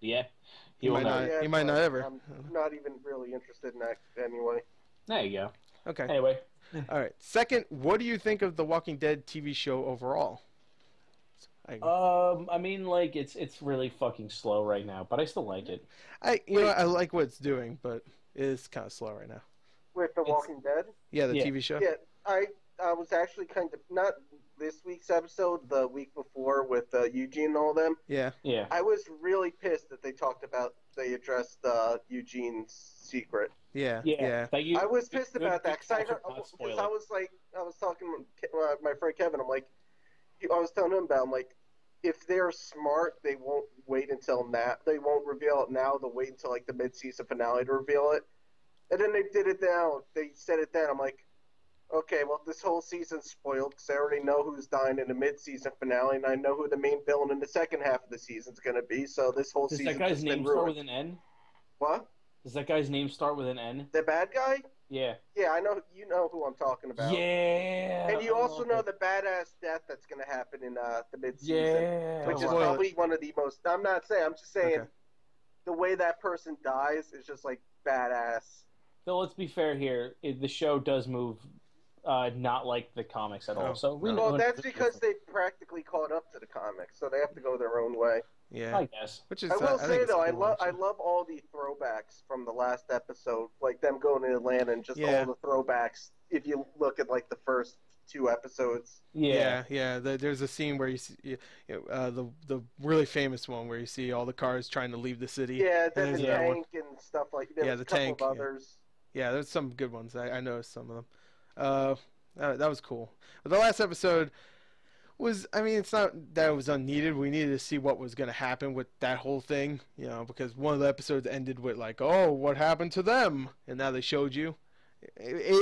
he might not ever. I'm not even really interested in that anyway. There you go. Okay. Anyway. All right. Second, what do you think of the Walking Dead TV show overall? I mean, like it's really fucking slow right now, but I still like it. I like what it's doing, but it is kind of slow right now. With The Walking Dead? Yeah, the TV show. Yeah, I was actually kind of not this week's episode, the week before with Eugene and all them. Yeah. Yeah. I was really pissed that they addressed Eugene's secret. Yeah. I was pissed about that because I was talking to my friend Kevin. I'm like, I was telling him about. I'm like, if they're smart, they won't wait until now. They won't reveal it now. They'll wait until like the mid-season finale to reveal it. And then they did it now. They said it then. I'm like, okay, well, this whole season's spoiled because I already know who's dying in the mid-season finale, and I know who the main villain in the second half of the season's going to be. So this whole season. Does that guy's name start with an N? What? Does that guy's name start with an N? The bad guy? Yeah. Yeah, I know. You know who I'm talking about. Yeah. And you also know the badass death that's going to happen in the mid-season. Yeah. Which is probably one of the most. I'm just saying, the way that person dies is just like badass. So let's be fair here. The show does move not like the comics at all. So that's because they practically caught up to the comics, so they have to go their own way. Yeah, I guess. I will say though, I love all the throwbacks from the last episode, like them going to Atlanta and just all the throwbacks. If you look at like the first 2 episodes. Yeah. There's a scene where you see the really famous one where you see all the cars trying to leave the city. Yeah, then the tank and stuff like that. The a couple tank. Of others. Yeah, there's some good ones. I noticed some of them. That was cool. But the last episode was, I mean, it's not that it was unneeded. We needed to see what was going to happen with that whole thing, because one of the episodes ended with like, oh, what happened to them? And now they showed you.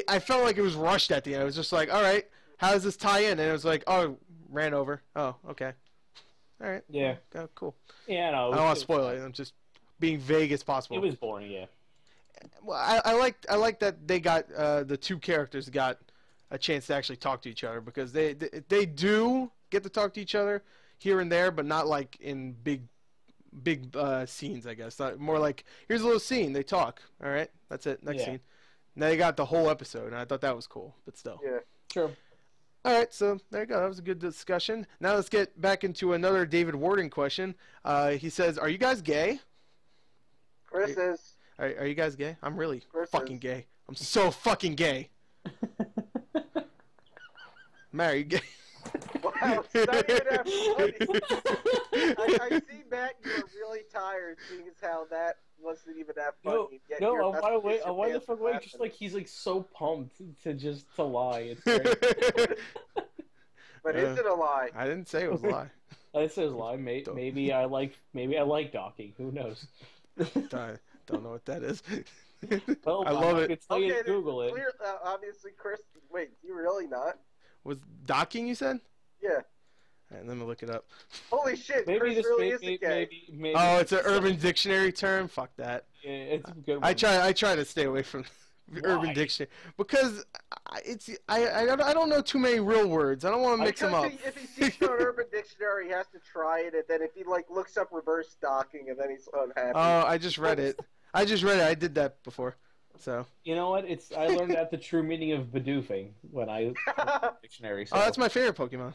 I felt like it was rushed at the end. It was just like, all right, how does this tie in? And it was like, oh, ran over. Oh, okay. All right. Yeah. Oh, cool. Yeah, no. I don't want to spoil it. I'm just being vague as possible. It was boring, yeah. Well, I like that they got the 2 characters got a chance to actually talk to each other, because they do get to talk to each other here and there, but not like in big scenes, I guess. More like, here's a little scene, they talk. All right, that's it. Next scene. Now they got the whole episode, and I thought that was cool, but still. Yeah, sure. All right, so there you go. That was a good discussion. Now let's get back into another David Warden question. He says, "Are you guys gay?" Chris is. Are you guys gay? I'm really Chris fucking is. gay. I'm so fucking gay. Matt, are you gay? Wow, it's not even that funny. I see, Matt, you are really tired, seeing as how that wasn't even that funny. Why the fuck wait? Just like he's like so pumped to lie. It's great. But is it a lie? I didn't say it was a lie. I didn't say it was a lie. Maybe I like docking. Who knows? Don't know what that is. Well, I love it. Okay, Google it. Obviously, Chris. Wait, you really not? Was docking, you said? Yeah. All right, let me look it up. Holy shit, Maybe Chris really is a gay. Maybe. Oh, it's an Urban Dictionary term? Fuck that. Yeah, it's a good one. I try to stay away from Urban Dictionary because I don't know too many real words. I don't want to mix them up. If he sees an Urban Dictionary, he has to try it, and then if he looks up reverse docking, and then he's unhappy. Oh, I just read it. I did that before. So. You know what? I learned that the true meaning of bedoofing when I looked up the dictionary. So. Oh, that's my favorite Pokemon.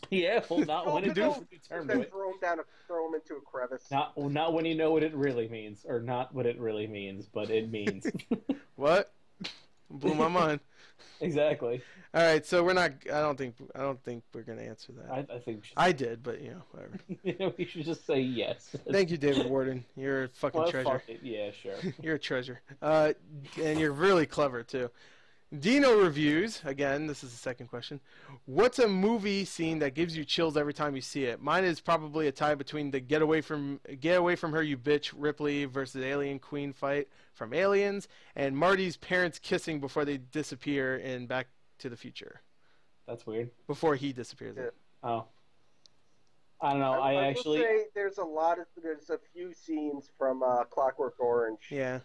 Yeah, well, not when it does. Throw him into a crevice. Not when you know what it really means, or not what it really means, but it means. What? Blew my mind. Exactly. All right, so we're not. I don't think we're gonna answer that. I think. I did, but whatever. We should just say yes. Thank you, David Warden. You're a fucking treasure. Fuck it. Yeah, sure. You're a treasure. And you're really clever too. Dino reviews. Again, this is the second question. What's a movie scene that gives you chills every time you see it? Mine is probably a tie between the Get Away from Her, You Bitch, Ripley versus Alien Queen fight from Aliens, and Marty's parents kissing before they disappear in Back to the Future. That's weird. Before he disappears. Yeah. Oh. I don't know. I actually will say there's a few scenes from Clockwork Orange. Yeah.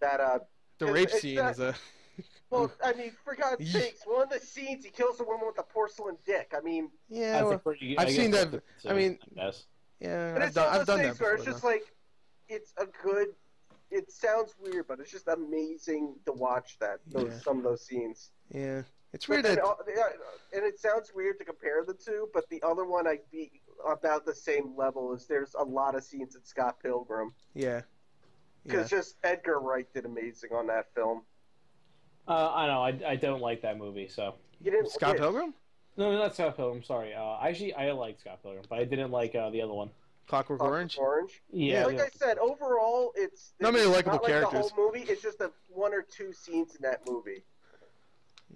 That the rape scene is a. Well, I mean, for God's sakes, one of the scenes he kills a woman with a porcelain dick. I mean, yeah, I've seen that. I mean, yes. Yeah, but I've done that before. It's just like, it's a good. It sounds weird, but it's just amazing to watch some of those scenes. Yeah, it's weird. And it sounds weird to compare the two, but the other one I'd be about the same level. Is there's a lot of scenes in Scott Pilgrim. Yeah. Because just Edgar Wright did amazing on that film. I know. I don't like that movie. So you didn't Scott Pilgrim? No, not Scott Pilgrim. Sorry. Actually, I liked Scott Pilgrim, but I didn't like the other one. Clockwork Orange. Yeah. Like I said, overall, it's not many likable characters. The whole movie. It's just one or two scenes in that movie.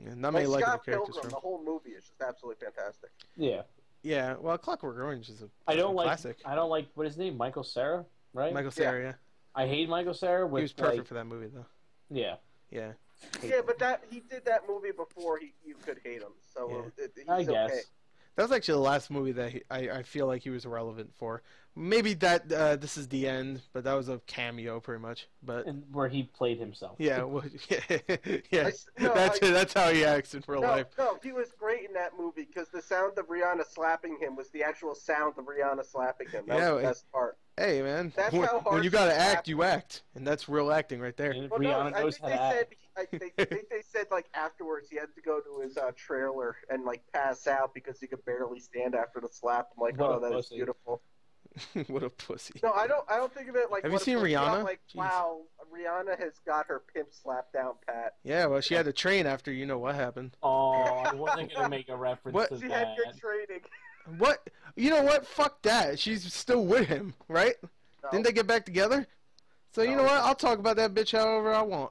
Yeah, not many likable Scott characters. Pilgrim, the whole movie is just absolutely fantastic. Yeah. Yeah. Well, Clockwork Orange is a classic. I don't like what is his name? Michael Cera, right? Michael Cera. Yeah. I hate Michael Cera. He was perfect for that movie, though. Yeah. Yeah. Yeah, but he did that movie before you could hate him, so he's I guess. Okay. That was actually the last movie that I feel like he was relevant for. Maybe that This Is the End, but that was a cameo pretty much. But and where he played himself. Yeah, well, yeah. That's how he acts in real life. No, he was great in that movie because the sound of Rihanna slapping him was the actual sound of Rihanna slapping him. That was the best part. Hey man, that's how hard when you gotta act, you act, and that's real acting right there. Well, Rihanna knows how to act. I think they said like afterwards he had to go to his trailer and like pass out because he could barely stand after the slap. I'm like, oh, that is beautiful. What a pussy. No, I don't think of it like. Have you seen Rihanna? I'm like, wow, Rihanna has got her pimp slap down pat. Yeah, well, she had to train after you know what happened. Oh, I wasn't gonna make a reference to she that. Had good training. What? You know what? Fuck that. She's still with him, right? No. Didn't they get back together? So you know what? I'll talk about that bitch however I want.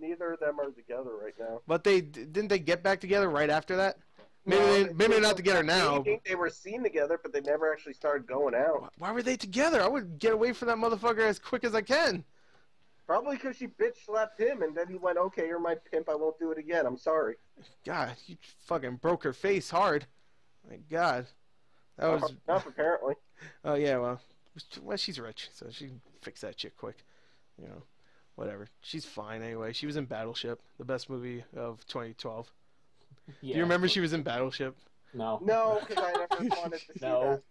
Neither of them are together right now. But didn't they get back together right after that? Maybe they're not together now. I think they were seen together, but they never actually started going out. Why were they together? I would get away from that motherfucker as quick as I can. Probably because she bitch slapped him, and then he went, "Okay, you're my pimp. I won't do it again. I'm sorry." God, you fucking broke her face hard. My God, that was enough apparently. Oh yeah, well, she's rich, so she can fix that shit quick. You know, whatever. She's fine anyway. She was in Battleship, the best movie of 2012. Yeah, do you remember she was in Battleship? No. No, because I never wanted to see that.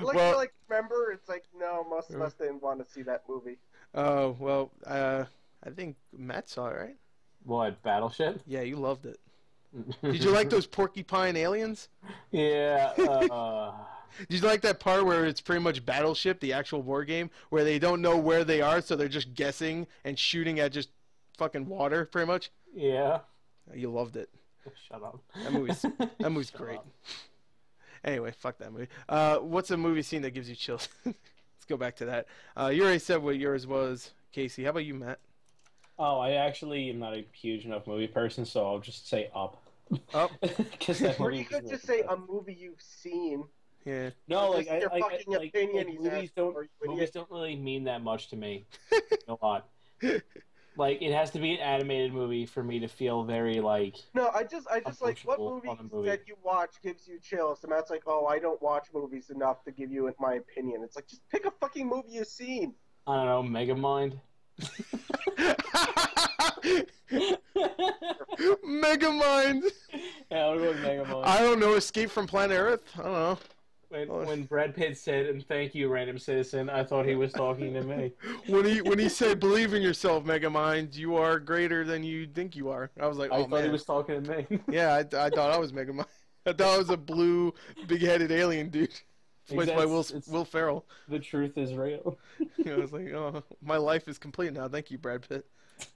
Like, remember? It's like, no, most of us didn't want to see that movie. Oh, well, I think Matt saw it, right? What, Battleship? Yeah, you loved it. Did you like those porcupine aliens? Yeah. Did you like that part where it's pretty much Battleship, the actual war game, where they don't know where they are, so they're just guessing and shooting at just fucking water, pretty much? Yeah. You loved it. Shut up. That movie's great. Anyway, fuck that movie. What's a movie scene that gives you chills? Let's go back to that. You already said what yours was, Casey. How about you, Matt? Oh, I actually am not a huge enough movie person, so I'll just say Up. Up? Or you could just say a movie you've seen. Yeah. No, like your fucking opinion. movies don't really mean that much to me. A lot. Like, it has to be an animated movie for me to feel very, like... No, I just like, what movie that you watch gives you chills? And Matt's like, oh, I don't watch movies enough to give you my opinion. It's like, just pick a fucking movie you've seen. I don't know, Megamind? Megamind! Yeah, I'll go with Megamind. I don't know, Escape from Planet Earth? I don't know. When Brad Pitt said, and thank you, random citizen, I thought he was talking to me. When he said, believe in yourself, Megamind, you are greater than you think you are. I was like, I thought he was talking to me. Yeah, I thought I was Megamind. I thought I was a blue, big-headed alien dude. Voiced by Will Ferrell. The truth is real. I was like, oh, my life is complete now. Thank you, Brad Pitt.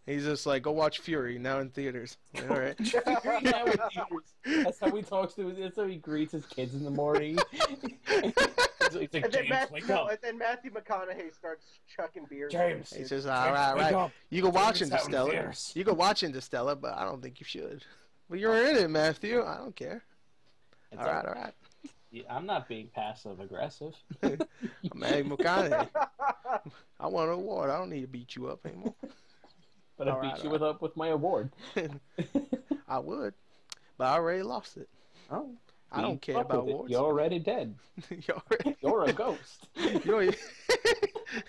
He's just like, go watch Fury, now in theaters. Like, all right. Fury now in theaters. That's how he talks to. That's how he greets his kids in the morning. It's like, and then Matthew McConaughey starts chucking beers. James, he says, all right. You go watch Interstellar. You go watch Interstellar, but I don't think you should. Well, you're in it, Matthew. I don't care. All right. Yeah, I'm not being passive aggressive. I'm Matthew McConaughey. I won an award. I don't need to beat you up anymore. But I beat you up with my award. I would, but I already lost it. Oh, I don't care about awards. You're already dead. You're a ghost.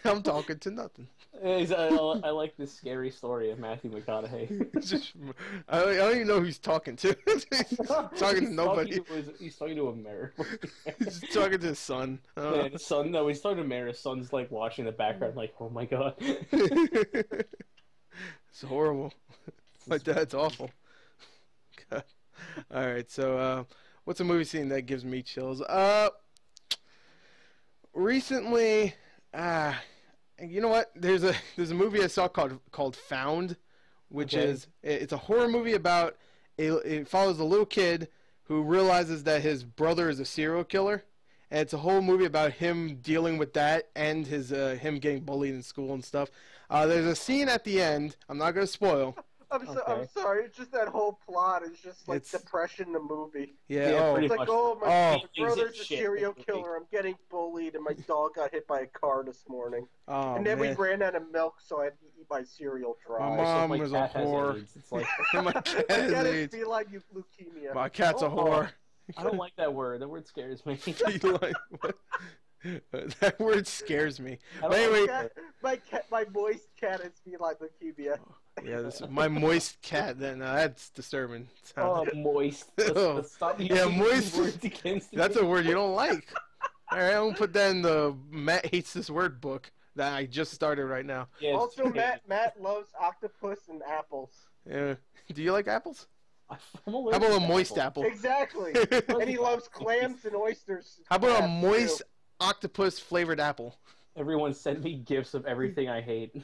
I'm talking to nothing. I like this scary story of Matthew McConaughey. I don't even know who he's talking to. He's talking to nobody. He's talking to a mirror. He's talking to his son. Yeah, his son. No, he's talking to a mirror. His son's like watching the background, like, oh my god. It's horrible. My dad's awful. God. All right, so what's a movie scene that gives me chills? Recently, you know what? There's a movie I saw called Found, which is it's a horror movie about it follows a little kid who realizes that his brother is a serial killer, and it's a whole movie about him dealing with that and his him getting bullied in school and stuff. There's a scene at the end. I'm not going to spoil. I'm sorry. It's just that whole plot is just like depression the movie. Yeah. It's like, my brother's a serial killer. I'm getting bullied, and my dog got hit by a car this morning. Oh, and then we ran out of milk, so I had to eat my cereal dry. My mom was a whore. It's like my cat has AIDS. Feline leukemia. My cat's a whore. I don't like that word. That word scares me. That word scares me. But anyway, my moist cat is feline leukemia. Yeah, this is my moist cat. Then that's disturbing. Moist. Let's stop using moist. Words against that's a word you don't like. All right, I'm gonna put that in the Matt hates this word book that I just started right now. Yeah, also, Matt loves octopus and apples. Yeah. Do you like apples? How about a moist apple? Exactly. And he loves clams and oysters. How about a moist octopus flavored apple? Everyone send me gifts of everything I hate.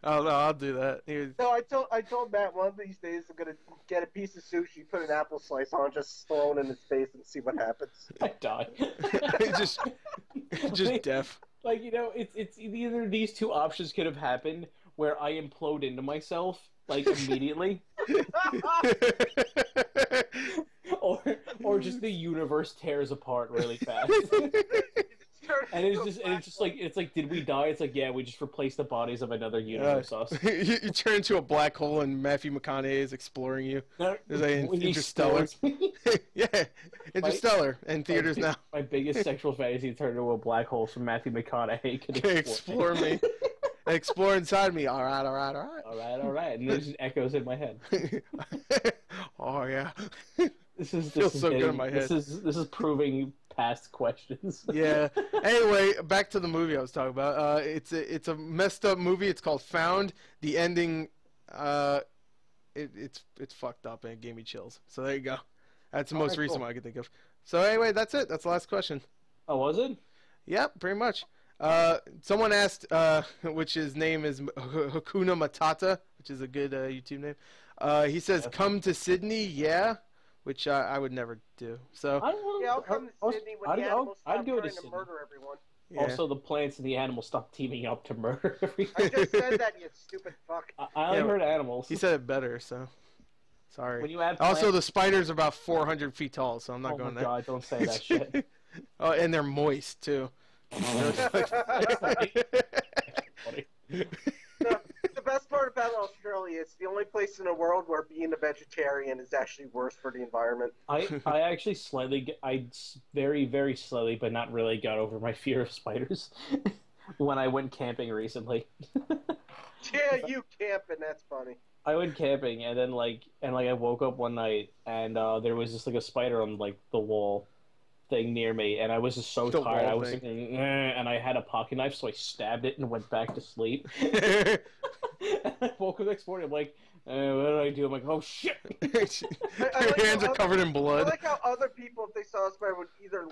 Oh no, I'll do that. No, I told Matt one of these days I'm gonna get a piece of sushi, put an apple slice on, just throw it in his face and see what happens. I die. just deaf. Like, it's either these two options could have happened where I implode into myself like immediately, or just the universe tears apart really fast. And it's just like did we die? It's like, yeah, we just replaced the bodies of another universe. You turn into a black hole and Matthew McConaughey is exploring you. There's Interstellar. Yeah, Interstellar in theaters now. My biggest sexual fantasy turned into a black hole so Matthew McConaughey can explore me. Explore inside me. All right. And then it just echoes in my head. Oh yeah. This is so good in my head. This is proving past questions. Yeah. Anyway, back to the movie I was talking about. It's a messed up movie. It's called Found. The ending, it's fucked up and it gave me chills. So there you go. That's the most recent one I can think of. So anyway, that's it. That's the last question. Oh, was it? Yep, pretty much. Someone asked, which his name is Hakuna Matata, which is a good YouTube name. He says, "Come to Sydney, yeah." Which I would never do. So I'll come to Sydney when the animals stop trying to murder everyone. Yeah. Also, the plants and the animals stop teaming up to murder everyone. I just said that, you stupid fuck. I only heard animals. He said it better, so sorry. When you add also, the spiders are about 400 feet tall, so I'm not going there. Oh my god, don't say that shit. Oh, and they're moist too. The best part about Australia is the only place in the world where being a vegetarian is actually worse for the environment. I actually very, very slowly, but not really, got over my fear of spiders when I went camping recently. Yeah, you camping, that's funny. I went camping and then I woke up one night and there was just like a spider on like the wall thing near me, and I was just so tired. I was like, and I had a pocket knife, so I stabbed it and went back to sleep. And I woke up the next morning, I'm like, what did I do? I'm like, oh shit! Your hands are covered in blood. I like how other people, if they saw a spider, would either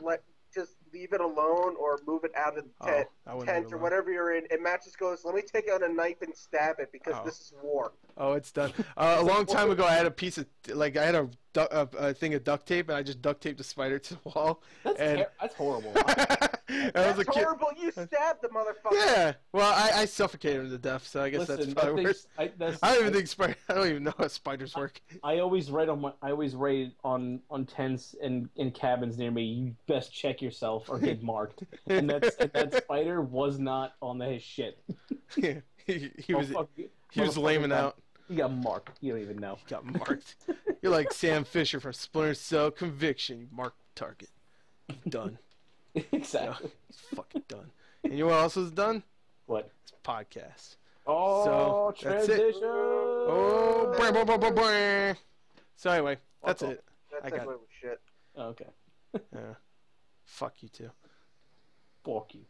just leave it alone or move it out of the tent or whatever you're in. And Matt just goes, let me take out a knife and stab it because this is war. Oh, it's done. A long time ago, I had a piece of, I had a thing of duct tape, and I just duct taped the spider to the wall. That's horrible. That's horrible. You stabbed the motherfucker. Yeah. Well, I suffocated him to death, so I guess that's probably worse. I don't even know how spiders work. I always write on tents and in cabins near me. You best check yourself or get marked. And that spider was not on his shit. Yeah. He was laming out. He got marked. You don't even know. He got marked. You're like Sam Fisher from Splinter Cell. Conviction. You marked the target. Done. Exactly. He's fucking done. And you know what else is done? What? It's podcast. Oh, so, transition. Oh, blah, blah, blah, blah. So anyway, that's it. I got it. Shit. Okay. Yeah. Fuck you too. Fuck you.